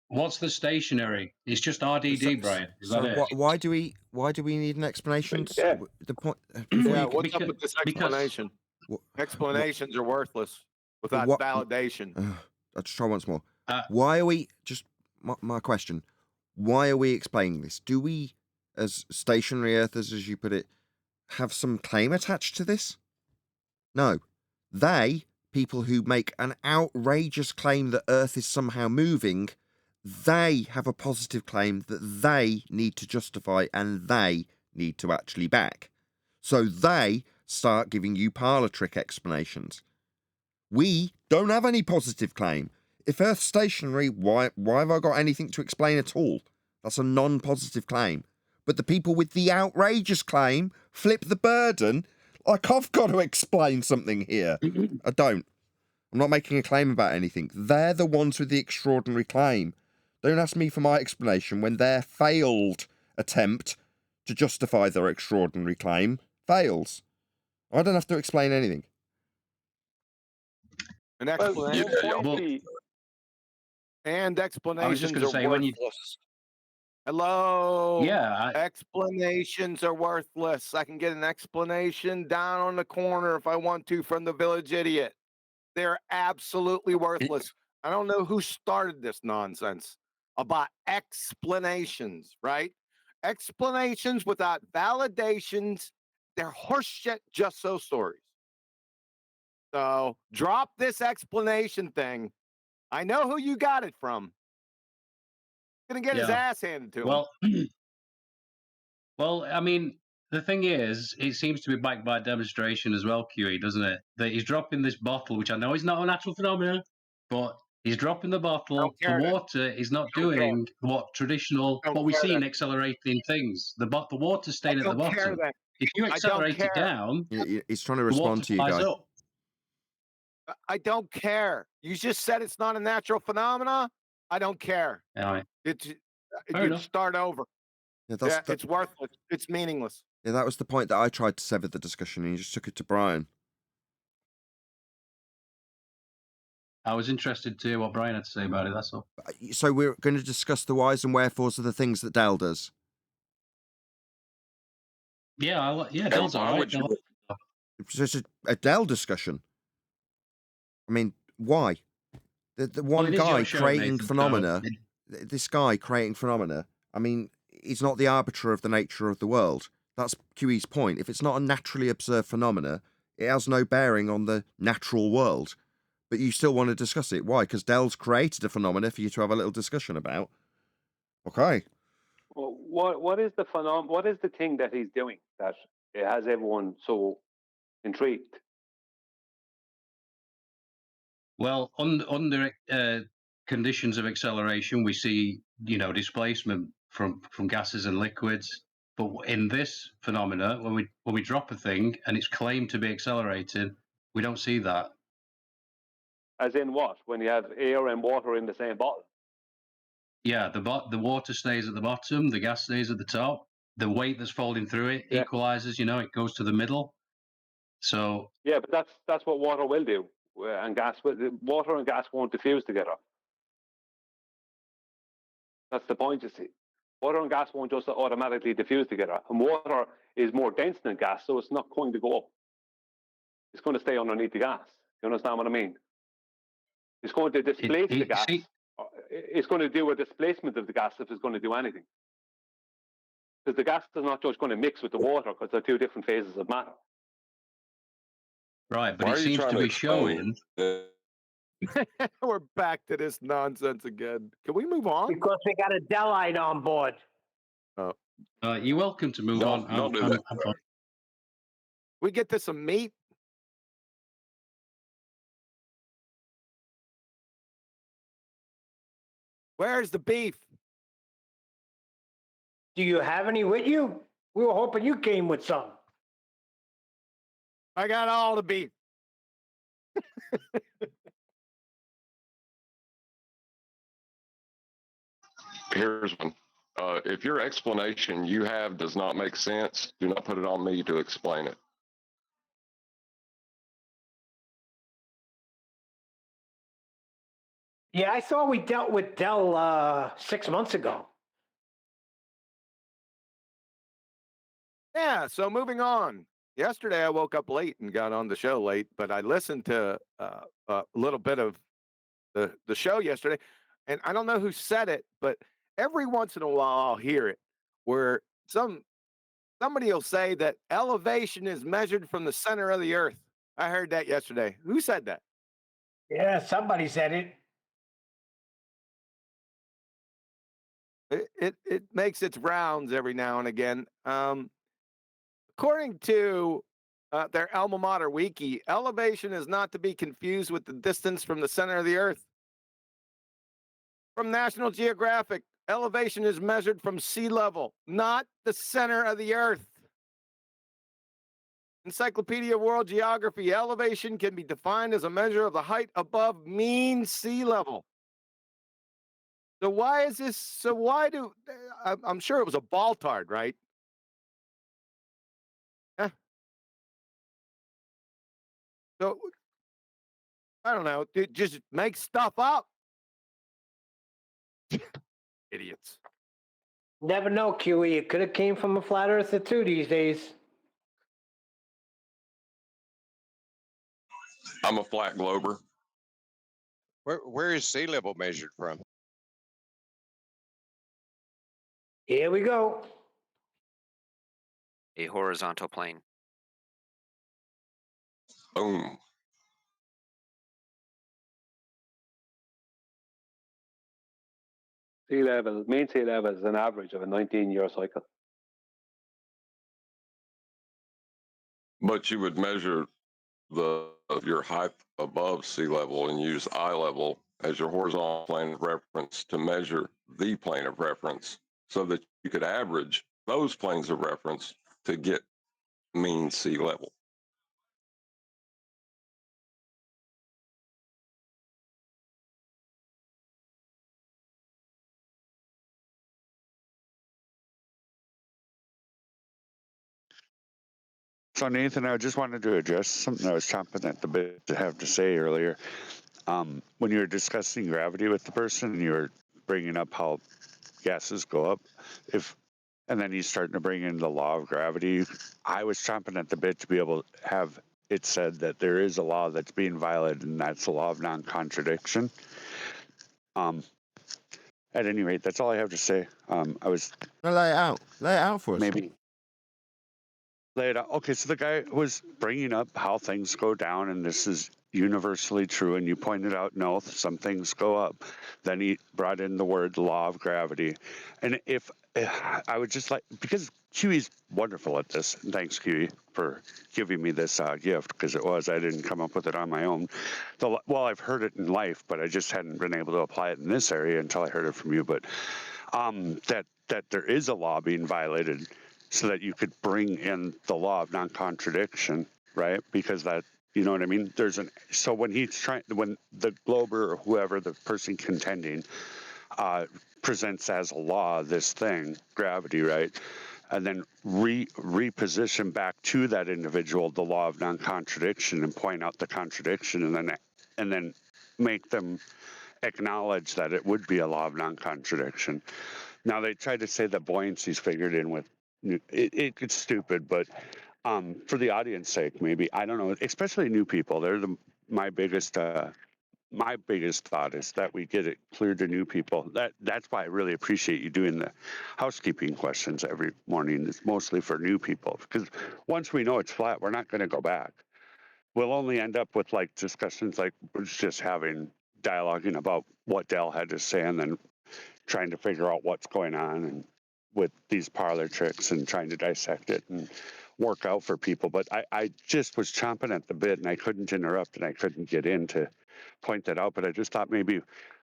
what's the stationary? It's just RDD, Brian. Is that it? Why do we need an explanation? The point. What's up with this explanation? Explanations are worthless without validation. I'll just try once more. Why are we my question? Why are we explaining this? Do we, as stationary earthers, as you put it, have some claim attached to this? No. People who make an outrageous claim that Earth is somehow moving, they have a positive claim that they need to justify and they need to actually back. So they start giving you parlor trick explanations. We don't have any positive claim. If Earth's stationary, why have I got anything to explain at all? That's a non-positive claim. But the people with the outrageous claim flip the burden. Like, I've got to explain something here. I don't. I'm not making a claim about anything. They're the ones with the extraordinary claim. Don't ask me for my explanation when their failed attempt to justify their extraordinary claim fails. I don't have to explain anything. An explanation. And explanations are worthless. Hello. Yeah. Explanations are worthless. I can get an explanation down on the corner if I want to from the village idiot. They're absolutely worthless. I don't know who started this nonsense about explanations, right? Explanations without validations, they're horseshit just so stories. So drop this explanation thing. I know who you got it from. Gonna get his ass handed to him. Well, I mean, the thing is, it seems to be backed by demonstration as well, QE, doesn't it? That he's dropping this bottle, which I know is not a natural phenomenon, but he's dropping the bottle. The water is not doing what we see in accelerating things. The water's staying at the bottom. If you accelerate it down, he's trying to respond to you guys. I don't care. You just said it's not a natural phenomena. I don't care. You start over. Yeah, it's worthless. It's meaningless. Yeah, that was the point that I tried to sever the discussion, and you just took it to Brian. I was interested to hear what Brian had to say about it, that's all. So we're going to discuss the whys and wherefores of the things that Dell does. Yeah, Dell's all right. It's just a Dell discussion. I mean, why? The one it is your guy show, creating Nathan, so phenomena, this guy creating phenomena, I mean, he's not the arbiter of the nature of the world. That's QE's point. If it's not a naturally observed phenomena, it has no bearing on the natural world. But you still want to discuss it. Why? Because Dell's created a phenomena for you to have a little discussion about. Okay. Well, what is the What is the thing that he's doing that it has everyone so intrigued? Well, under conditions of acceleration, we see, displacement from gases and liquids. But in this phenomena, when we drop a thing and it's claimed to be accelerated, we don't see that. As in what? When you have air and water in the same bottle? Yeah, the water stays at the bottom, the gas stays at the top. The weight that's folding through it equalizes. It goes to the middle. So yeah, but that's what water will do, and gas. Water and gas won't diffuse together. That's the point, you see. Water and gas won't just automatically diffuse together, and water is more dense than gas, so it's not going to go up. It's going to stay underneath the gas. You understand what I mean? It's going to displace the gas. It's going to do a displacement of the gas if it's going to do anything. Because the gas is not just going to mix with the water, because they're two different phases of matter. Right, but it seems to be showing. We're back to this nonsense again. Can we move on? Because we got a Dellite on board. Oh. You're welcome to move on. Don't do that. We get to some meat. Where's the beef? Do you have any with you? We were hoping you came with some. I got all the beef. Here's one. If your explanation you have does not make sense, do not put it on me to explain it. Yeah, I thought we dealt with Dell 6 months ago. Yeah, so moving on. Yesterday I woke up late and got on the show late, but I listened to a little bit of the show yesterday, and I don't know who said it, but every once in a while I'll hear it where somebody will say that elevation is measured from the center of the earth. I heard that yesterday. Who said that? Yeah, somebody said it. It makes its rounds every now and again. According to their alma mater wiki, elevation is not to be confused with the distance from the center of the earth. From National Geographic, elevation is measured from sea level, not the center of the earth. Encyclopedia of World Geography, elevation can be defined as a measure of the height above mean sea level. So why is this? So why do I'm sure it was a Baltard, right? Yeah. So I don't know. Just make stuff up. Idiots. Never know, QE. It could have came from a flat earther too these days. I'm a flat glober. Where is sea level measured from? Here we go. A horizontal plane. Boom. Mean sea level is an average of a 19-year cycle. But you would measure your height above sea level and use eye level as your horizontal plane of reference to measure the plane of reference so that you could average those planes of reference to get mean sea level. So, Nathan, I just wanted to address something I was chomping at the bit to have to say earlier. When you were discussing gravity with the person and you were bringing up how gases go up, and then he's starting to bring in the law of gravity, I was chomping at the bit to be able to have it said that there is a law that's being violated, and that's the law of non-contradiction. At any rate, that's all I have to say. I was lay it out for us. Maybe lay it out. Okay, so the guy was bringing up how things go down, and this is universally true. And you pointed out, no, some things go up. Then he brought in the word law of gravity. And if I would just like, because QE's wonderful at this, and thanks QE for giving me this gift, because I didn't come up with it on my own. Well, I've heard it in life, but I just hadn't been able to apply it in this area until I heard it from you. But that there is a law being violated, so that you could bring in the law of non-contradiction, right? Because that, you know what I mean? So when the Glober or whoever, the person contending, presents as a law this thing, gravity, right? And then reposition back to that individual the law of non-contradiction and point out the contradiction, and then make them acknowledge that it would be a law of non-contradiction. Now they tried to say that buoyancy's figured in with it's stupid, but for the audience sake, maybe, I don't know, especially new people, they're my biggest thought is that we get it clear to new people. That's why I really appreciate you doing the housekeeping questions every morning. It's mostly for new people, because once we know it's flat, we're not going to go back. We'll only end up with like discussions like we're just having dialoguing about what Dell had to say, and then trying to figure out what's going on and with these parlor tricks and trying to dissect it and work out for people. But I just was chomping at the bit, and I couldn't interrupt, and I couldn't get in to point that out. But I just thought maybe,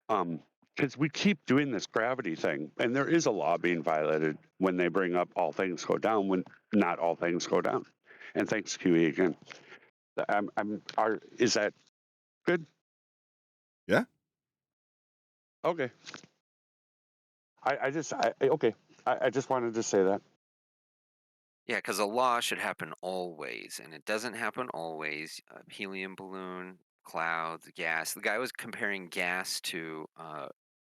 because we keep doing this gravity thing, and there is a law being violated when they bring up all things go down, when not all things go down. And thanks, QE, again. Is that good? Yeah. Okay. I just wanted to say that. Yeah, because a law should happen always, and it doesn't happen always. Helium balloon, clouds, gas. The guy was comparing gas to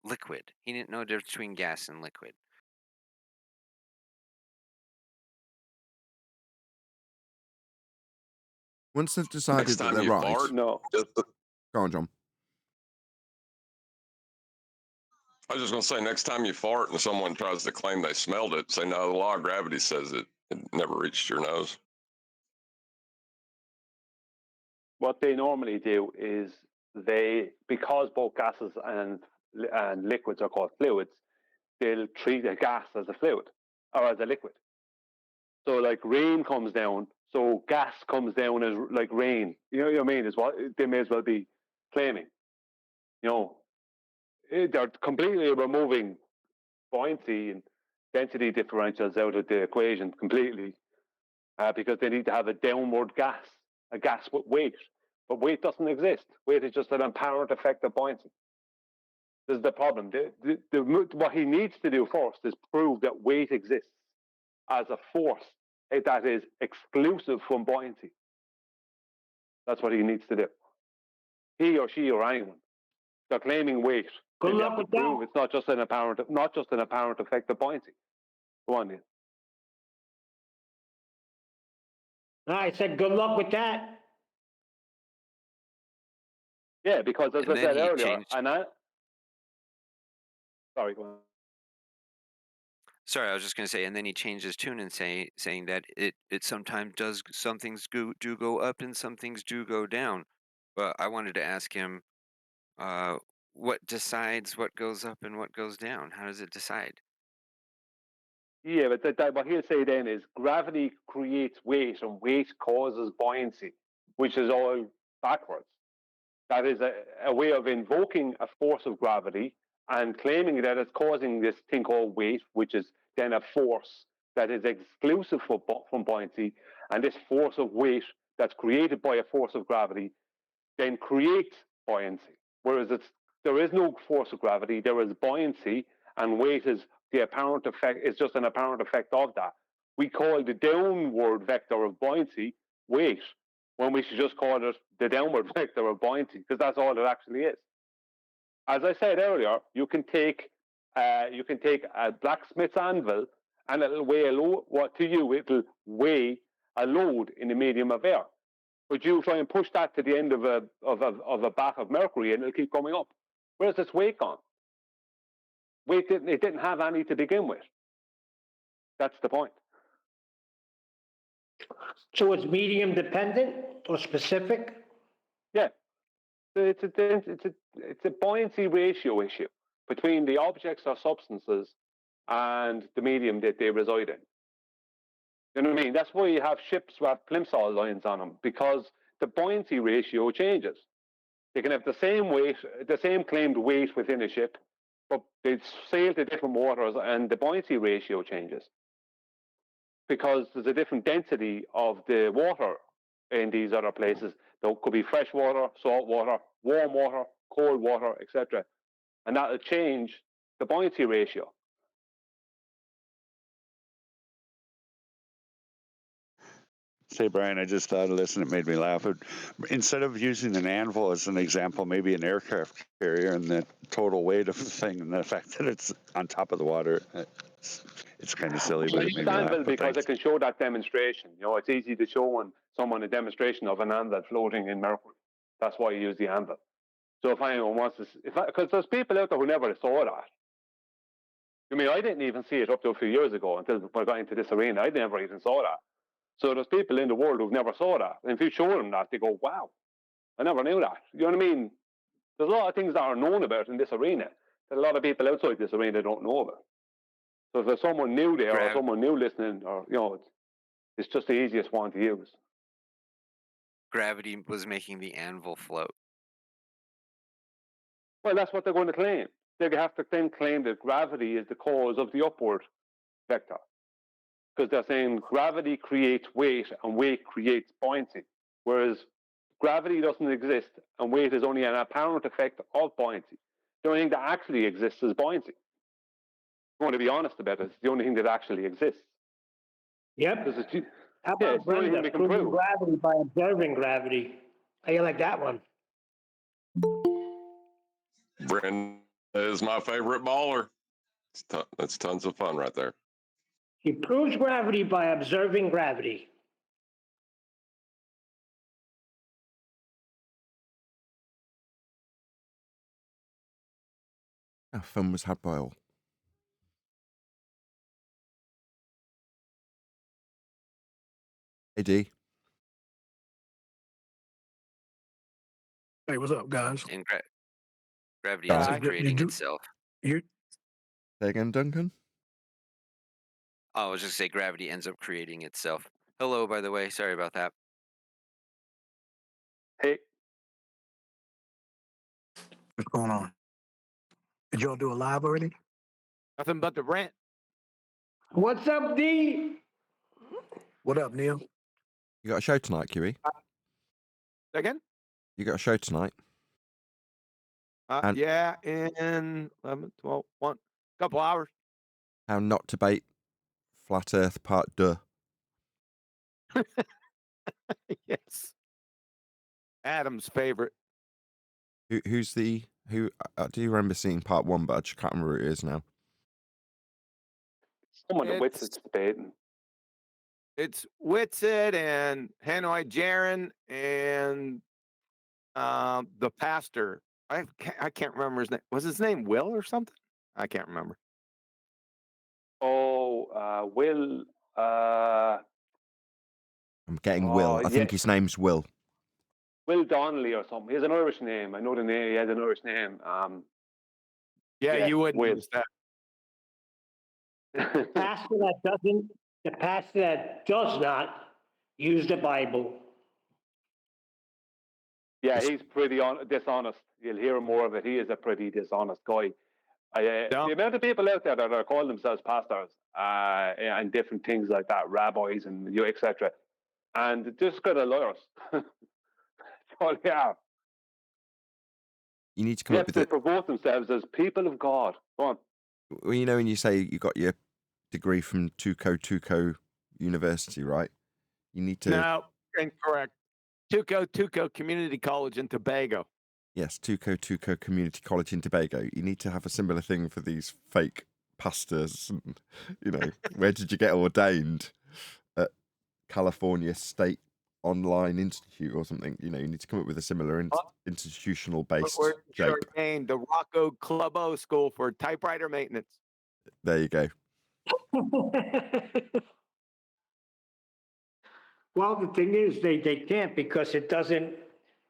liquid. He didn't know the difference between gas and liquid. Once they've decided that they're right. No. Go on, John. I was just going to say, next time you fart and someone tries to claim they smelled it, say, no, the law of gravity says it never reached your nose. What they normally do is because both gases and liquids are called fluids, they'll treat a gas as a fluid or as a liquid. So like rain comes down, so gas comes down as like rain. You know what I mean? Is what they may as well be claiming. You know, they're completely removing buoyancy and density differentials out of the equation completely, because they need to have a downward gas, a gas with weight. But weight doesn't exist. Weight is just an apparent effect of buoyancy. This is the problem. What he needs to do first is prove that weight exists as a force that is exclusive from buoyancy. That's what he needs to do. He or she or anyone. They're claiming weight. Good luck with that. It's not just an apparent effect of buoyancy. Go on, Neil. I said good luck with that. Yeah, because as And I said then he earlier, changed- sorry, go on. Sorry, I was just going to say, and then he changed his tune and saying that it sometimes does, some things do go up and some things do go down. But I wanted to ask him, what decides what goes up and what goes down? How does it decide? Yeah, but what he'll say then is gravity creates weight and weight causes buoyancy, which is all backwards. That is a way of invoking a force of gravity and claiming that it's causing this thing called weight, which is then a force that is exclusive from buoyancy. And this force of weight that's created by a force of gravity then creates buoyancy. Whereas there is no force of gravity, there is buoyancy, and weight is the apparent effect, is just an apparent effect of that. We call the downward vector of buoyancy weight, when we should just call it the downward vector of buoyancy, because that's all it actually is. As I said earlier, you can take a blacksmith's anvil and it'll weigh a load. What to you? It'll weigh a load in the medium of air. But you try and push that to the end of a bath of mercury, and it'll keep coming up. Where's this weight gone? Weight didn't have any to begin with. That's the point. So it's medium dependent or specific? Yeah, it's a buoyancy ratio issue between the objects or substances and the medium that they reside in. You know what I mean? That's why you have ships who have plimsoll lines on them, because the buoyancy ratio changes. They can have the same weight, the same claimed weight within a ship, but they sail to different waters and the buoyancy ratio changes because there's a different density of the water in these other places. There could be fresh water, salt water, warm water, cold water, etc. And that will change the buoyancy ratio. Say, Brian, I just thought of this and it made me laugh. Instead of using an anvil as an example, maybe an aircraft carrier and the total weight of the thing and the fact that it's on top of the water, it's kind of silly, but it made me laugh. Because it can show that demonstration. You know, it's easy to show someone a demonstration of an anvil floating in mercury. That's why you use the anvil. So if anyone wants to, because there's people out there who never saw that. I mean, I didn't even see it up to a few years ago until I got into this arena. I never even saw that. So there's people in the world who've never saw that. And if you show them that, they go, wow, I never knew that. You know what I mean? There's a lot of things that are known about in this arena that a lot of people outside this arena don't know about. So if there's someone new there or someone new listening, or, you know, it's just the easiest one to use. Gravity was making the anvil float. Well, that's what they're going to claim. They have to then claim that gravity is the cause of the upward vector. Because they're saying gravity creates weight and weight creates buoyancy. Whereas gravity doesn't exist and weight is only an apparent effect of buoyancy. The only thing that actually exists is buoyancy. I want to be honest about it. It's the only thing that actually exists. Yep. How about Brenda proving gravity by observing gravity? How you like that one? Brenda is my favorite baller. That's tons of fun right there. He proves gravity by observing gravity. How fun was had by all. Hey, D. Hey, what's up, guys? And gravity ends up creating itself. Say again, Duncan? Oh, I was just say gravity ends up creating itself. Hello, by the way. Sorry about that. Hey. What's going on? Did y'all do a live already? Nothing but the rent. What's up, D? What up, Neil? You got a show tonight, Kiwi? Again? You got a show tonight? Yeah, in 11, 12, 1, couple hours. How not to bait Flat Earth Part 2. Yes. Adam's favorite. Who's the... Who do you remember seeing Part 1, but I just can't remember who it is now. Someone that Witset's debating. It's Witset and Hanoi Jaron and the pastor. I can't remember his name. Was his name Will or something? I can't remember. Oh, Will. I'm getting Will. I think his name's Will. Will Donnelly or something. He has an Irish name. I know the name. He has an Irish name. Yeah, you wouldn't Will. use that. The pastor that does not use the Bible. Yeah, he's pretty dishonest. You'll hear more of it. He is a pretty dishonest guy. The amount of people out there that are calling themselves pastors and different things like that, rabbis and etc. And just got a liars. Oh, yeah. You need to come up with to it. promote themselves as people of God. Go on. Well, you know, when you say you got your degree from Tuco University, right? You need to... No, incorrect. Tuco Community College in Tobago. Yes, Tuco Community College in Tobago. You need to have a similar thing for these fake pastors. And, you know, where did you get ordained? At California State online institute or something. You know, you need to come up with a similar institutional based We're shape. ordained the Rocco Clubo School for Typewriter Maintenance. There you go. Well, the thing is, they can't, because it doesn't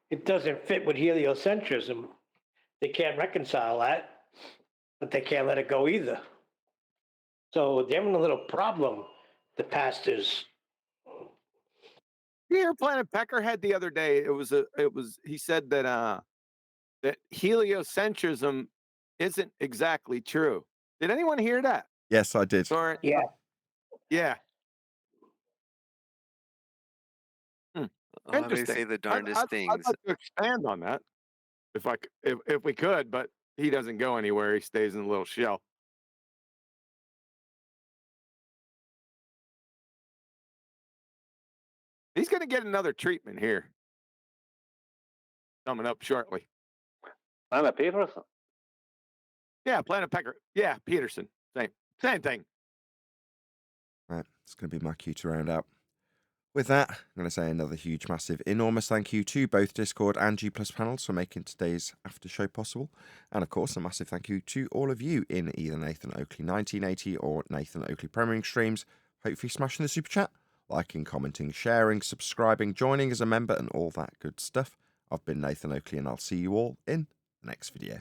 fit with heliocentrism. They can't reconcile that, but they can't let it go either. So they're in a little problem, the pastors. You hear Planet Peckerhead the other day? He said that that heliocentrism isn't exactly true. Did anyone hear that? Yes, I did. Sorry. Yeah. Yeah. They Interesting. say the darndest I'd things. like to expand on that if we could, but he doesn't go anywhere. He stays in a little shell. He's going to get another treatment here coming up shortly. Planet Peterson. Yeah, Planet Pecker. Yeah, Peterson. Same thing. Right, it's going to be my cue to round out. With that, I'm going to say another huge, massive, enormous thank you to both Discord and G+ panels for making today's after show possible. And of course, a massive thank you to all of you in either Nathan Oakley 1980 or Nathan Oakley Premiering streams. Hopefully smashing the super chat, liking, commenting, sharing, subscribing, joining as a member, and all that good stuff. I've been Nathan Oakley, and I'll see you all in the next video.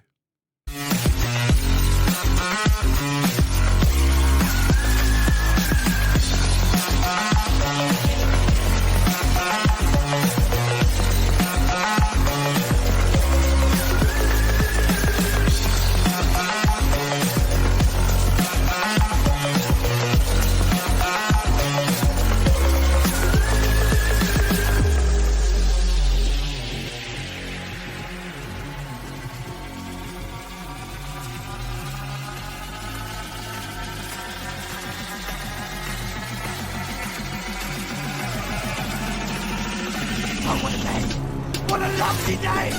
What a lovely day!